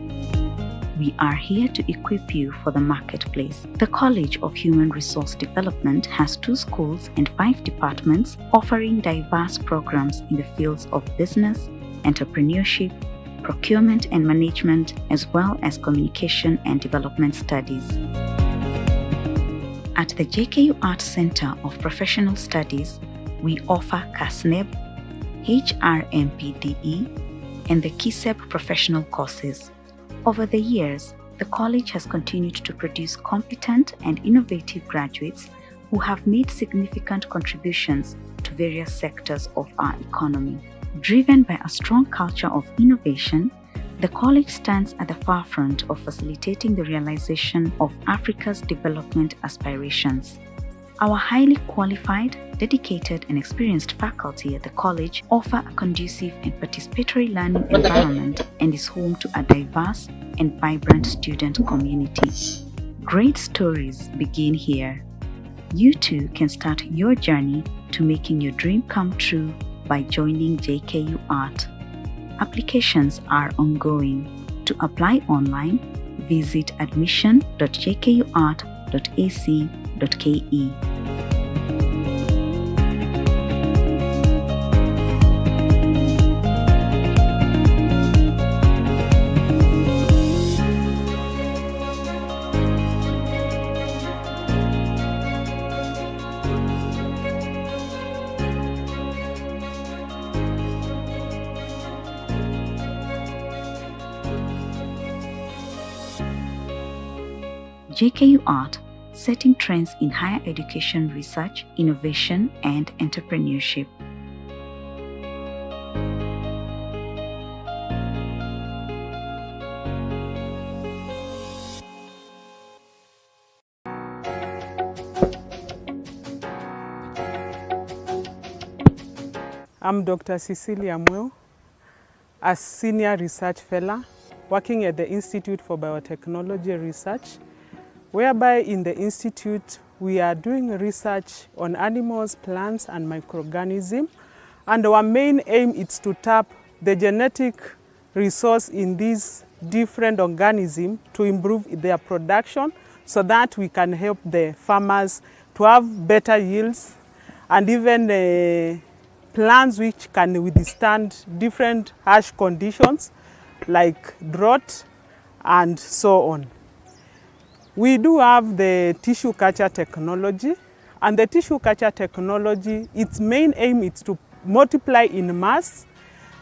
We are here to equip you for the marketplace. The College of Human Resource Development has 2 schools and 5 departments offering diverse programs in the fields of business, entrepreneurship, procurement and management, as well as communication and development studies. At the JKUAT Center of Professional Studies, we offer CASNEB, HRMPDE, and the KISEP professional courses. Over the years, the college has continued to produce competent and innovative graduates who have made significant contributions to various sectors of our economy. Driven by a strong culture of innovation, the college stands at the forefront of facilitating the realization of Africa's development aspirations. Our highly qualified, dedicated and experienced faculty at the college offer a conducive and participatory learning environment and is home to a diverse and vibrant student community. Great stories begin here. You too can start your journey to making your dream come true by joining JKUAT. Applications are ongoing. To apply online, visit admission.jkuat.ac.ke. JKUAT, setting trends in higher education research, innovation, and entrepreneurship. I'm Dr. Cecilia Mweu, a Senior Research Fellow working at the Institute for Biotechnology Research, whereby in the Institute we are doing research on animals, plants and microorganisms, and our main aim is to tap the genetic resource in these different organisms to improve their production so that we can help the farmers to have better yields and even plants which can withstand different harsh conditions like drought and so on. We do have the tissue culture technology, and the tissue culture technology, its main aim is to multiply in mass.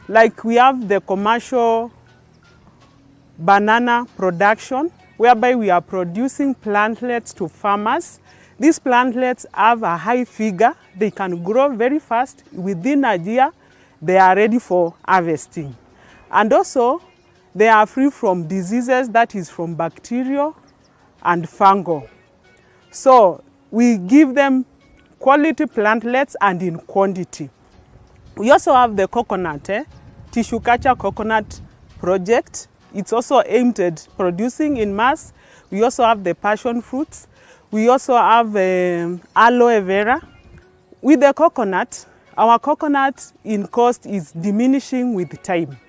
Like we have the commercial banana production, whereby we are producing plantlets to farmers. These plantlets have a high figure. They can grow very fast. Within a year, they are ready for harvesting. And also, they are free from diseases, that is from bacteria and fungal. So we give them quality plantlets and in quantity. We also have the coconut, tissue culture coconut project. It's also aimed at producing in mass. We also have the passion fruits. We also have aloe vera. With the coconut, our coconut in cost is diminishing with time.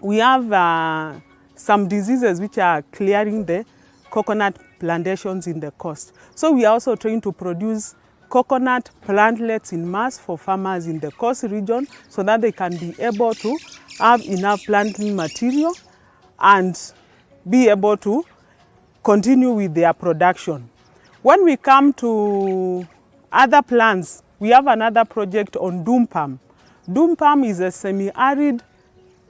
We have some diseases which are clearing the coconut plantations in the coast. So we are also trying to produce coconut plantlets in mass for farmers in the coast region so that they can be able to have enough planting material and be able to continue with their production. When we come to other plants, we have another project on doom palm. Doom palm is a semi-arid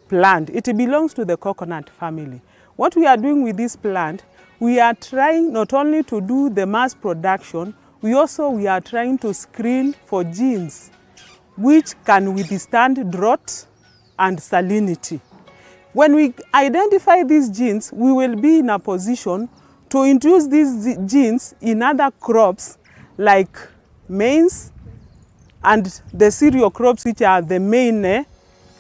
plant. It belongs to the coconut family. What we are doing with this plant, we are trying not only to do the mass production, we are trying to screen for genes which can withstand drought and salinity. When we identify these genes, we will be in a position to introduce these genes in other crops like maize and the cereal crops, which are the main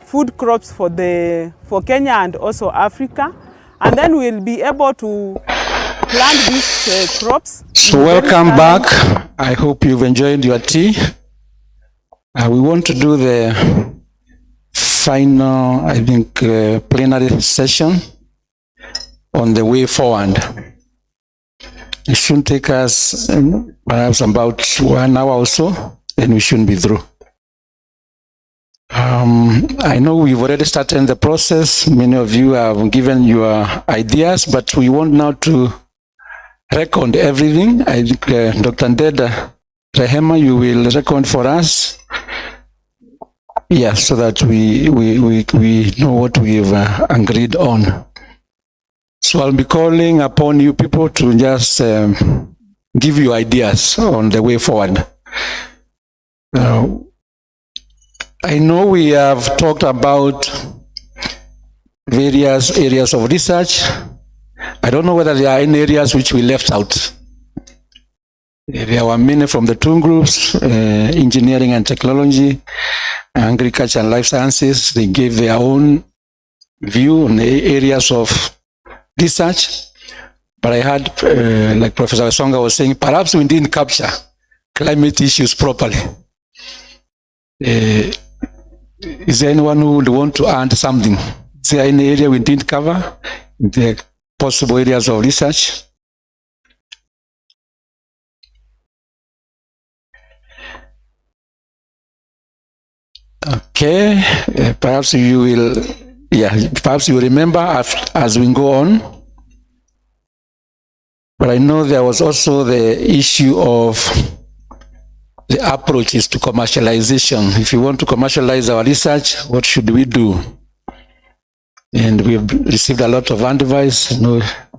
food crops for Kenya and also Africa. And then we'll be able to plant these crops. So welcome back. I hope you've enjoyed your tea. We want to do the final, I think, plenary session on the way forward. It shouldn't take us perhaps about 1 hour or so, then we shouldn't be through. I know we've already started the process. Many of you have given your ideas, but we want now to record everything. I think Dr. Ndeda Rehema, you will record for us. Yeah, so that we know what we've agreed on. So I'll be calling upon you people to just give you ideas on the way forward. I know we have talked about various areas of research. I don't know whether there are any areas which we left out. There were many from the two groups, engineering and technology, agriculture and life sciences. They gave their own view on the areas of research. But I heard, like Professor Songa was saying, perhaps we didn't capture climate issues properly. Is there anyone who would want to add something? Is there any area we didn't cover? The possible areas of research? Okay, perhaps you will, perhaps you will remember as we go on. But I know there was also the issue of the approaches to commercialization. If you want to commercialize our research, what should we do? And we've received a lot of advice.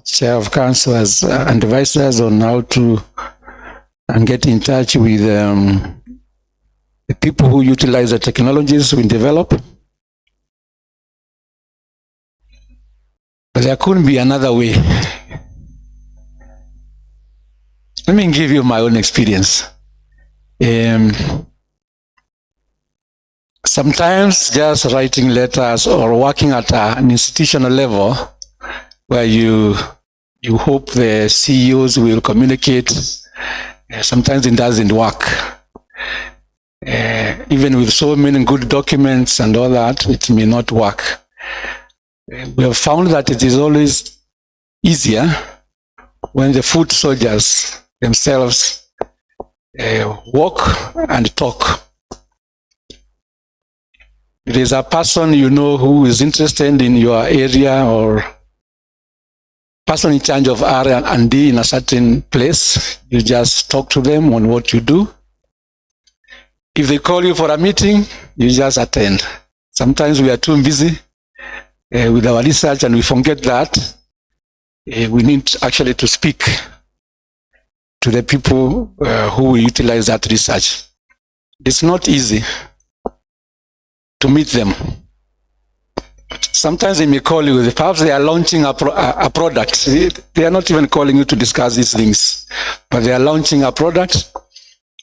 Chair of Council has advised us on how to get in touch with the people who utilize the technologies we develop. But there couldn't be another way. Let me give you my own experience. Sometimes just writing letters or working at an institutional level where you hope the CEOs will communicate, sometimes it doesn't work. Even with so many good documents and all that, it may not work. We have found that it is always easier when the foot soldiers themselves walk and talk. If there is a person you know who is interested in your area or person in charge of R&D in a certain place, you just talk to them on what you do. If they call you for a meeting, you just attend. Sometimes we are too busy with our research and we forget that we need actually to speak to the people who will utilize that research. It's not easy to meet them. Sometimes they may call you, perhaps they are launching a product. They are not even calling you to discuss these things, but they are launching a product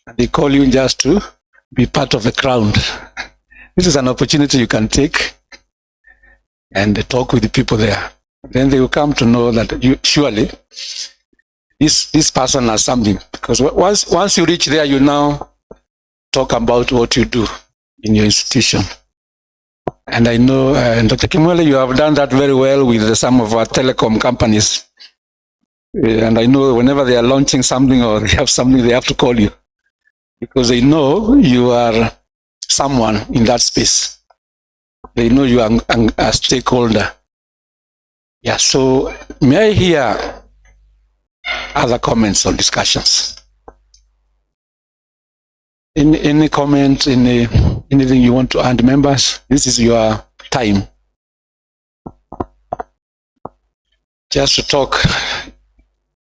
and they call you just to be part of the crowd. This is an opportunity you can take and talk with the people there. Then they will come to know that surely this person has something. Because once you reach there, you now talk about what you do in your institution. And I know, Dr. Kimwele, you have done that very well with some of our telecom companies. And I know whenever they are launching something or they have something, they have to call you because they know you are someone in that space. They know you are a stakeholder. Yeah, so may I hear other comments or discussions? Any comment, anything you want to add, members? This is your time. Just to talk.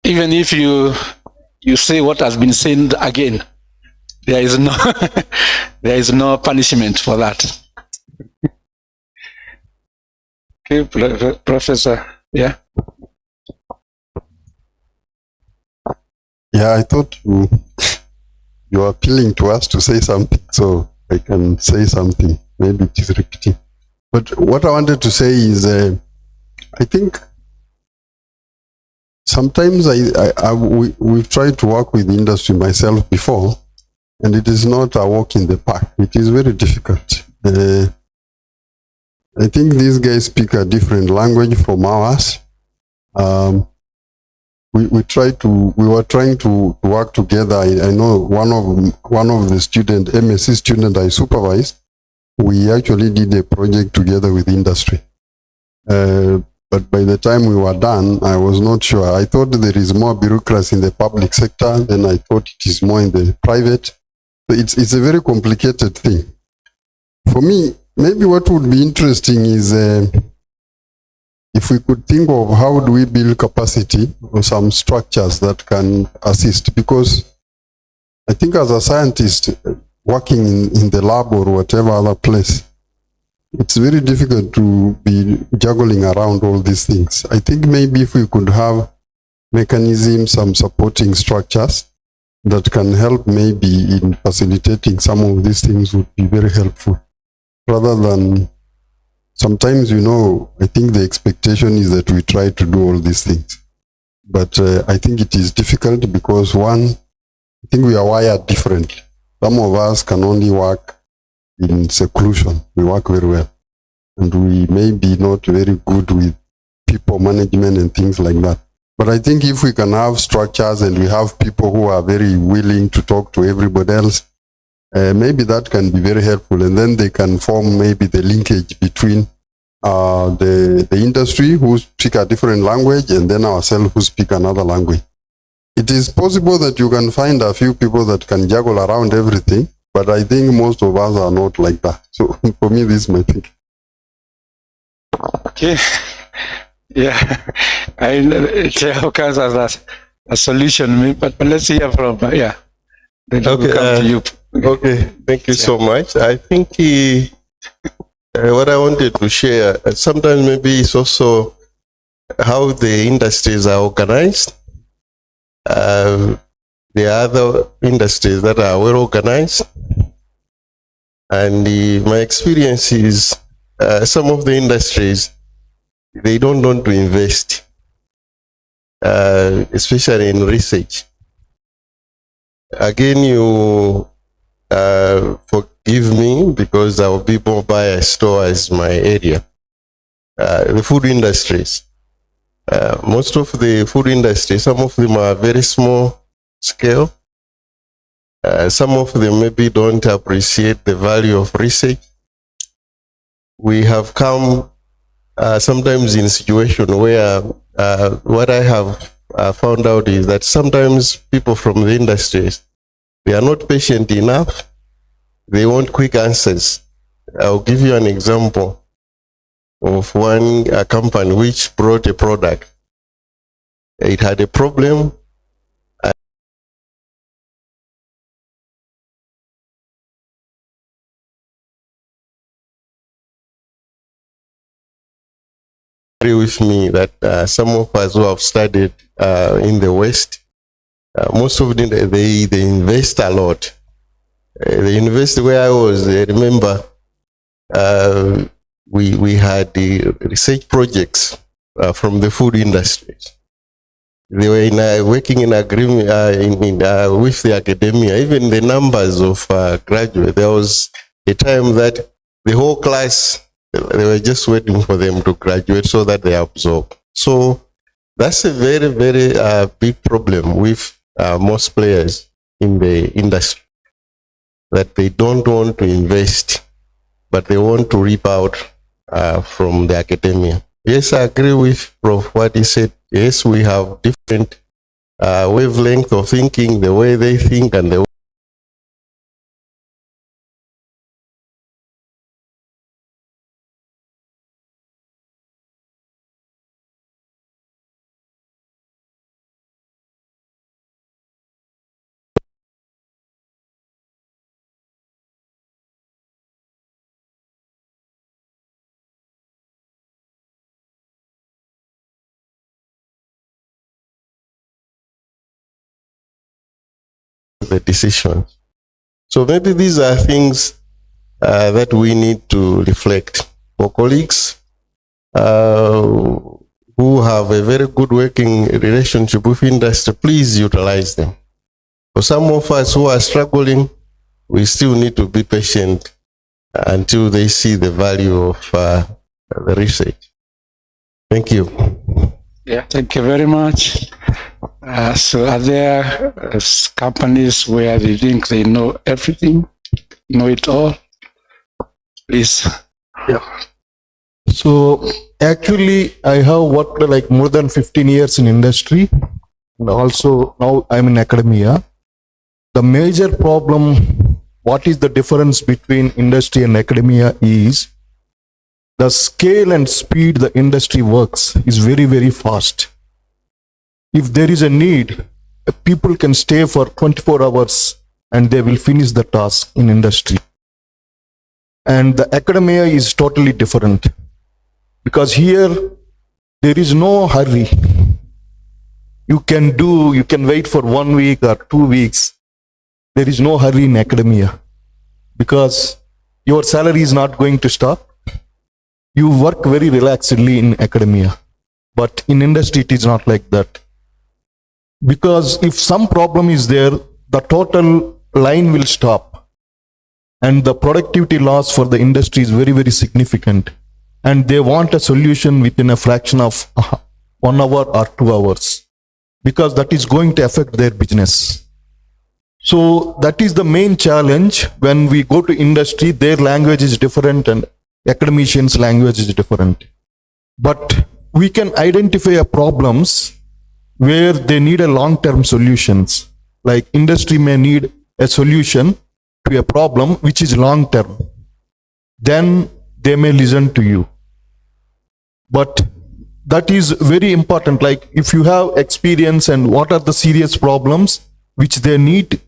Even if you say what has been said again, there is no there is no punishment for that. Okay, Professor, yeah? Yeah, I thought you are appealing to us to say something, so I can say something. Maybe it is repeating. But what I wanted to say is, I think sometimes we've tried to work with the industry myself before, and it is not a walk in the park. It is very difficult. I think these guys speak a different language from ours. We were trying to work together. I know one of the MSc student I supervised, we actually did a project together with industry. But by the time we were done, I was not sure. I thought there is more bureaucracy in the public sector, then I thought it is more in the private. So it's a very complicated thing. For me, maybe what would be interesting is if we could think of how do we build capacity or some structures that can assist, because I think as a scientist, working in the lab or whatever other place. It's very difficult to be juggling around all these things. I think maybe if we could have mechanisms, some supporting structures that can help maybe in facilitating some of these things would be very helpful. Rather than, sometimes, I think the expectation is that we try to do all these things. But I think it is difficult because one, I think we are wired differently. Some of us can only work in seclusion. We work very well. And we may be not very good with people management and things like that. But I think if we can have structures and we have people who are very willing to talk to everybody else, maybe that can be very helpful. And then they can form maybe the linkage between the industry who speak a different language and then ourselves who speak another language. It is possible that you can find a few people that can juggle around everything, but I think most of us are not like that. So for me, this is my thinking. Okay. Yeah. How can that a solution? But let's hear from, yeah. Then we'll come to you. Okay, thank you so much. I think what I wanted to share, sometimes maybe it's also how the industries are organized. There are other industries that are well organized. And my experience is some of the industries, they don't want to invest, especially in research. Again, you forgive me because I will be more biased towards my area. The food industries. Most of the food industry, some of them are very small scale. Some of them maybe don't appreciate the value of research. We have come sometimes in a situation where what I have found out is that sometimes people from the industries, they are not patient enough. They want quick answers. I'll give you an example of one company which brought a product. It had a problem. Agree with me that some of us who have studied in the West, most of them, they invest a lot. The university where I was, I remember we had the research projects from the food industries. They were working in agreement with the academia, even the numbers of graduates. There was a time that the whole class, they were just waiting for them to graduate so that they absorb. So that's a very, very big problem with most players in the industry, that they don't want to invest, but they want to reap out from the academia. Yes, I agree with Prof. what he said. Yes, we have different wavelength of thinking, the way they think and the way the decisions. So maybe these are things that we need to reflect. For colleagues who have a very good working relationship with industry, please utilize them. For some of us who are struggling, we still need to be patient until they see the value of the research. Thank you. Yeah, thank you very much. So are there companies where they think they know everything, know it all? Please. Yeah. So actually, I have worked like more than 15 years in industry, and also now I'm in academia. The major problem, what is the difference between industry and academia is the scale and speed the industry works is very, very fast. If there is a need, people can stay for 24 hours and they will finish the task in industry. And the academia is totally different, because here there is no hurry. You can wait for 1 week or 2 weeks. There is no hurry in academia, because your salary is not going to stop. You work very relaxedly in academia, but in industry it is not like that. Because if some problem is there, the total line will stop, and the productivity loss for the industry is very, very significant, and they want a solution within a fraction of 1 hour or 2 hours, because that is going to affect their business. So that is the main challenge. When we go to industry, their language is different and academicians' language is different. But we can identify problems where they need a long-term solutions. Like industry may need a solution to a problem which is long-term. Then they may listen to you. But that is very important. Like if you have experience and what are the serious problems which they need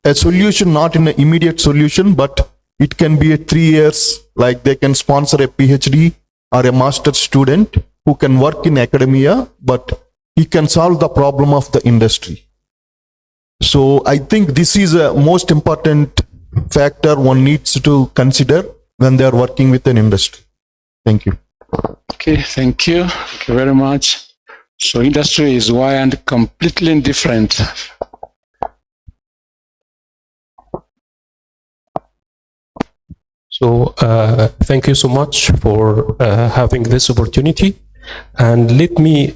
a solution, not in an immediate solution, but it can be a 3 years, like they can sponsor a PhD or a master's student who can work in academia, but he can solve the problem of the industry. So I think this is a most important factor one needs to consider when they are working with an industry. Thank you. Okay, thank you. Thank you very much. So industry is wired completely different. So thank you so much for having this opportunity. And let me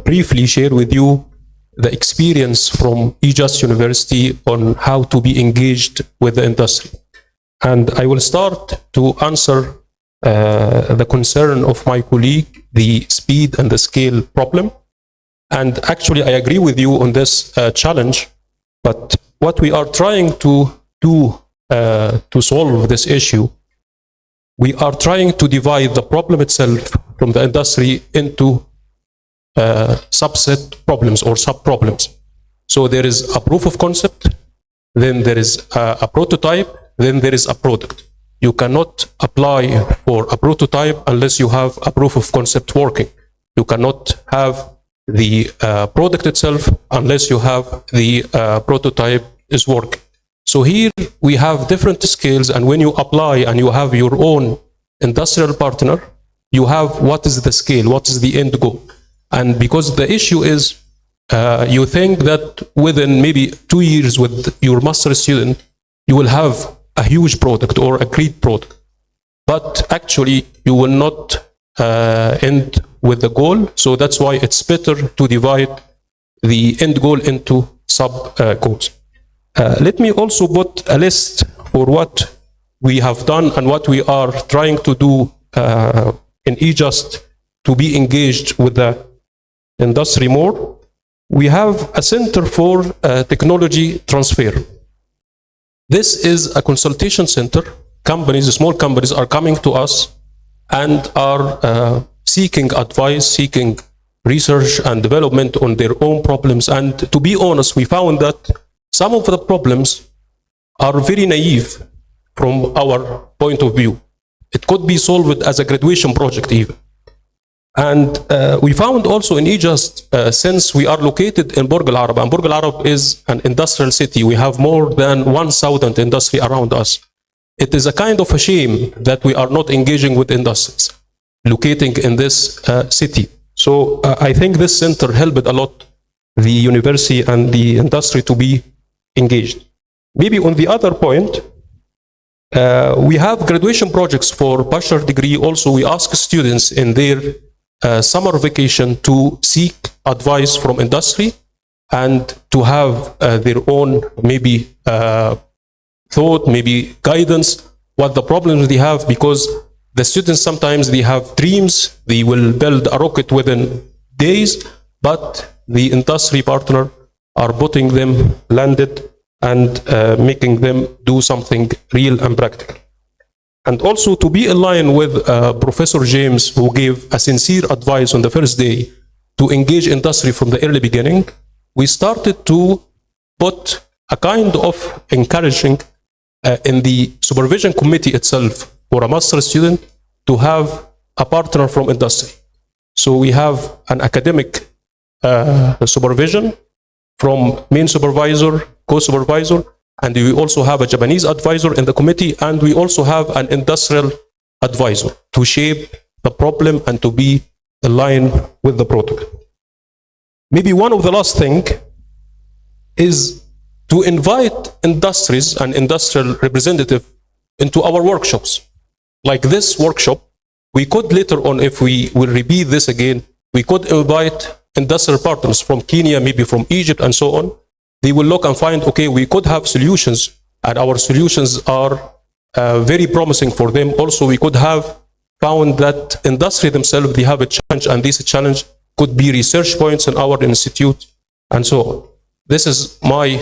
briefly share with you the experience from EJUST University on how to be engaged with the industry. And I will start to answer the concern of my colleague, the speed and the scale problem. And actually, I agree with you on this challenge. But what we are trying to do to solve this issue, we are trying to divide the problem itself from the industry into subset problems or sub-problems. So there is a proof of concept, then there is a prototype, then there is a product. You cannot apply for a prototype unless you have a proof of concept working. You cannot have the product itself unless you have the prototype is working. So here we have different scales, and when you apply and you have your own industrial partner, you have what is the scale, what is the end goal. And because the issue is, you think that within maybe 2 years with your master student, you will have a huge product or a great product. But actually, you will not end with the goal. So that's why it's better to divide the end goal into sub-goals. Let me also put a list for what we have done and what we are trying to do in EJUST to be engaged with the industry more. We have a Center for Technology Transfer. This is a consultation center. Companies, small companies are coming to us and are seeking advice, seeking research and development on their own problems. And to be honest, we found that some of the problems are very naive from our point of view. It could be solved as a graduation project even. And we found also in EJUST, since we are located in Burj Al Arab, and Burj Al Arab is an industrial city, we have more than 1,000 industry around us. It is a kind of a shame that we are not engaging with industries locating in this city. So I think this center helped a lot the university and the industry to be engaged. Maybe on the other point, we have graduation projects for bachelor degree. Also, we ask students in their summer vacation to seek advice from industry and to have their own maybe thought, maybe guidance, what the problems they have, because the students sometimes they have dreams, they will build a rocket within days, but the industry partner are putting them landed and making them do something real and practical. And also to be in line with Professor James, who gave a sincere advice on the first day to engage industry from the early beginning, we started to put a kind of encouraging in the supervision committee itself for a master student to have a partner from industry. So we have an academic supervision from main supervisor, co-supervisor, and we also have a Japanese advisor in the committee, and we also have an industrial advisor to shape the problem and to be aligned with the protocol. Maybe one of the last thing is to invite industries and industrial representatives into our workshops. Like this workshop, we could later on, if we will repeat this again, we could invite industrial partners from Kenya, maybe from Egypt and so on. They will look and find, okay, we could have solutions, and our solutions are very promising for them. Also, we could have found that industry themselves, they have a challenge, and this challenge could be research points in our institute and so on. This is my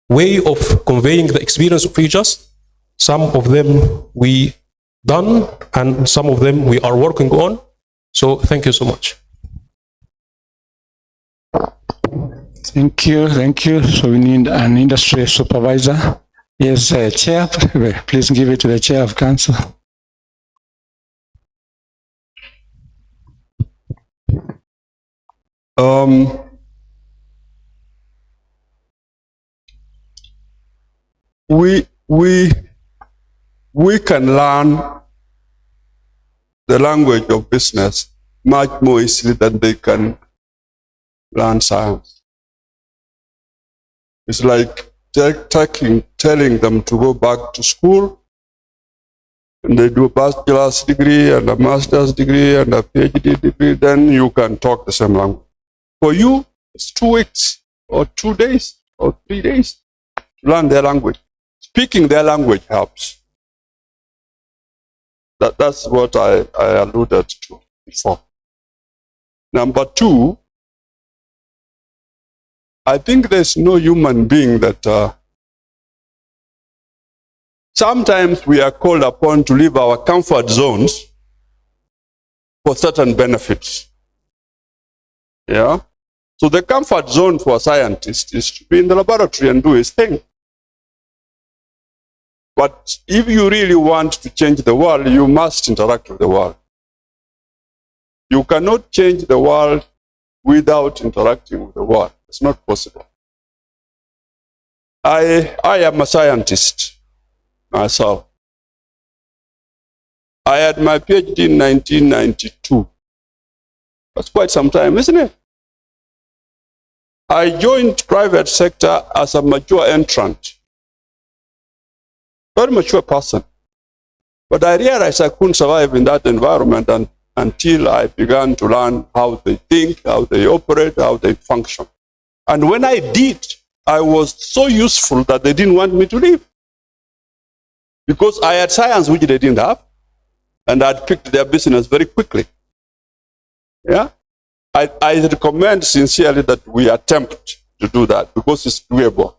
way of conveying the experience of eJust. Some of them we done, and some of them we are working on. So thank you so much. Thank you, thank you. So we need an industry supervisor. Yes, Chair, please give it to the Chair of Council. We can learn the language of business much more easily than they can learn science. It's like telling them to go back to school, and they do a bachelor's degree and a master's degree and a PhD degree, then you can talk the same language. For you, it's 2 weeks or 2 days or 3 days to learn their language. Speaking their language helps. That's what I alluded to before. Number 2, I think there's no human being that sometimes we are called upon to leave our comfort zones for certain benefits. Yeah? So the comfort zone for a scientist is to be in the laboratory and do his thing. But if you really want to change the world, you must interact with the world. You cannot change the world without interacting with the world. It's not possible. I am a scientist myself. I had my PhD in 1992. That's quite some time, isn't it? I joined private sector as a mature entrant. Very mature person. But I realized I couldn't survive in that environment until I began to learn how they think, how they operate, how they function. And when I did, I was so useful that they didn't want me to leave. Because I had science which they didn't have, and I'd picked their business very quickly. Yeah? I recommend sincerely that we attempt to do that, because it's doable.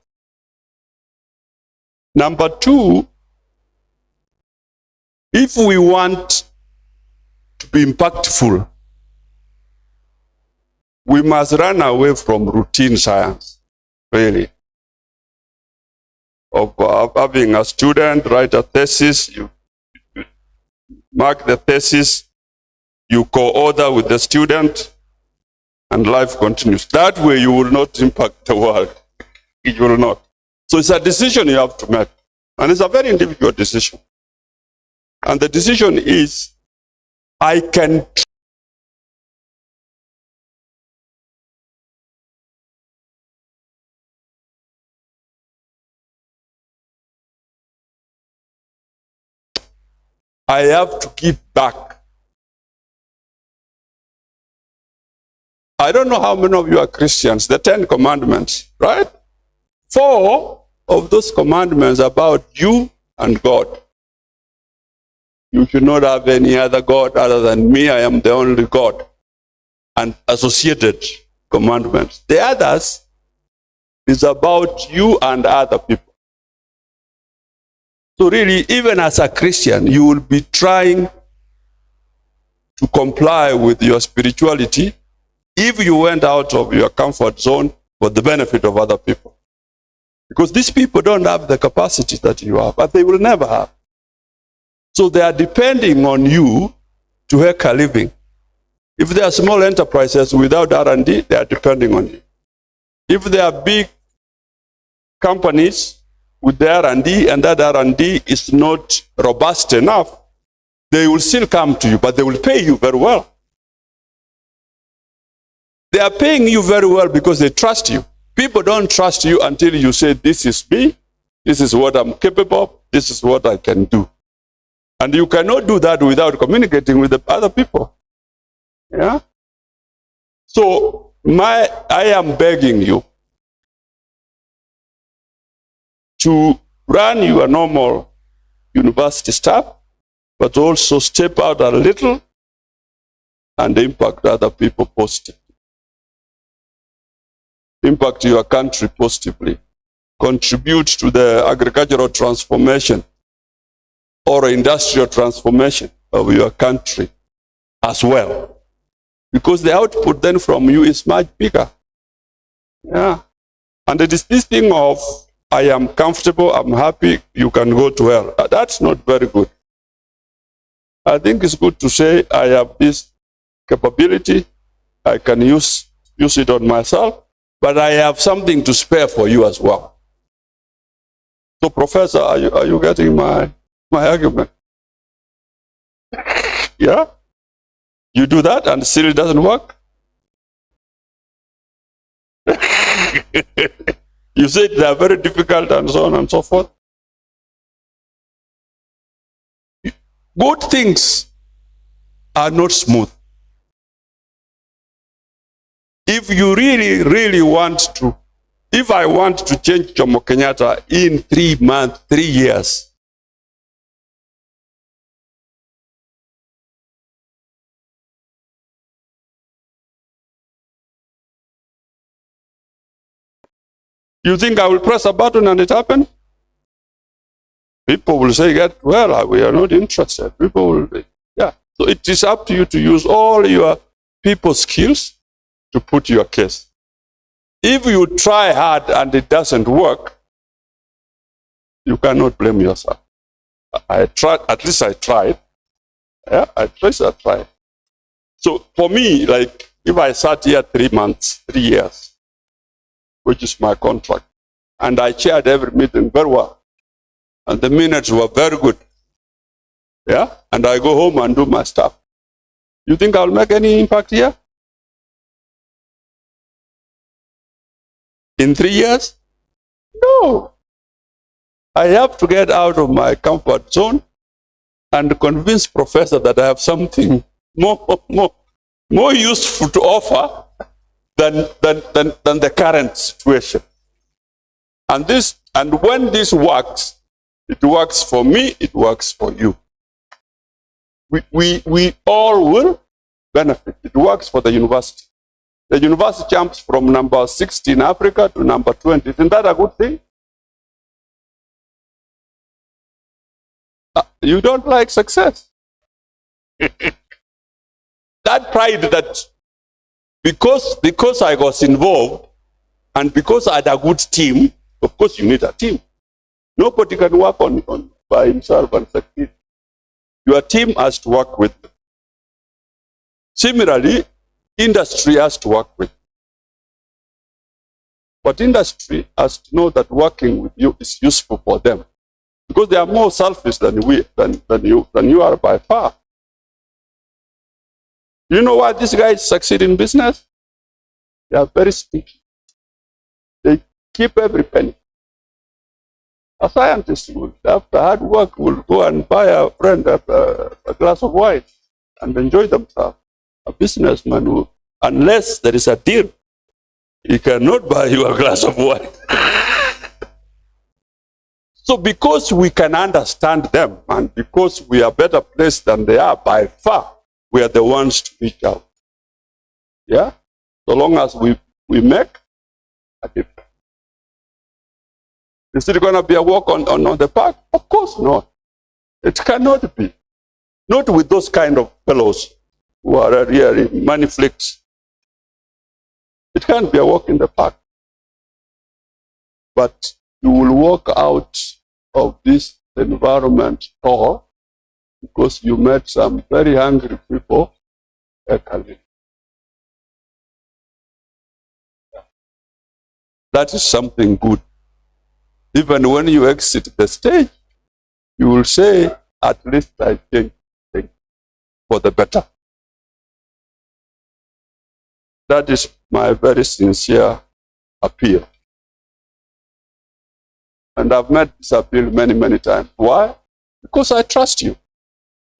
Number 2, if we want to be impactful, we must run away from routine science, really. Of having a student write a thesis, you mark the thesis, you co-author with the student, and life continues. That way you will not impact the world. You will not. So it's a decision you have to make. And it's a very individual decision. And the decision is, I have to give back. I don't know how many of you are Christians. The 10 commandments, right? 4 of those commandments are about you and God. You should not have any other God other than me. I am the only God. And associated commandments. The others is about you and other people. So really, even as a Christian, you will be trying to comply with your spirituality if you went out of your comfort zone for the benefit of other people. Because these people don't have the capacity that you have, but they will never have. So they are depending on you to make a living. If they are small enterprises without R&D, they are depending on you. If they are big companies with the R&D and that R&D is not robust enough, they will still come to you, but they will pay you very well. They are paying you very well because they trust you. People don't trust you until you say, this is me, this is what I'm capable of, this is what I can do. And you cannot do that without communicating with the other people. Yeah? So, I am begging you to run your normal university staff, but also step out a little and impact other people positively. Impact your country positively. Contribute to the agricultural transformation or industrial transformation of your country as well. Because the output then from you is much bigger. Yeah. And it is this thing of, I am comfortable, I'm happy, you can go to hell. That's not very good. I think it's good to say, I have this capability, I can use it on myself, but I have something to spare for you as well. So, Professor, are you getting my argument? Yeah? You do that and still it doesn't work? You said they are very difficult and so on and so forth. Good things are not smooth. If you really, really want to, if I want to change Jomo Kenyatta in 3 months, 3 years, you think I will press a button and it happen? People will say, well, we are not interested. People will be, yeah. So it is up to you to use all your people's skills to put your case. If you try hard and it doesn't work, you cannot blame yourself. I tried, at least I tried. Yeah, at least I tried. So for me, like, if I sat here 3 months, 3 years, which is my contract, and I chaired every meeting very well, and the minutes were very good, yeah, and I go home and do my stuff, you think I'll make any impact here? In 3 years? No. I have to get out of my comfort zone and convince Professor that I have something more useful to offer than the current situation. And when this works, it works for me, it works for you. We all will benefit. It works for the university. The university jumps from number 60 in Africa to number 20. Isn't that a good thing? You don't like success. That pride that because I was involved and because I had a good team, of course you need a team. Nobody can work on by himself and succeed. Your team has to work with you. Similarly, industry has to work with you. But industry has to know that working with you is useful for them. Because they are more selfish than you are by far. You know why these guys succeed in business? They are very stingy. They keep every penny. A scientist will, after hard work, will go and buy a friend a glass of wine and enjoy themselves. A businessman will, unless there is a deal, he cannot buy you a glass of wine. So because we can understand them and because we are better placed than they are by far, we are the ones to reach out. Yeah? So long as we make a difference. Is it going to be a walk on the park? Of course not. It cannot be. Not with those kind of fellows who are really money flicks. It can't be a walk in the park. But you will walk out of this environment tall because you met some very hungry people heckling. That is something good. Even when you exit the stage, you will say, at least I changed things for the better. That is my very sincere appeal. And I've made this appeal many, many times. Why? Because I trust you.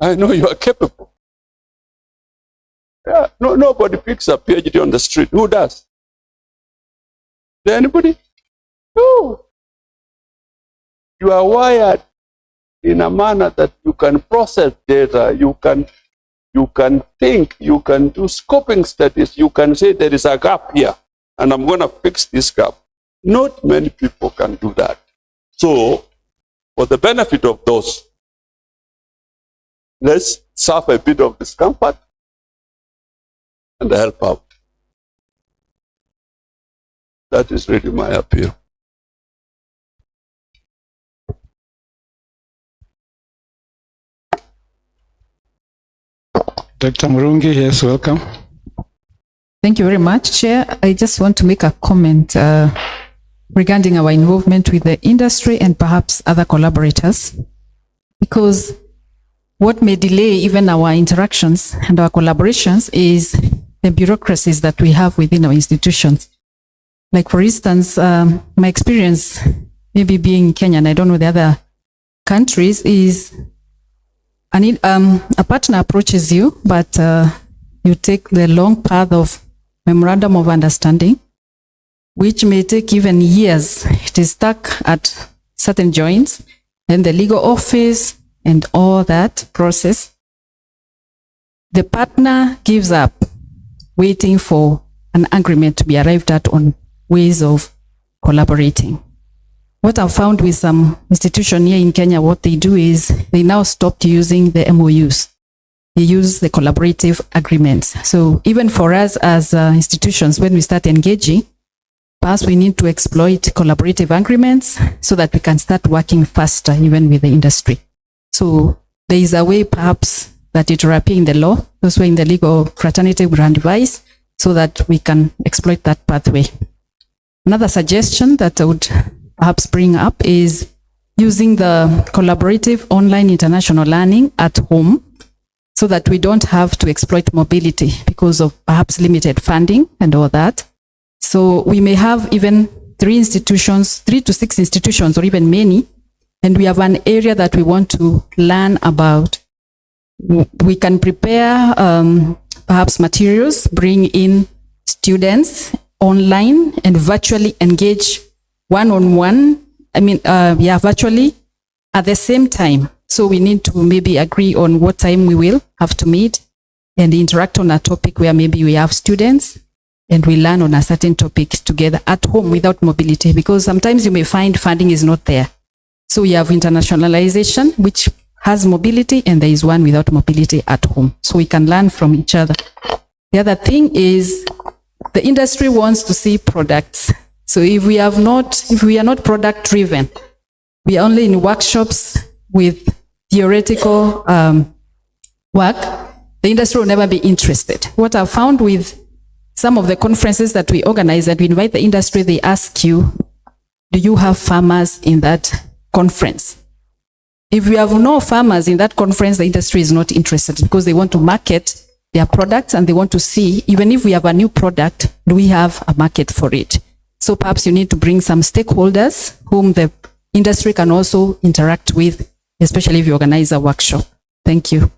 I know you are capable. Yeah, nobody picks a PhD on the street. Who does? Is there anybody? No. You are wired in a manner that you can process data, you can think, you can do scoping studies, you can say there is a gap here, and I'm going to fix this gap. Not many people can do that. So, for the benefit of those, let's suffer a bit of discomfort and help out. That is really my appeal. Dr. Murungi, yes, welcome. Thank you very much, Chair. I just want to make a comment regarding our involvement with the industry and perhaps other collaborators, because what may delay even our interactions and our collaborations is the bureaucracies that we have within our institutions. Like, for instance, my experience, maybe being in Kenya, and I don't know the other countries, is a partner approaches you, but you take the long path of memorandum of understanding, which may take even years. It is stuck at certain joints, then the legal office and all that process. The partner gives up, waiting for an agreement to be arrived at on ways of collaborating. What I've found with some institutions here in Kenya, what they do is they now stopped using the MOUs. They use the collaborative agreements. So even for us as institutions, when we start engaging, perhaps we need to exploit collaborative agreements so that we can start working faster even with the industry. So there is a way perhaps that it will appear in the law, those who are in the legal fraternity will advise so that we can exploit that pathway. Another suggestion that I would perhaps bring up is using the collaborative online international learning at home so that we don't have to exploit mobility because of perhaps limited funding and all that. So we may have even 3 to 6 institutions or even many, and we have an area that we want to learn about. We can prepare perhaps materials, bring in students online and virtually engage one-on-one, virtually at the same time. So we need to maybe agree on what time we will have to meet and interact on a topic where maybe we have students and we learn on a certain topic together at home without mobility, because sometimes you may find funding is not there. So we have internationalization, which has mobility, and there is one without mobility at home. So we can learn from each other. The other thing is the industry wants to see products. So if we are not product driven, we are only in workshops with theoretical work, the industry will never be interested. What I've found with some of the conferences that we organize, that we invite the industry, they ask you, do you have farmers in that conference? If we have no farmers in that conference, the industry is not interested because they want to market their products and they want to see, even if we have a new product, do we have a market for it? So perhaps you need to bring some stakeholders whom the industry can also interact with, especially if you organize a workshop. Thank you.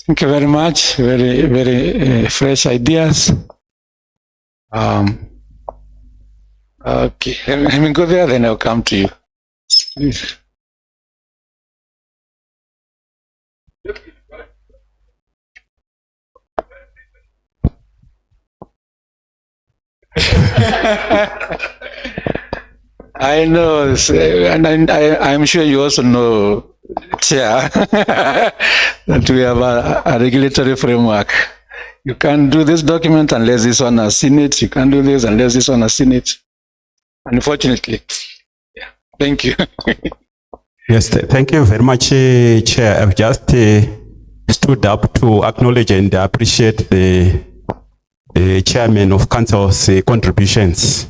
Thank you very much. Very, very fresh ideas. Okay, let me go there, then I'll come to you. Please. I know, and I'm sure you also know, Chair, that we have a regulatory framework. You can't do this document unless this one has seen it. You can't do this unless this one has seen it. unfortunately. Yeah. Thank you. Yes, thank you very much, Chair. I've just stood up to acknowledge and appreciate the Chairman of Council's contributions.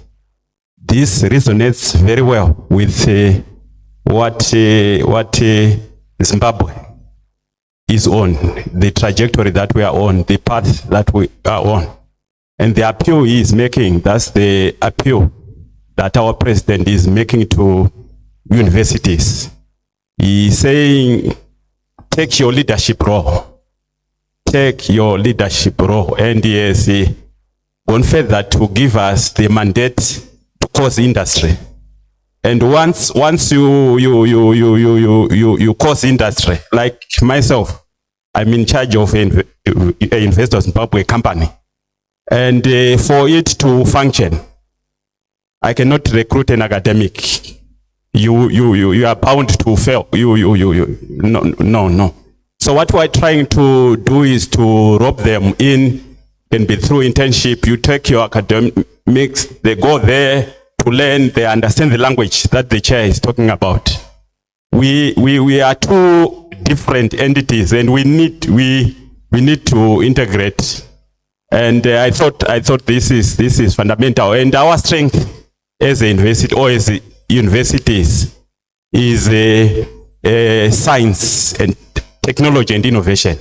This resonates very well with what Zimbabwe is on, the trajectory that we are on, the path that we are on. And the appeal he is making, that's the appeal that our president is making to universities. He's saying, take your leadership role. Take your leadership role. And he has gone further to give us the mandate to cause industry. And once you cause industry, like myself, I'm in charge of an Investor Zimbabwe company. And for it to function, I cannot recruit an academic. You are bound to fail. No. So what we're trying to do is to rope them in, can be through internship. You take your academics, they go there to learn, they understand the language that the chair is talking about. We are two different entities, and we need to integrate. And I thought this is fundamental. And our strength as a university or as universities is science and technology and innovation.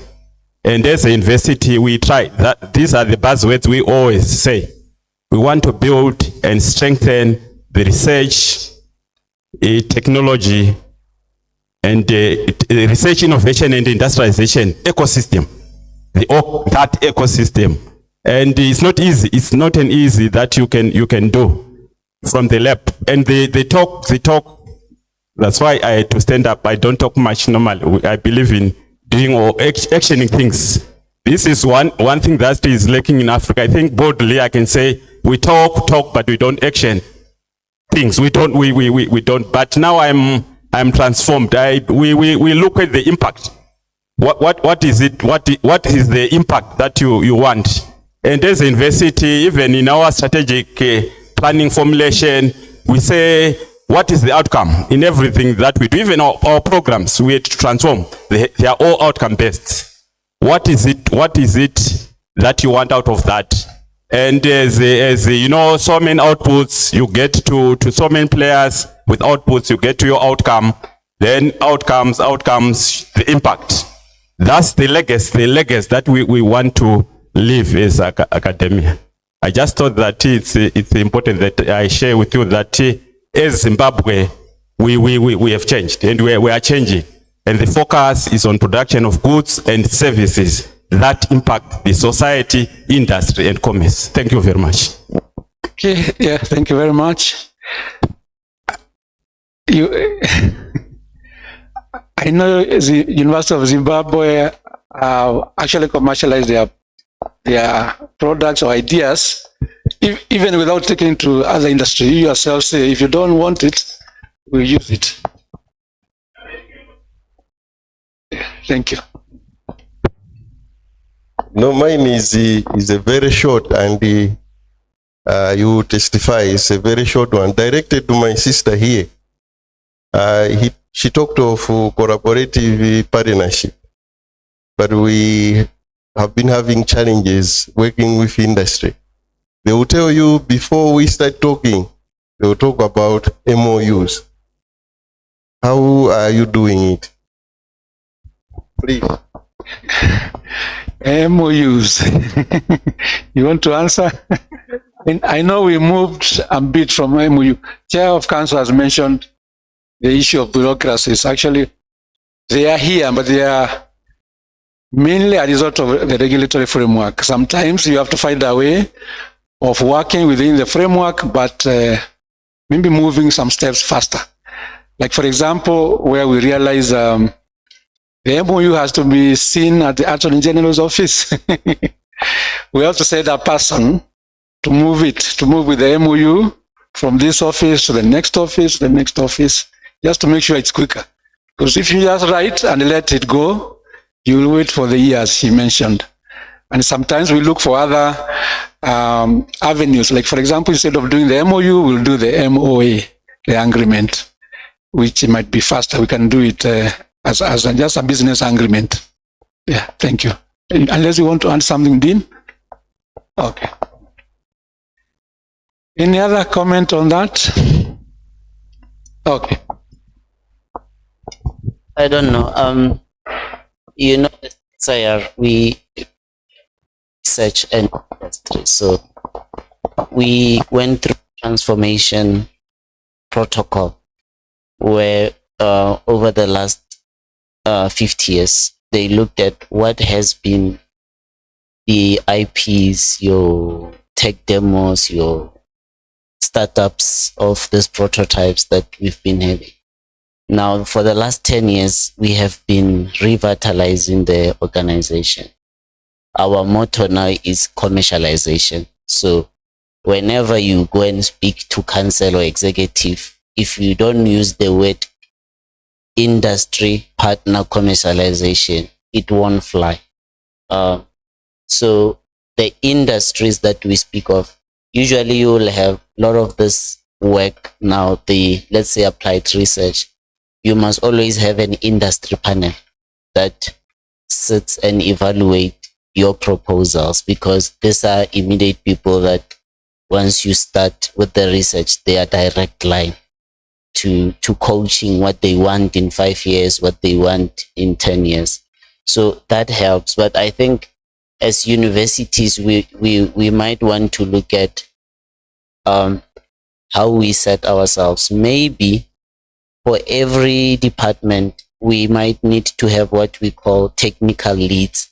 And as a university, we try that. These are the buzzwords we always say. We want to build and strengthen the research, technology, and research, innovation, and industrialization ecosystem. That ecosystem. And it's not easy. It's not an easy that you can do from the lab. And they talk. That's why I had to stand up. I don't talk much normally. I believe in doing or actioning things. This is one thing that is lacking in Africa. I think boldly I can say we talk, but we don't action things. We don't. But now I'm transformed. We look at the impact. What is it? What is the impact that you want? And as a university, even in our strategic planning formulation, we say, what is the outcome in everything that we do? Even our programs, we have to transform. They are all outcome based. What is it that you want out of that? And as you know, so many outputs, you get to so many players. With outputs, you get to your outcome. Then outcomes, the impact. That's the legacy that we want to live as academia. I just thought that it's important that I share with you that as Zimbabwe, we have changed and we are changing. And the focus is on production of goods and services that impact the society, industry, and commerce. Thank you very much. Okay, yeah, thank you very much. I know the University of Zimbabwe actually commercialized their products or ideas, even without taking it to other industry. You yourself say, if you don't want it, we'll use it. Thank you. No, mine is a very short, and you testify. It's a very short one, directed to my sister here. She talked of collaborative partnership, but we have been having challenges working with industry. They will tell you before we start talking, they will talk about MOUs. How are you doing it? Please. MOUs. You want to answer? And I know we moved a bit from MOU. Chair of Council has mentioned the issue of bureaucracies. Actually, they are here, but they are mainly a result of the regulatory framework. Sometimes you have to find a way of working within the framework, but maybe moving some steps faster. Like, for example, where we realize the MOU has to be seen at the Attorney General's office. We have to send a person to move with the MOU from this office to the next office, just to make sure it's quicker. Because if you just write and let it go, you will wait for the years he mentioned. And sometimes we look for other avenues. Like, for example, instead of doing the MOU, we'll do the MOA, the agreement, which might be faster. We can do it as just a business agreement. Yeah, thank you. Unless you want to add something, Dean? Okay. Any other comment on that? Okay. I don't know. You know, SIR, we research and industry. So we went through transformation protocol where over the last 50 years, they looked at what has been the IPs, your tech demos, your startups of these prototypes that we've been having. Now, for the last 10 years, we have been revitalizing the organization. Our motto now is commercialization. So whenever you go and speak to council or executive, if you don't use the word industry partner commercialization, it won't fly. So the industries that we speak of, usually you will have a lot of this work now, let's say applied research. You must always have an industry panel that sits and evaluate your proposals, because these are immediate people that once you start with the research, they are direct line to coaching what they want in 5 years, what they want in 10 years. So that helps. But I think as universities, we might want to look at how we set ourselves. Maybe for every department, we might need to have what we call technical leads,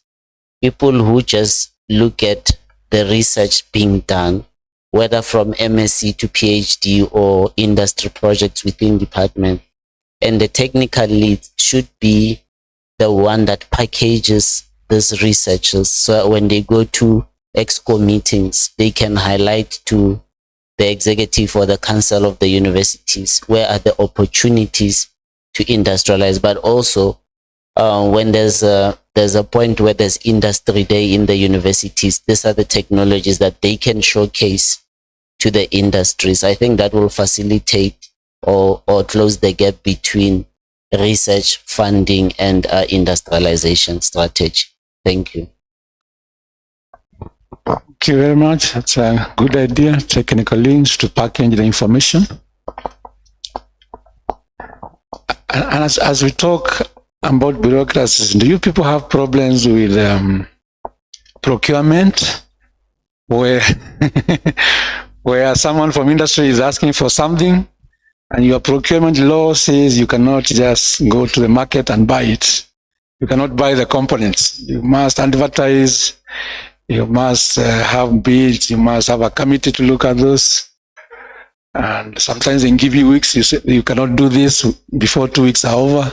people who just look at the research being done, whether from MSc to PhD or industry projects within department. And the technical lead should be the one that packages these researchers, so when they go to exco meetings, they can highlight to the executive or the council of the universities where are the opportunities to industrialize. But also when there's a point where there's industry day in the universities, these are the technologies that they can showcase to the industries. I think that will facilitate or close the gap between research funding and industrialization strategy. Thank you. Thank you very much. That's a good idea. Technical links to package the information. And as we talk about bureaucracies, do you people have problems with procurement, where where someone from industry is asking for something and your procurement law says you cannot just go to the market and buy it? You cannot buy the components. You must advertise. You must have bids. You must have a committee to look at those. And sometimes they give you weeks. You say you cannot do this before 2 weeks are over.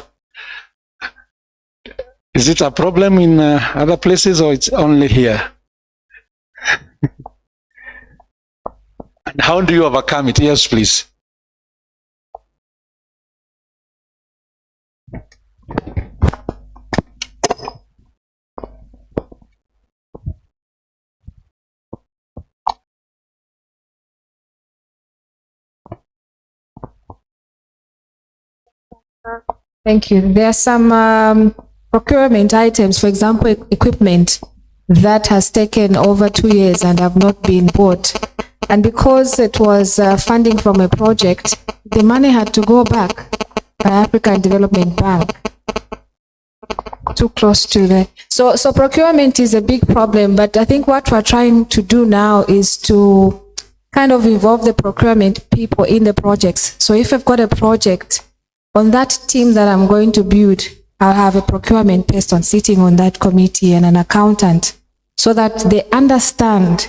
Is it a problem in other places, or it's only here? And how do you overcome it? Yes, please. Thank you. There are some procurement items, for example, equipment that has taken over 2 years and have not been bought. And because it was funding from a project, the money had to go back by African Development Bank. Too close to the... So procurement is a big problem, but I think what we're trying to do now is to kind of involve the procurement people in the projects. So if I've got a project, on that team that I'm going to build, I'll have a procurement person sitting on that committee and an accountant, so that they understand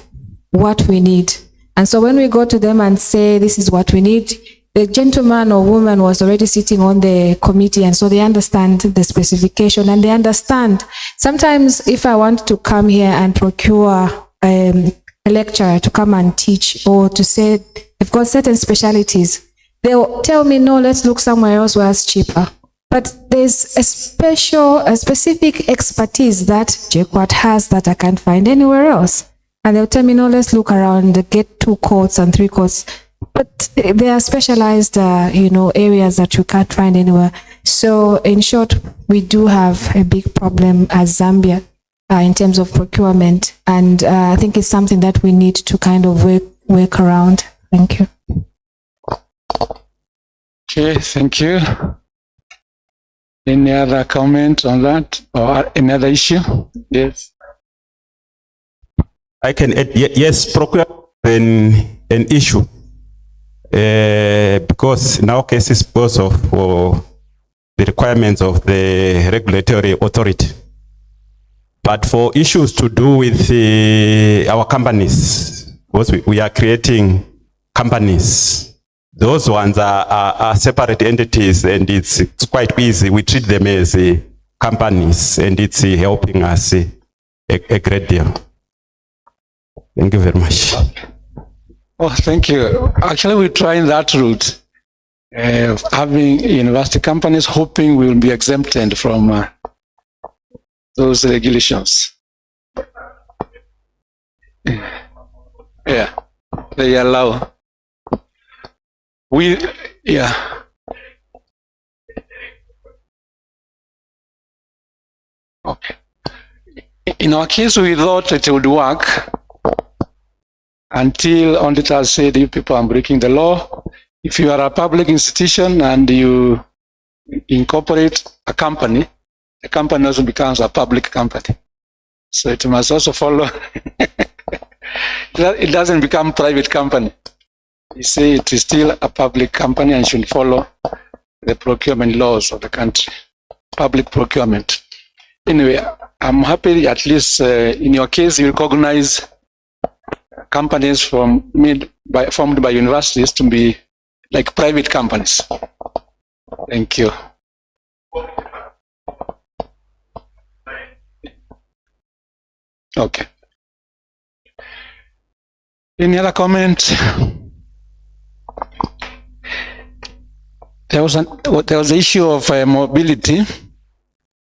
what we need. And so when we go to them and say, this is what we need, the gentleman or woman was already sitting on the committee, and so they understand the specification, and they understand. Sometimes if I want to come here and procure a lecturer to come and teach, or to say, they've got certain specialities, they'll tell me, no, let's look somewhere else where it's cheaper. But there's a specific expertise that JKUAT has that I can't find anywhere else. And they'll tell me, no, let's look around, get 2 courts and 3 courts. But they are specialized, areas that you can't find anywhere. So in short, we do have a big problem as Zambia in terms of procurement. And I think it's something that we need to kind of work around. Thank you. Okay, thank you. Any other comment on that or any other issue? Yes. I can add, yes, procurement an issue. Because in our cases, because of the requirements of the regulatory authority. But for issues to do with our companies, because we are creating companies, those ones are separate entities, and it's quite easy. We treat them as companies, and it's helping us a great deal. Thank you very much. Oh, thank you. Actually, we're trying that route, having university companies, hoping we will be exempted from those regulations. Yeah, they allow. Yeah. Okay. In our case, we thought it would work until auditors said, you people are breaking the law. If you are a public institution and you incorporate a company, the company also becomes a public company. So it must also follow. It doesn't become private company. You say it is still a public company and should follow the procurement laws of the country, public procurement. Anyway, I'm happy at least in your case you recognize companies formed by universities to be like private companies. Thank you. Okay. Any other comment? There was the issue of mobility,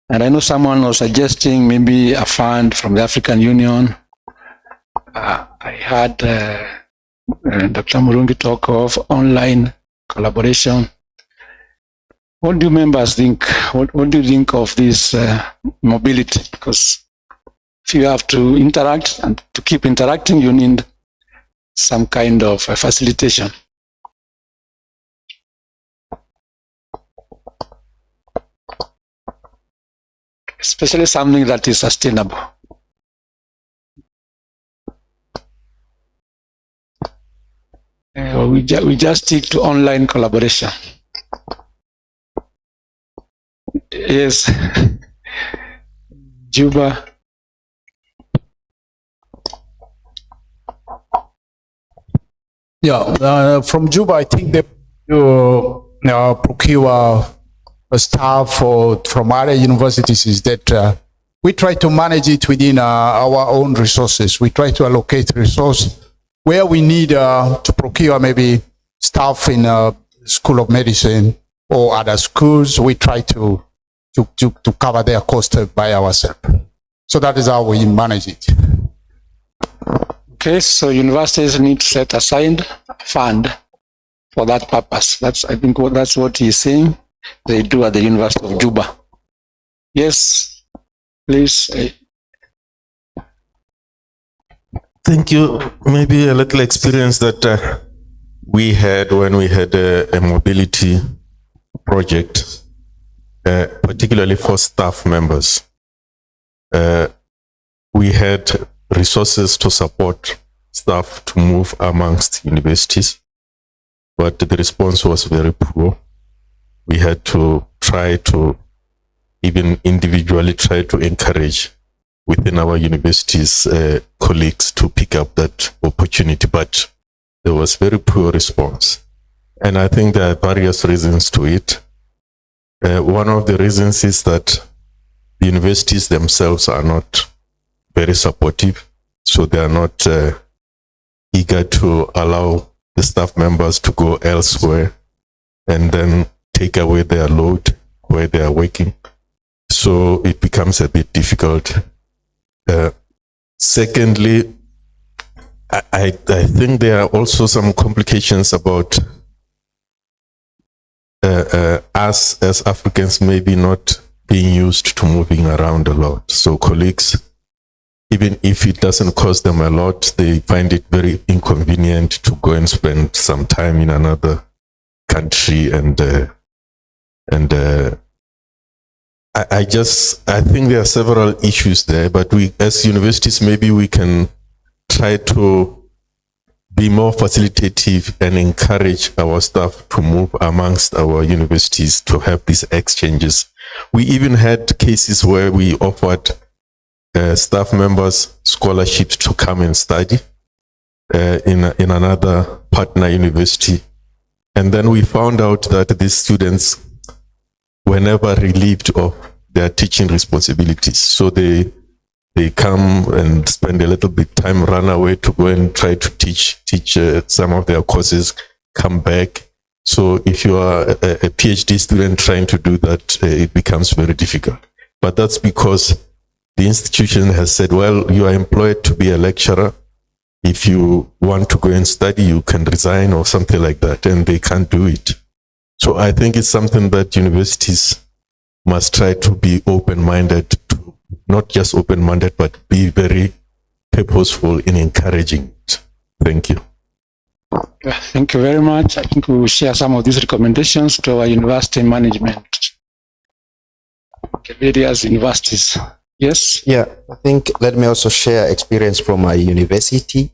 and I know someone was suggesting maybe a fund from the African Union. I had Dr. Murungi talk of online collaboration. What do members think? What do you think of this mobility? Because if you have to interact and to keep interacting, you need some kind of facilitation. Especially something that is sustainable. We just stick to online collaboration. Yes. Juba. Yeah, from Juba, I think they procure staff from other universities is that we try to manage it within our own resources. We try to allocate resources where we need to procure maybe staff in School of Medicine or other schools. We try to cover their cost by ourselves. So that is how we manage it. Okay, so universities need to set aside a fund for that purpose. I think that's what he's saying. They do at the University of Juba. Yes, please. Thank you. Maybe a little experience that we had when we had a mobility project, particularly for staff members. We had resources to support staff to move amongst universities, but the response was very poor. We had to try to even individually try to encourage within our universities colleagues to pick up that opportunity, but there was very poor response. And I think there are various reasons to it. One of the reasons is that the universities themselves are not very supportive, so they are not eager to allow the staff members to go elsewhere and then take away their load where they are working. So it becomes a bit difficult. Secondly, I think there are also some complications about us as Africans maybe not being used to moving around a lot. So colleagues, even if it doesn't cost them a lot, they find it very inconvenient to go and spend some time in another country. I think there are several issues there, but we, as universities, maybe we can try to be more facilitative and encourage our staff to move amongst our universities to have these exchanges. We even had cases where we offered staff members scholarships to come and study in another partner university. And then we found out that these students were never relieved of their teaching responsibilities. So they come and spend a little bit time, run away to go and try to teach some of their courses, come back. So if you are a PhD student trying to do that, it becomes very difficult. But that's because the institution has said, well, you are employed to be a lecturer. If you want to go and study, you can resign or something like that, and they can't do it. So I think it's something that universities must try to be open-minded to, not just open-minded, but be very purposeful in encouraging it. Thank you. Thank you very much. I think we will share some of these recommendations to our university management. Various universities. Yes? Yeah, I think let me also share experience from my university.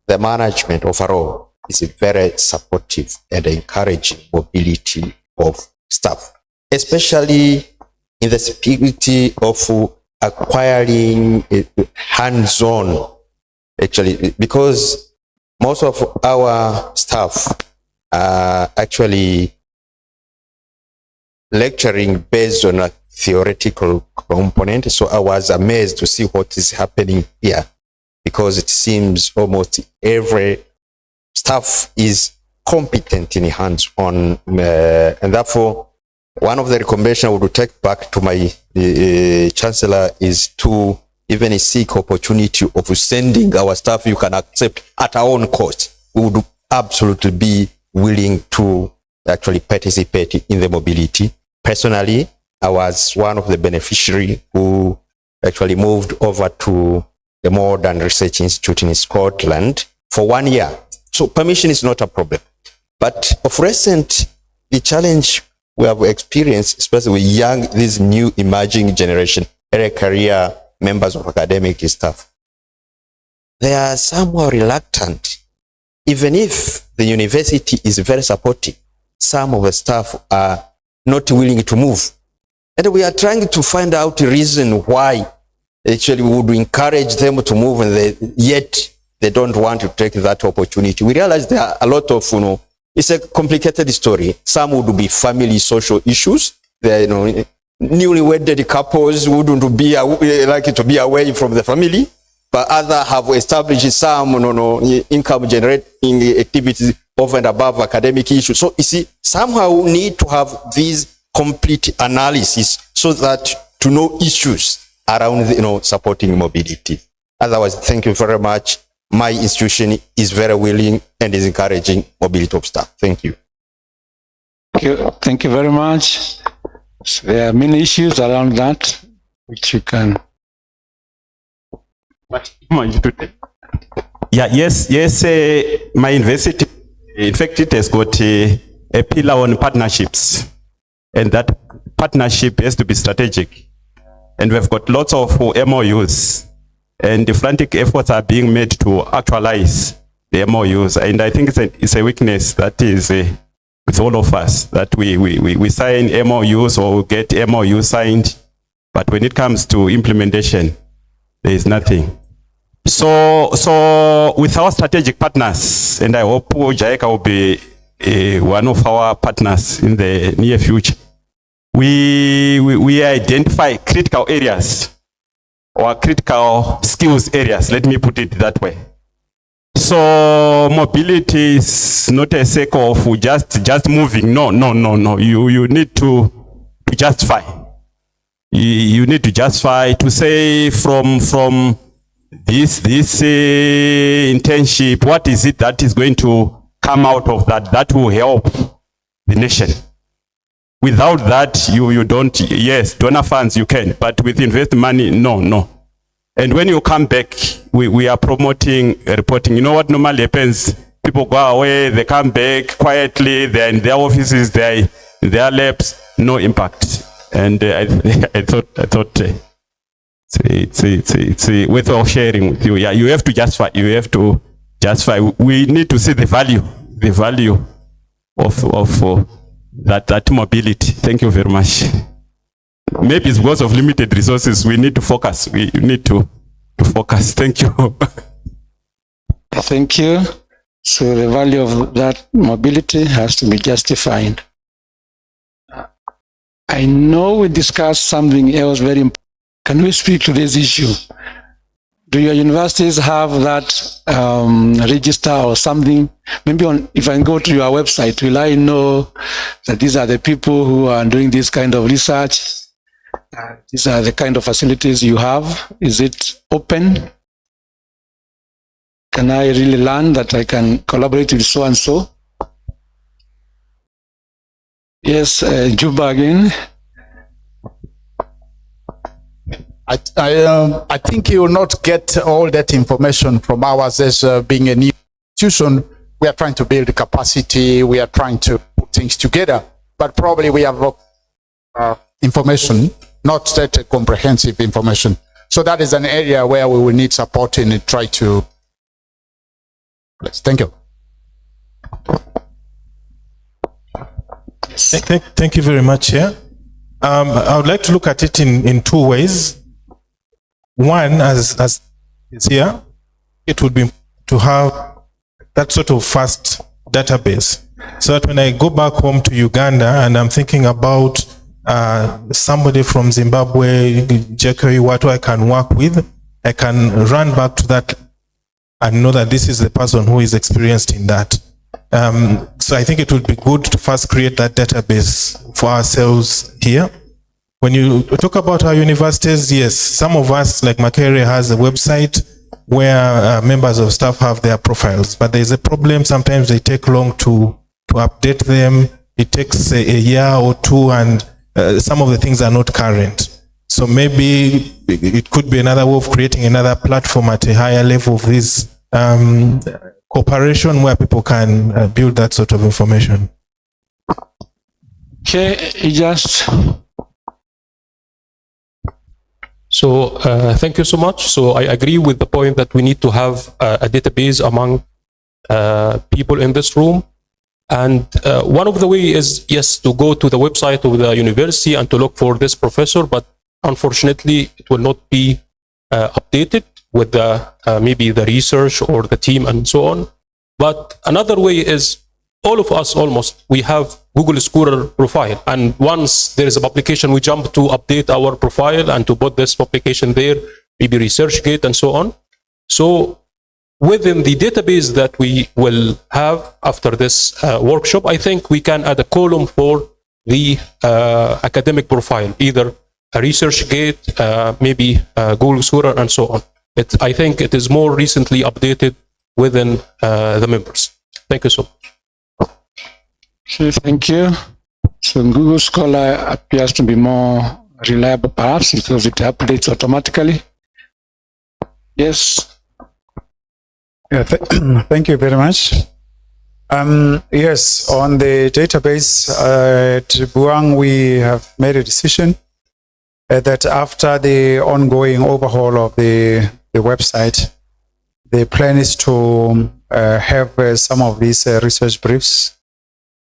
The management overall is very supportive and encouraging mobility of staff, especially in the spirit of acquiring hands-on, actually, because most of our staff are actually lecturing based on a theoretical component. So I was amazed to see what is happening here, because it seems almost every staff is competent in hands-on, and therefore one of the recommendations I would take back to my chancellor is to even seek opportunity of sending our staff you can accept at our own cost. We would absolutely be willing to actually participate in the mobility. Personally, I was one of the beneficiaries who actually moved over to the Modern Research Institute in Scotland for 1 year. So permission is not a problem. But of recent, the challenge we have experienced, especially with this new emerging generation, early career members of academic staff, they are somewhat reluctant. Even if the university is very supportive, some of the staff are not willing to move. And we are trying to find out the reason why actually we would encourage them to move, and yet they don't want to take that opportunity. We realize there are a lot of, it's a complicated story. Some would be family social issues. They, newly wedded couples wouldn't be like to be away from the family, but others have established some income generating activities over and above academic issues. So you see, somehow we need to have these complete analysis so that to know issues around supporting mobility. Otherwise, thank you very much. My institution is very willing and is encouraging mobility of staff. Thank you. Thank you very much. So there are many issues around that which you can. Yeah, yes, my university, in fact, it has got a pillar on partnerships, and that partnership has to be strategic. And we've got lots of MOUs, and the frantic efforts are being made to actualize the MOUs. And I think it's a weakness that is with all of us, that we sign MOUs or get MOUs signed, but when it comes to implementation, there is nothing. So with our strategic partners, and I hope JICA will be one of our partners in the near future, we identify critical areas or critical skills areas, let me put it that way. So mobility is not a sake of just moving. No. You need to justify. You need to justify to say from this internship, what is it that is going to come out of that will help the nation. Without that, you don't, yes, donor funds you can, but with invest money, no. And when you come back, we are promoting reporting. You know what normally happens? People go away, they come back quietly, they're in their offices, they're in their labs, no impact. And I thought it's worthwhile sharing with you. Yeah, you have to justify. We need to see the value of that mobility. Thank you very much. Maybe it's because of limited resources. We need to focus. We need to focus. Thank you. Thank you. So the value of that mobility has to be justified. I know we discussed something else very important. Can we speak to this issue? Do your universities have that register or something? Maybe if I go to your website, will I know that these are the people who are doing this kind of research? These are the kind of facilities you have. Is it open? Can I really learn that I can collaborate with so and so? Yes, Juba again. I think you will not get all that information from ours as being a new institution. We are trying to build capacity. We are trying to put things together, but probably we have information, not that comprehensive information. So that is an area where we will need support in and try to. Thank you. Thank you very much, Chair. I would like to look at it in two ways. One, as is here, it would be to have that sort of fast database, so that when I go back home to Uganda and I'm thinking about somebody from Zimbabwe, JKUAT, who I can work with, I can run back to that and know that this is the person who is experienced in that. So I think it would be good to first create that database for ourselves here. When you talk about our universities, yes, some of us, like Makerere, has a website where members of staff have their profiles, but there's a problem. Sometimes they take long to update them. It takes a year or two, and some of the things are not current. So maybe it could be another way of creating another platform at a higher level of this cooperation where people can build that sort of information. Okay, just. So thank you so much. So I agree with the point that we need to have a database among people in this room. And one of the ways is, yes, to go to the website of the university and to look for this professor, but unfortunately it will not be updated with the maybe the research or the team and so on. But another way is, all of us almost, we have Google Scholar profile, and once there is a publication, we jump to update our profile and to put this publication there, maybe ResearchGate and so on. So within the database that we will have after this workshop, I think we can add a column for the academic profile, either a ResearchGate, maybe Google Scholar and so on. I think it is more recently updated within the members. Thank you so much. Okay, thank you. So Google Scholar appears to be more reliable, perhaps, because it updates automatically. Yes. Yeah, thank you very much. Yes, on the database at Buang, we have made a decision that after the ongoing overhaul of the website, the plan is to have some of these research briefs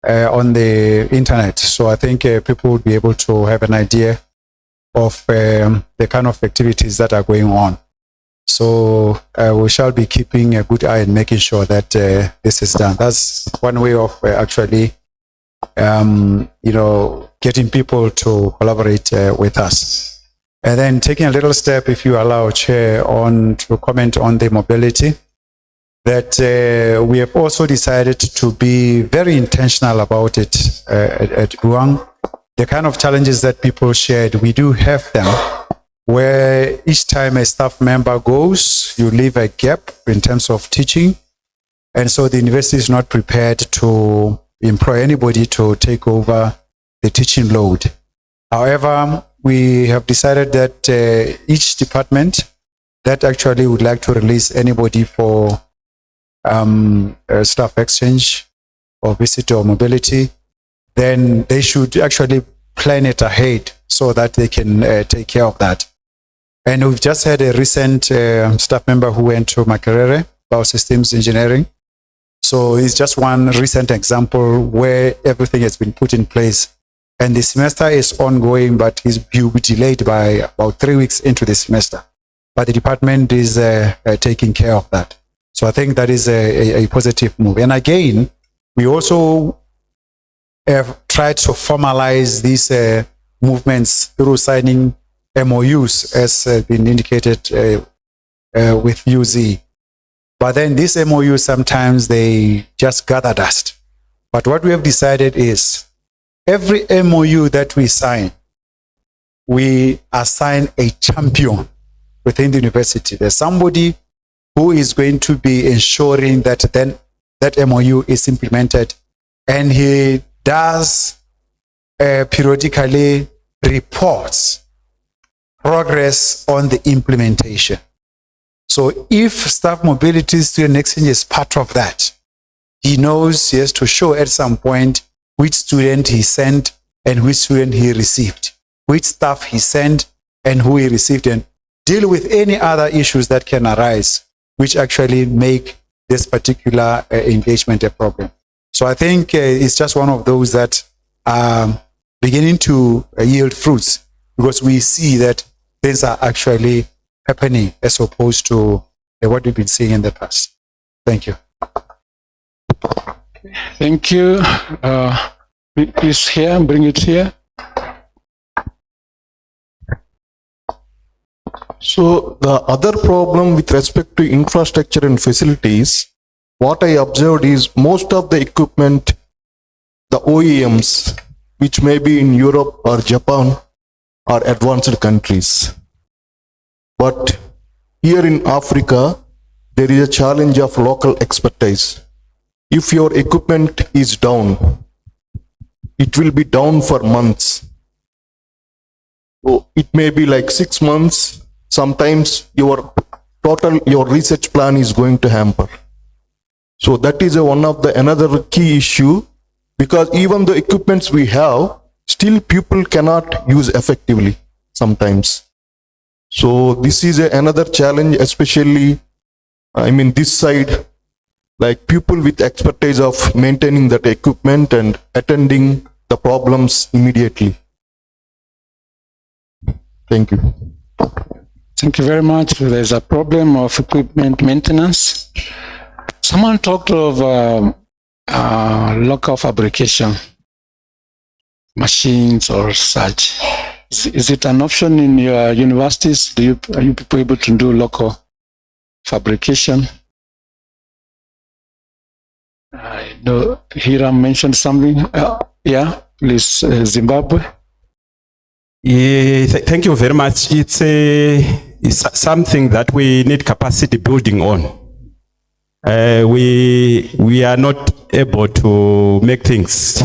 on the internet. So I think people will be able to have an idea of the kind of activities that are going on. So we shall be keeping a good eye and making sure that this is done. That's one way of actually, getting people to collaborate with us. And then taking a little step, if you allow, Chair, to comment on the mobility, that we have also decided to be very intentional about it at Buang. The kind of challenges that people shared, we do have them, where each time a staff member goes, you leave a gap in terms of teaching. And so the university is not prepared to employ anybody to take over the teaching load. However, we have decided that each department that actually would like to release anybody for staff exchange or visitor mobility, then they should actually plan it ahead so that they can take care of that. And we've just had a recent staff member who went to Makerere, Biosystems Engineering. So it's just one recent example where everything has been put in place. And the semester is ongoing, but will be delayed by about 3 weeks into the semester. But the department is taking care of that. So I think that is a positive move. And again, we also have tried to formalize these movements through signing MOUs, as been indicated with UZ. But then these MOUs, sometimes they just gather dust. But what we have decided is every MOU that we sign, we assign a champion within the university. There's somebody who is going to be ensuring that then that MOU is implemented, and he does periodically reports progress on the implementation. So if staff mobility student exchange is part of that, he knows he has to show at some point which student he sent and which student he received, which staff he sent and who he received, and deal with any other issues that can arise, which actually make this particular engagement a problem. So I think it's just one of those that are beginning to yield fruits, because we see that things are actually happening as opposed to what we've been seeing in the past. Thank you. Thank you. Please here, bring it here. So the other problem with respect to infrastructure and facilities, what I observed is most of the equipment, the OEMs, which may be in Europe or Japan, are advanced countries. But here in Africa, there is a challenge of local expertise. If your equipment is down, it will be down for months. So it may be like 6 months. Sometimes your research plan is going to hamper. So that is one of the another key issue, because even the equipments we have, still people cannot use effectively sometimes. So this is another challenge, especially, I mean, this side, like people with expertise of maintaining that equipment and attending the problems immediately. Thank you. Thank you very much. There's a problem of equipment maintenance. Someone talked of local fabrication, machines or such. Is it an option in your universities? Are you people able to do local fabrication? I know Hiram mentioned something. Yeah, please, Zimbabwe. Yeah, thank you very much. It's something that we need capacity building on. We are not able to make things,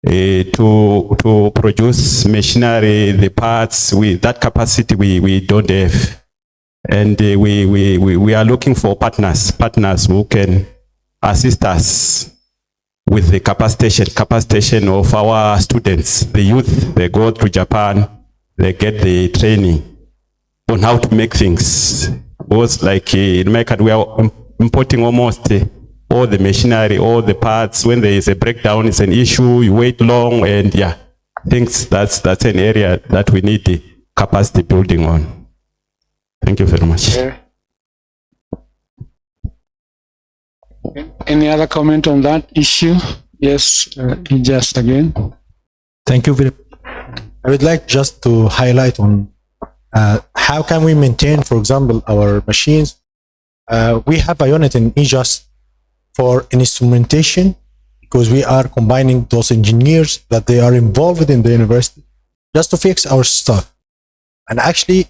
to produce machinery, the parts. That capacity we don't have, and we are looking for partners who can assist us with the capacitation of our students, the youth. They go to Japan, they get the training on how to make things. Both like in America, we are importing almost all the machinery, all the parts. When there is a breakdown, it's an issue, you wait long, and yeah, things that's an area that we need capacity building on. Thank you very much. Any other comment on that issue? Yes, just again. Thank you very much. I would like just to highlight on how can we maintain, for example, our machines. We have a unit in EJAS for instrumentation, because we are combining those engineers that they are involved in the university just to fix our stuff. And actually,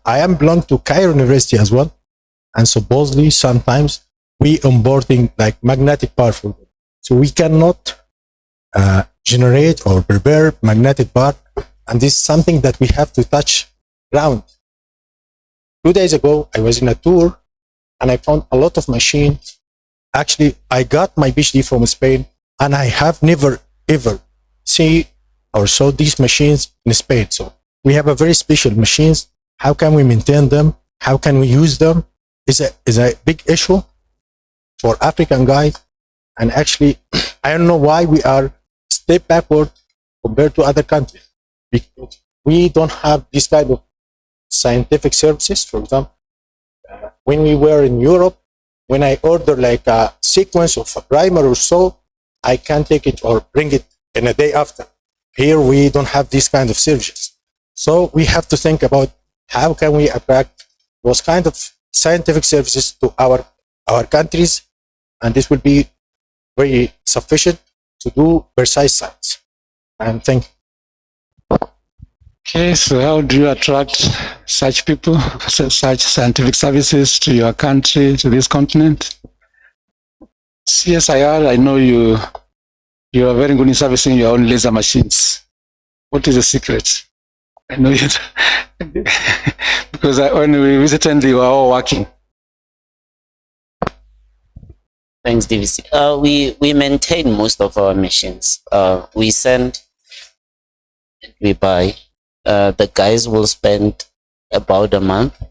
I am belong to Cairo University as well. And supposedly sometimes we onboarding like magnetic part for them. So we cannot generate or prepare magnetic part. And this is something that we have to touch ground. 2 days ago, I was in a tour and I found a lot of machines. Actually, I got my PhD from Spain and I have never ever seen or saw these machines in Spain. So we have a very special machines. How can we maintain them? How can we use them? Is a big issue for African guys. And actually, I don't know why we are step backward compared to other countries. Because we don't have this kind of scientific services. For example, when we were in Europe, when I order like a sequence of a primer or so, I can take it or bring it in a day after. Here we don't have this kind of services. So we have to think about how can we attract those kind of scientific services to our countries, and this will be very sufficient to do precise science. And thank you. Okay, so how do you attract such people, such scientific services to your country, to this continent? CSIR, I know you are very good in servicing your own laser machines. What is the secret? I know you, because when we visited, they were all working. Thanks, DVC. We maintain most of our machines. We send, we buy. The guys will spend about a month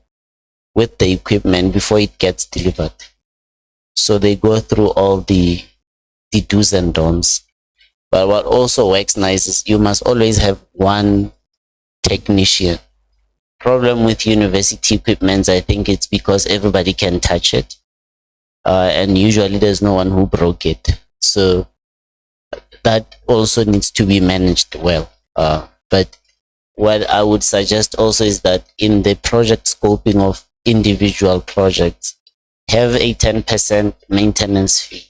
with the equipment before it gets delivered. So they go through all the do's and don'ts. But what also works nice is you must always have one technician. Problem with university equipment, I think it's because everybody can touch it. And usually there's no one who broke it. So that also needs to be managed well. But what I would suggest also is that in the project scoping of individual projects, have a 10% maintenance fee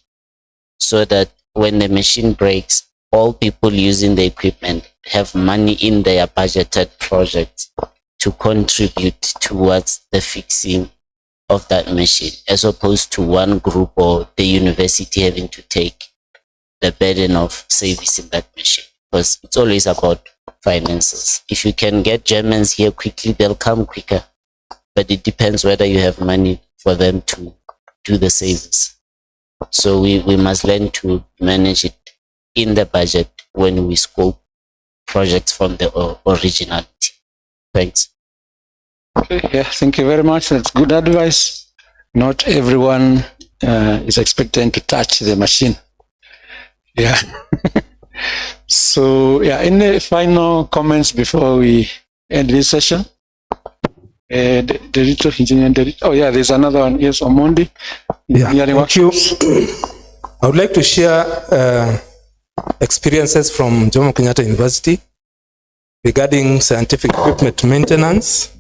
so that when the machine breaks, all people using the equipment have money in their budgeted projects to contribute towards the fixing of that machine, as opposed to one group or the university having to take the burden of servicing that machine, because it's always about finances. If you can get Germans here quickly, they'll come quicker, but it depends whether you have money for them to do the savings. So we must learn to manage it in the budget when we scope projects from the originality. Thanks. Okay, yeah, thank you very much. That's good advice. Not everyone is expected to touch the machine. Yeah. So, yeah, any final comments before we end this session? Oh, yeah, there's another one. Yes, Omondi. Yeah, thank you. I would like to share experiences from Jomo Kenyatta University regarding scientific equipment maintenance.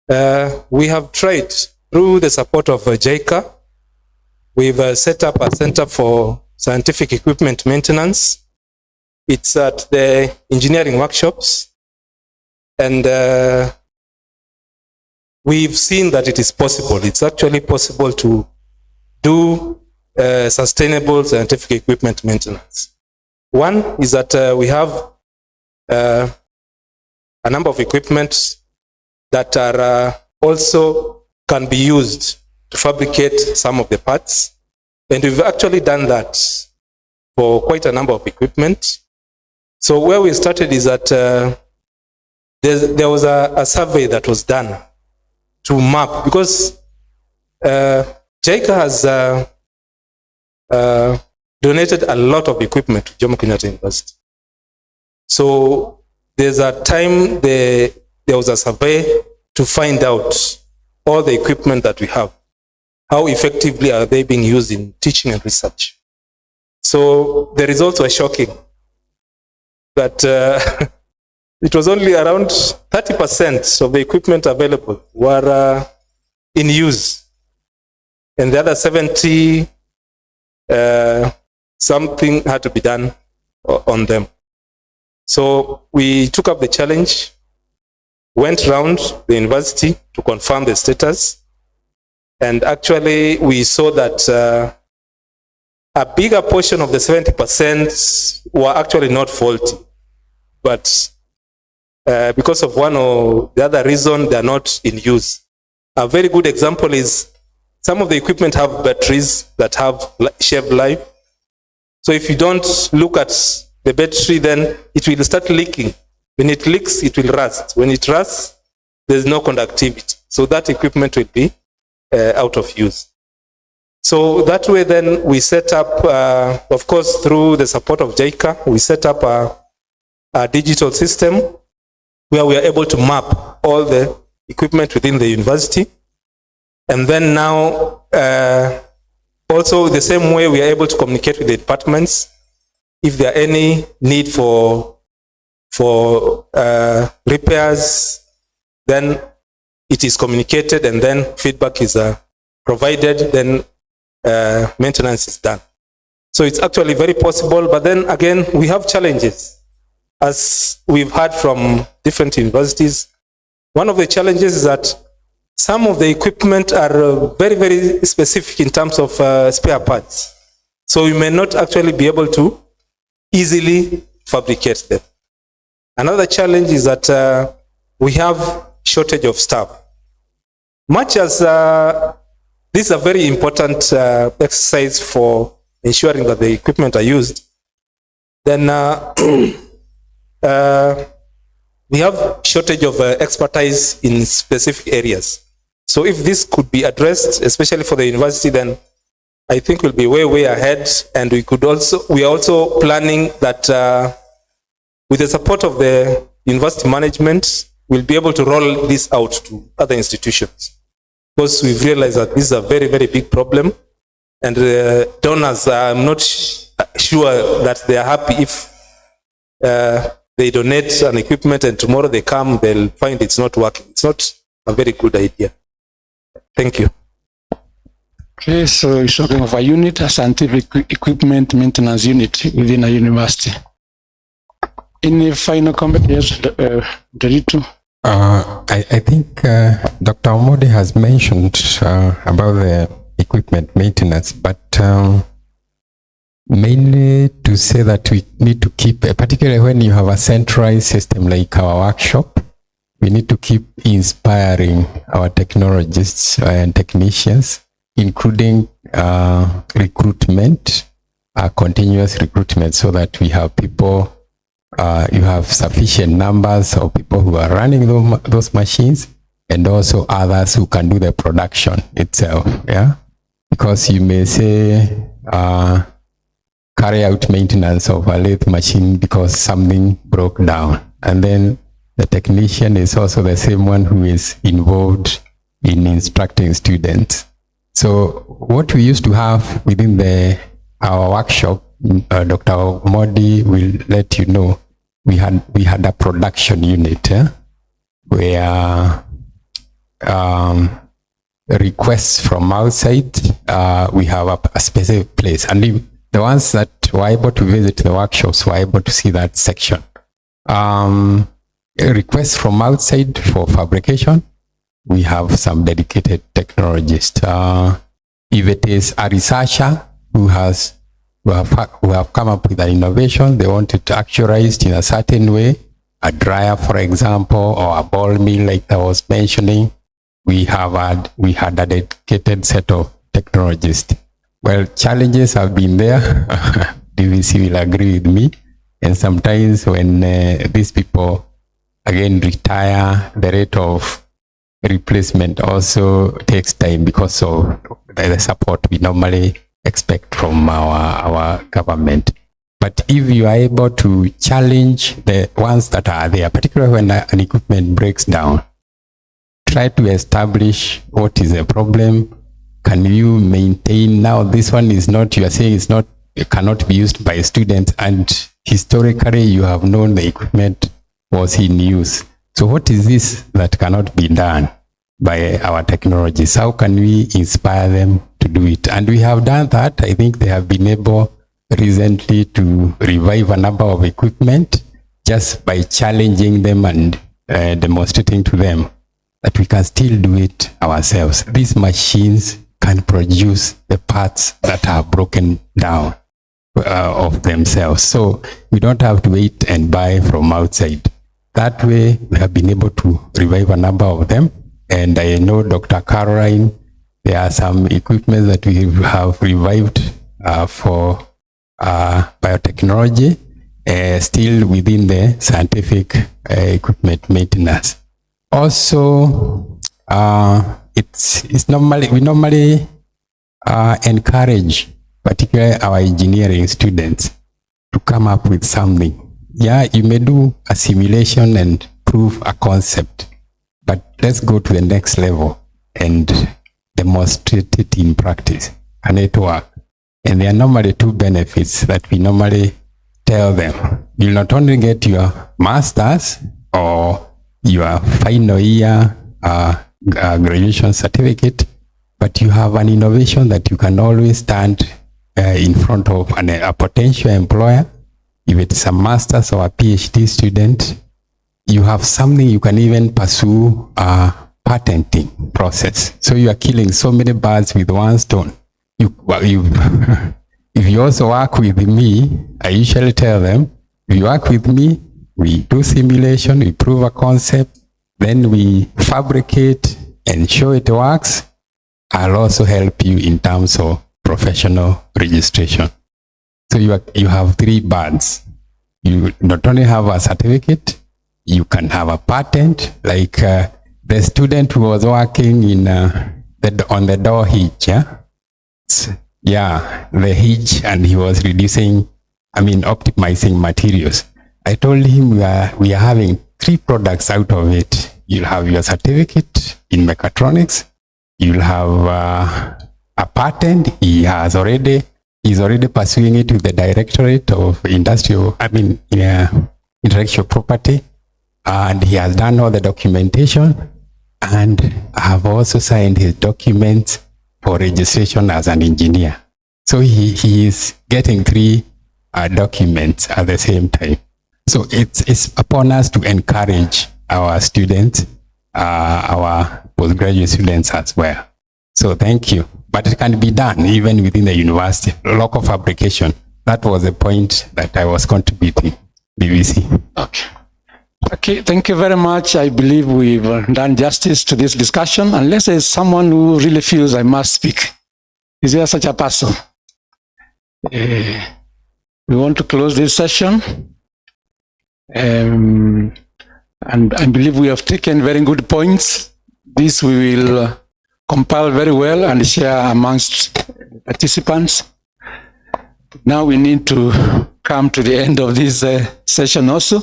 We have tried through the support of JICA. We've set up a center for scientific equipment maintenance. It's at the engineering workshops, and we've seen that it is possible. It's actually possible to do sustainable scientific equipment maintenance. One is that we have a number of equipment that are also can be used to fabricate some of the parts. And we've actually done that for quite a number of equipment. So where we started is that there was a survey that was done to map, because JICA has donated a lot of equipment to Jomo Kenyatta University. So there's a time there was a survey to find out all the equipment that we have. How effectively are they being used in teaching and research? So the results were shocking. That it was only around 30% of the equipment available were in use. And the other 70, something had to be done on them. So we took up the challenge went round the university to confirm the status. And actually, we saw that a bigger portion of the 70% were actually not faulty. But because of one or the other reason, they are not in use. A very good example is some of the equipment have batteries that have shelf life. So if you don't look at the battery, then it will start leaking. When it leaks, it will rust. When it rusts, there's no conductivity. So that equipment will be out of use. So that way then we set up, of course, through the support of JICA, we set up a digital system where we are able to map all the equipment within the university. And then now, also the same way we are able to communicate with the departments. If there are any need for repairs, then it is communicated and then feedback is provided, then maintenance is done. So it's actually very possible, but then again, we have challenges. As we've heard from different universities, one of the challenges is that some of the equipment are very, very specific in terms of spare parts. So we may not actually be able to easily fabricate them. Another challenge is that we have shortage of staff. Much as this is a very important exercise for ensuring that the equipment are used, then we have shortage of expertise in specific areas. So if this could be addressed, especially for the university, then I think we'll be way, way ahead. And we are also planning that with the support of the university management, we'll be able to roll this out to other institutions. Because we've realized that this is a very, very big problem. And donors, I'm not sure that they are happy if they donate an equipment and tomorrow they come, they'll find it's not working. It's not a very good idea. Thank you. Okay, so you're talking of a unit, a scientific equipment maintenance unit within a university. Any final comment? Yes, Doritu? I think Dr. Omodi has mentioned about the equipment maintenance, but mainly to say that we need to keep, particularly when you have a centralized system like our workshop, we need to keep inspiring our technologists and technicians, including recruitment, continuous recruitment, so that we have people, you have sufficient numbers of people who are running those machines, and also others who can do the production itself. Yeah, because you may say carry out maintenance of a lathe machine because something broke down, and then the technician is also the same one who is involved in instructing students. So what we used to have within our workshop, Dr. Modi will let you know, we had a production unit where requests from outside, we have a specific place, and the ones that were able to visit the workshops were able to see that section. Requests from outside for fabrication, we have some dedicated technologists. If it is a researcher who have come up with an innovation, they want it actualized in a certain way, a dryer, for example, or a ball mill, like I was mentioning, we had a dedicated set of technologists. Well, challenges have been there. DVC will agree with me. And sometimes when these people again retire, the rate of replacement also takes time because of the support we normally expect from our government. But if you are able to challenge the ones that are there, particularly when an equipment breaks down, try to establish what is the problem. Can you maintain, now this one is not, you are saying it's not, it cannot be used by students, and historically you have known the equipment was in use. So what is this that cannot be done by our technologies? How can we inspire them to do it? And we have done that. I think they have been able recently to revive a number of equipment just by challenging them and demonstrating to them that we can still do it ourselves. These machines can produce the parts that are broken down of themselves. So we don't have to wait and buy from outside. That way, we have been able to revive a number of them. And I know, Dr. Caroline, there are some equipment that we have revived for biotechnology, still within the scientific equipment maintenance. Also, we normally encourage, particularly our engineering students, to come up with something. Yeah, you may do a simulation and prove a concept, but let's go to the next level and demonstrate it in practice. Can it work? And there are normally two benefits that we normally tell them. You'll not only get your master's or your final year graduation certificate, but you have an innovation that you can always stand in front of a potential employer. If it's a master's or a PhD student, you have something you can even pursue a patenting process. So you are killing so many birds with one stone. If you also work with me, I usually tell them, if you work with me, we do simulation, we prove a concept, then we fabricate and show it works. I'll also help you in terms of professional registration. So you have three birds. You not only have a certificate, you can have a patent, like the student who was working in on the door hitch, the hitch, and he was optimizing materials. I told him we are having 3 products out of it. You'll have your certificate in mechatronics, you'll have a patent. He's already pursuing it with the Directorate of Intellectual Property, and he has done all the documentation, and I have also signed his documents for registration as an engineer. So he is getting 3 documents at the same time. So it's upon us to encourage our students, our postgraduate students as well. So thank you. But it can be done even within the university. Local fabrication. That was the point that I was contributing, BBC. Okay, thank you very much. I believe we've done justice to this discussion. Unless there's someone who really feels I must speak. Is there such a person? We want to close this session. And I believe we have taken very good points. This we will compile very well and share amongst participants. Now we need to come to the end of this session also.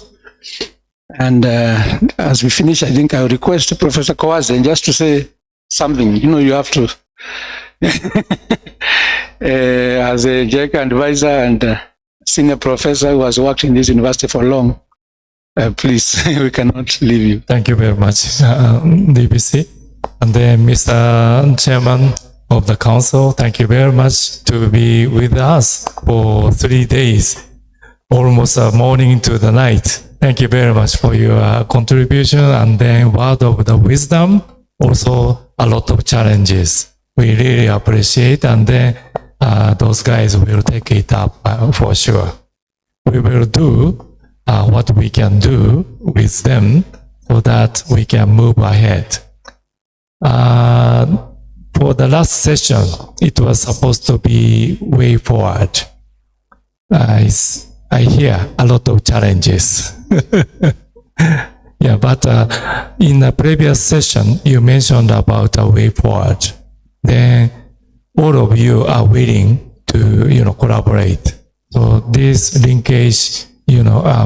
And as we finish, I think I'll request Professor Kawaze just to say something. You have to, as a JICA advisor and senior professor who has worked in this university for long, please, we cannot leave you. Thank you very much, DBC. And then Mr. Chairman of the Council, thank you very much to be with us for 3 days, almost morning to the night. Thank you very much for your contribution and then word of the wisdom, also a lot of challenges. We really appreciate, and then those guys will take it up for sure. We will do what we can do with them so that we can move ahead. For the last session, it was supposed to be way forward. I hear a lot of challenges. Yeah, but in the previous session, you mentioned about a way forward. Then all of you are willing to, collaborate. So this linkage,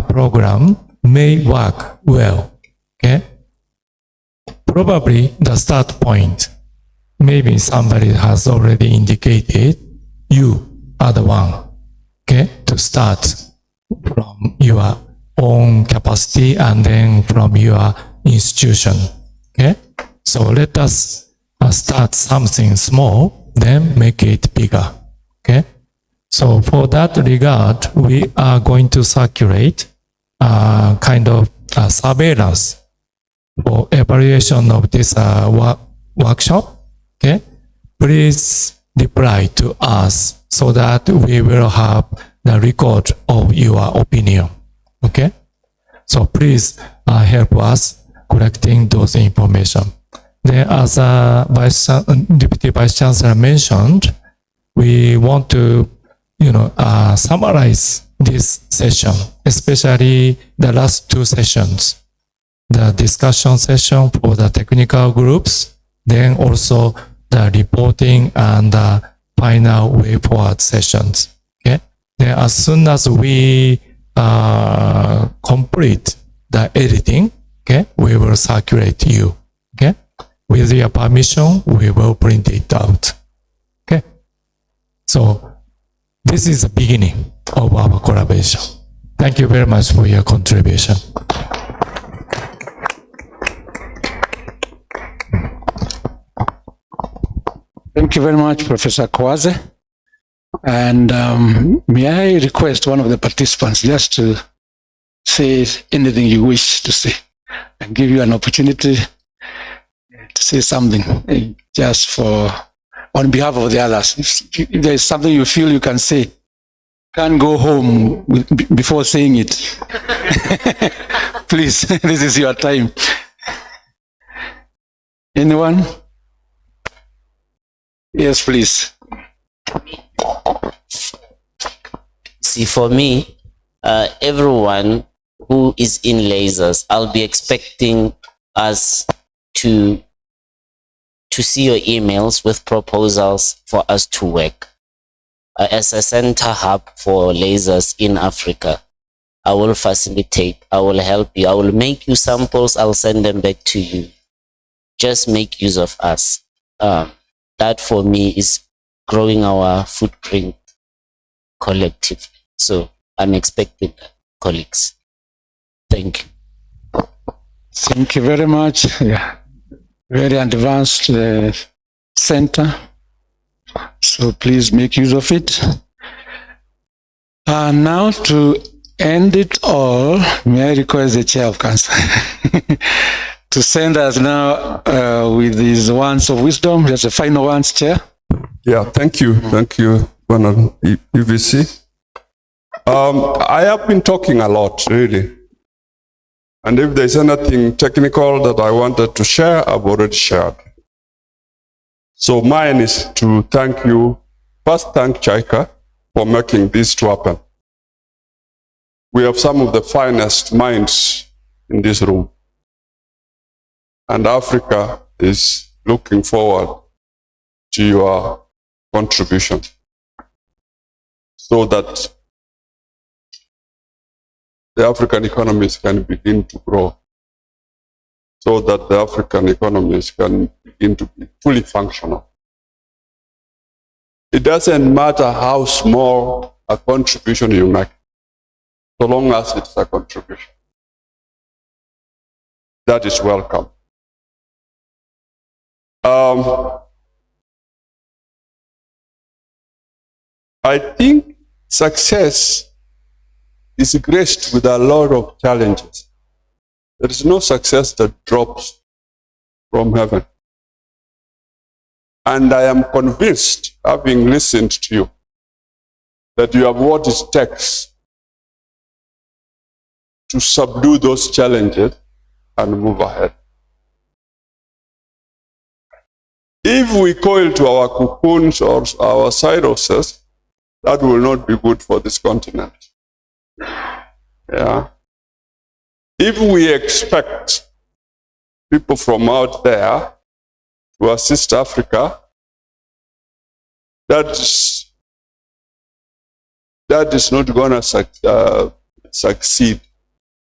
program may work well. Okay. Probably the start point, maybe somebody has already indicated you are the one, okay, to start from your own capacity and then from your institution, okay? So let us start something small, then make it bigger, okay? So for that regard, we are going to circulate kind of surveillance for evaluation of this workshop, okay, please reply to us so that we will have the record of your opinion. Okay, so please help us collecting those information. Then, as Deputy Vice Chancellor mentioned, we want to, summarize this session, especially the last two sessions, the discussion session for the technical groups, then also the reporting and the final way forward sessions. Okay. Then, as soon as we complete the editing, okay, we will circulate you. Okay. With your permission, we will print it out. Okay. So this is the beginning of our collaboration. Thank you very much for your contribution. Thank you very much, Professor Kwaze. And may I request one of the participants just to say anything you wish to say and give you an opportunity to say something just for on behalf of the others. If there is something you feel you can say, can't go home before saying it. Please, this is your time. Anyone? Yes, please. See, for me, everyone who is in lasers, I'll be expecting us to see your emails with proposals for us to work. As a center hub for lasers in Africa, I will facilitate, I will help you, I will make you samples, I'll send them back to you. Just make use of us. That for me is growing our footprint collectively. So I'm expecting that, colleagues. Thank you. Thank you very much. Yeah. Very advanced center. So please make use of it. Now to end it all, may I request the Chair of Council to send us now with these words of wisdom. Just the final ones, Chair. Yeah, thank you. Thank you, EVC. I have been talking a lot, really. And if there's anything technical that I wanted to share, I've already shared. So mine is to thank you, first thank JICA for making this to happen. We have some of the finest minds in this room. And Africa is looking forward to your contribution so that the African economies can begin to grow, so that the African economies can begin to be fully functional. It doesn't matter how small a contribution you make, so long as it's a contribution. That is welcome. I think success is graced with a lot of challenges. There is no success that drops from heaven. And I am convinced, having listened to you, that you have what it takes to subdue those challenges and move ahead. If we coil to our cocoons or our silos, that will not be good for this continent. Yeah. If we expect people from out there to assist Africa, that is not going to succeed,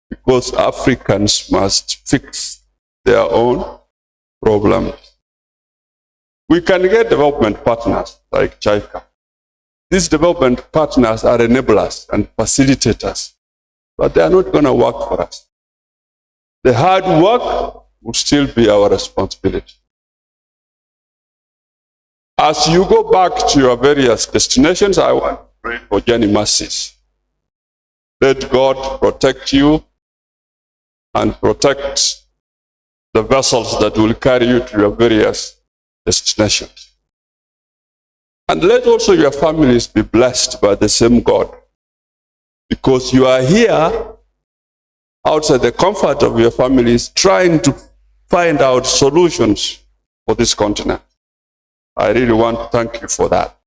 because Africans must fix their own problems. We can get development partners like JICA. These development partners are enablers and facilitators, but they are not going to work for us. The hard work will still be our responsibility. As you go back to your various destinations, I want to pray for journey mercies. Let God protect you and protect the vessels that will carry you to your various destinations. And let also your families be blessed by the same God, because you are here outside the comfort of your families trying to find out solutions for this continent. I really want to thank you for that.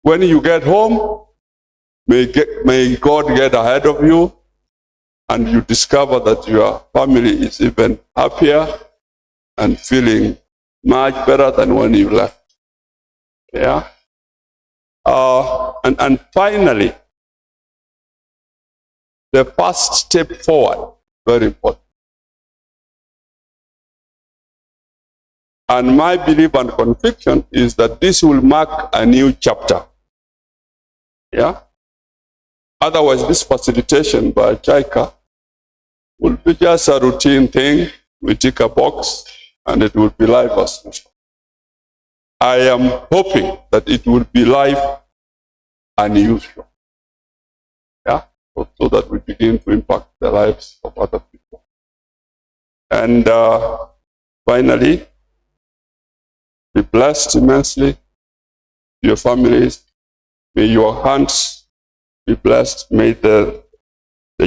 When you get home, may God get ahead of you and you discover that your family is even happier and feeling much better than when you left. Yeah. And finally, the first step forward, very important. And my belief and conviction is that this will mark a new chapter. Yeah. Otherwise, this facilitation by JICA will be just a routine thing. We tick a box and it will be live as usual. I am hoping that it will be live and useful. Yeah, so that we begin to impact the lives of other people. And finally, be blessed immensely, your families. May your hands be blessed. May the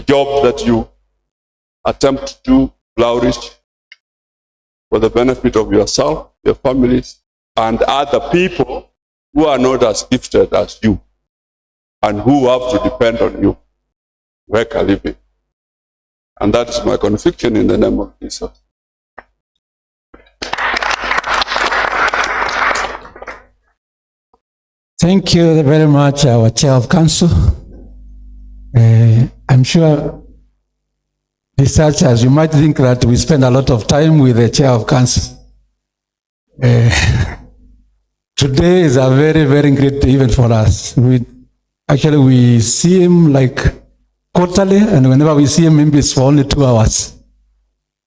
job that you attempt to do flourish for the benefit of yourself, your families, and other people who are not as gifted as you and who have to depend on you to make a living. And that is my conviction in the name of Jesus. Thank you very much, our Chair of Council. I'm sure researchers, you might think that we spend a lot of time with the Chair of Council. Today is a very, very great event for us. We see him like quarterly, and whenever we see him, maybe it's for only 2 hours.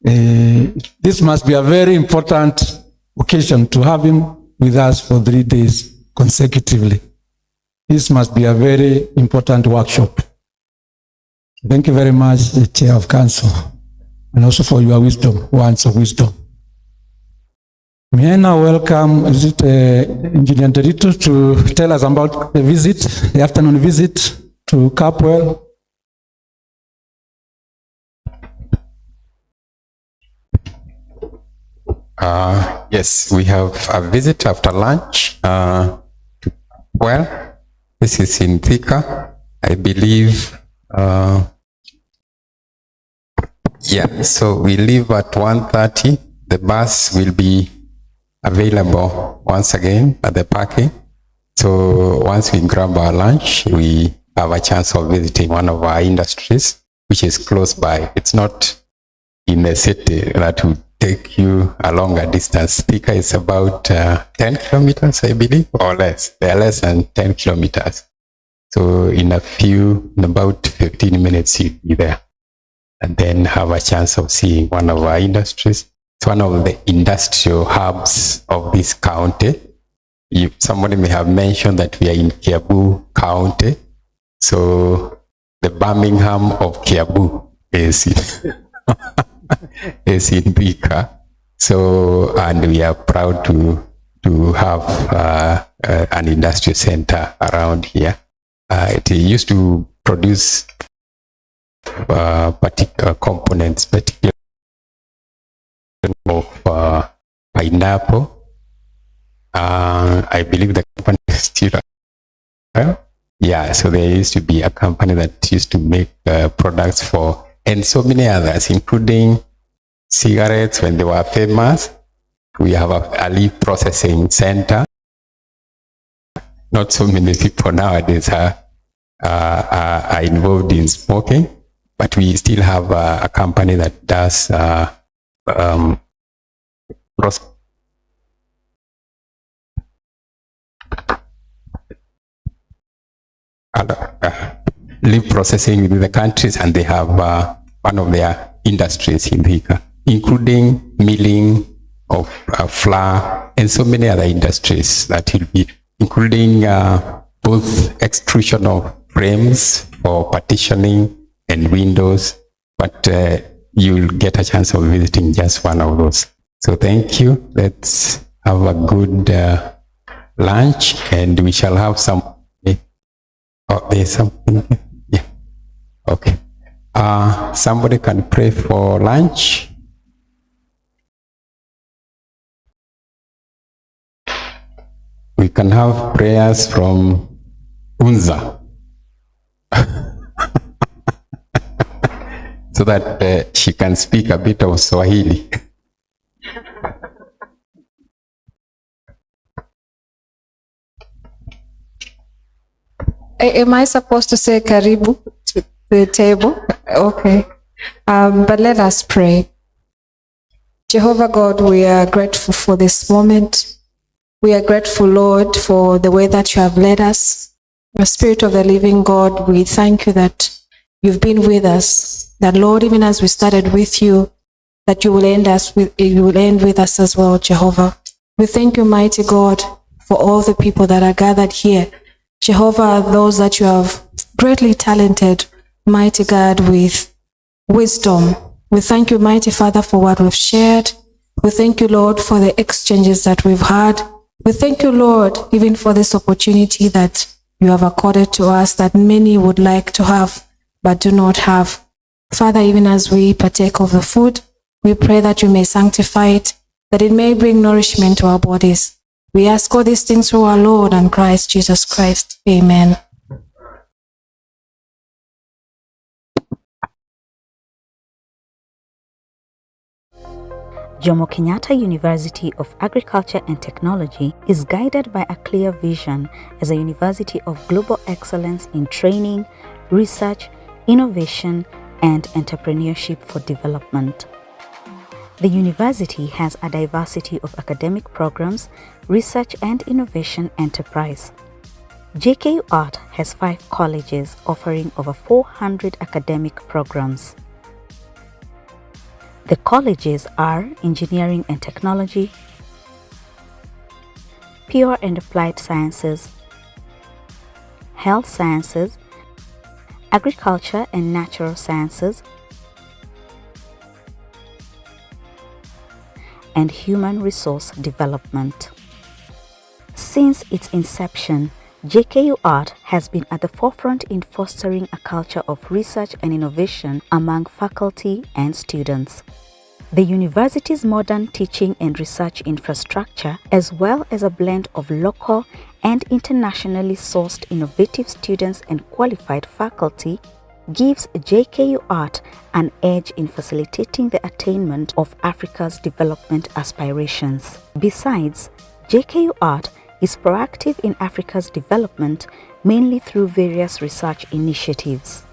This must be a very important occasion to have him with us for 3 days consecutively. This must be a very important workshop. Thank you very much, the Chair of Council, and also for your wisdom, words of wisdom. May I now welcome Engineer Derito to tell us about the visit, the afternoon visit to Capwell. Yes, we have a visit after lunch to Capwell. This is in Thika, I believe. Yeah, so we leave at 1:30. The bus will be available once again at the parking. So once we grab our lunch, we have a chance of visiting one of our industries, which is close by. It's not in the city that will take you a longer distance. Thika is about 10 kilometers, I believe, or less. They are less than 10 kilometers. So in about 15 minutes, you'll be there. And then have a chance of seeing one of our industries. It's one of the industrial hubs of this county. Somebody may have mentioned that we are in Kiambu County. So the Birmingham of Kiambu is is in Thika. So, and we are proud to have an industrial center around here. It used to produce particular components, particularly of pineapple. I believe the company is still around. Yeah, so there used to be a company that used to make products for, and so many others, including cigarettes when they were famous. We have a leaf processing center. Not so many people nowadays are involved in smoking, but we still have a company that does leaf processing within the countries, and they have one of their industries in Thika, including milling of flour and so many other industries that will be, including both extrusion of frames for partitioning and windows. But you'll get a chance of visiting just one of those. So thank you. Let's have a good lunch, and we shall have some. Oh, there's something. Yeah. Okay. Somebody can pray for lunch. We can have prayers from Unza. So that she can speak a bit of Swahili. Am I supposed to say karibu to the table? Okay. But let us pray. Jehovah God, we are grateful for this moment. We are grateful, Lord, for the way that you have led us. The Spirit of the living God, we thank you that you've been with us. That, Lord, even as we started with you, that you will end with us as well, Jehovah. We thank you, mighty God, for all the people that are gathered here. Jehovah, those that you have greatly talented, mighty God, with wisdom. We thank you, mighty Father, for what we've shared. We thank you, Lord, for the exchanges that we've had. We thank you, Lord, even for this opportunity that you have accorded to us that many would like to have but do not have. Father, even as we partake of the food, we pray that you may sanctify it, that it may bring nourishment to our bodies. We ask all these things through our Lord and Christ Jesus Christ. Amen. Jomo Kenyatta University of Agriculture and Technology is guided by a clear vision as a university of global excellence in training, research, innovation, and entrepreneurship for development. The university has a diversity of academic programs, research and innovation enterprise. JKUAT has 5 colleges offering over 400 academic programs. The colleges are Engineering and Technology, Pure and Applied Sciences, Health Sciences, Agriculture and Natural Sciences, and Human Resource Development. Since its inception, JKUAT has been at the forefront in fostering a culture of research and innovation among faculty and students. The university's modern teaching and research infrastructure, as well as a blend of local and internationally sourced innovative students and qualified faculty, gives JKUAT an edge in facilitating the attainment of Africa's development aspirations. Besides, JKUAT is proactive in Africa's development mainly through various research initiatives.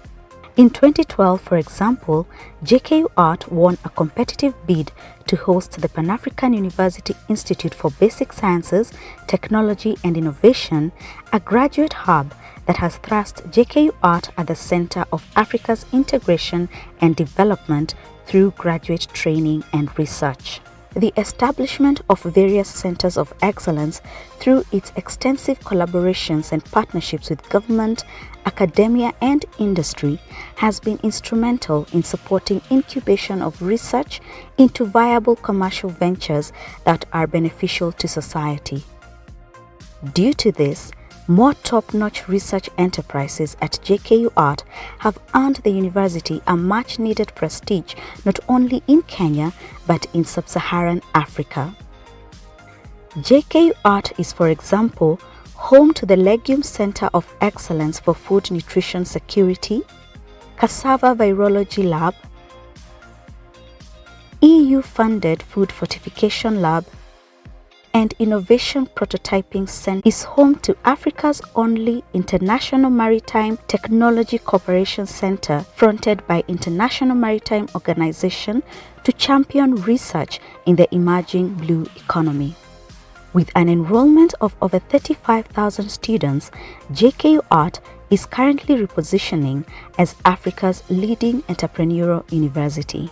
In 2012, for example, JKUAT won a competitive bid to host the Pan-African University Institute for Basic Sciences, Technology and Innovation, a graduate hub that has thrust JKUAT at the center of Africa's integration and development through graduate training and research. The establishment of various centers of excellence through its extensive collaborations and partnerships with government, academia and industry has been instrumental in supporting incubation of research into viable commercial ventures that are beneficial to society. Due to this, more top-notch research enterprises at JKUAT have earned the university a much-needed prestige not only in Kenya but in sub-Saharan Africa. JKUAT is, for example, home to the Legume Center of Excellence for Food Nutrition Security, Cassava Virology Lab, EU-funded Food Fortification Lab, and Innovation Prototyping Center is home to Africa's only International Maritime Technology Cooperation Center fronted by International Maritime Organization to champion research in the emerging blue economy. With an enrollment of over 35,000 students, JKUAT is currently repositioning as Africa's leading entrepreneurial university.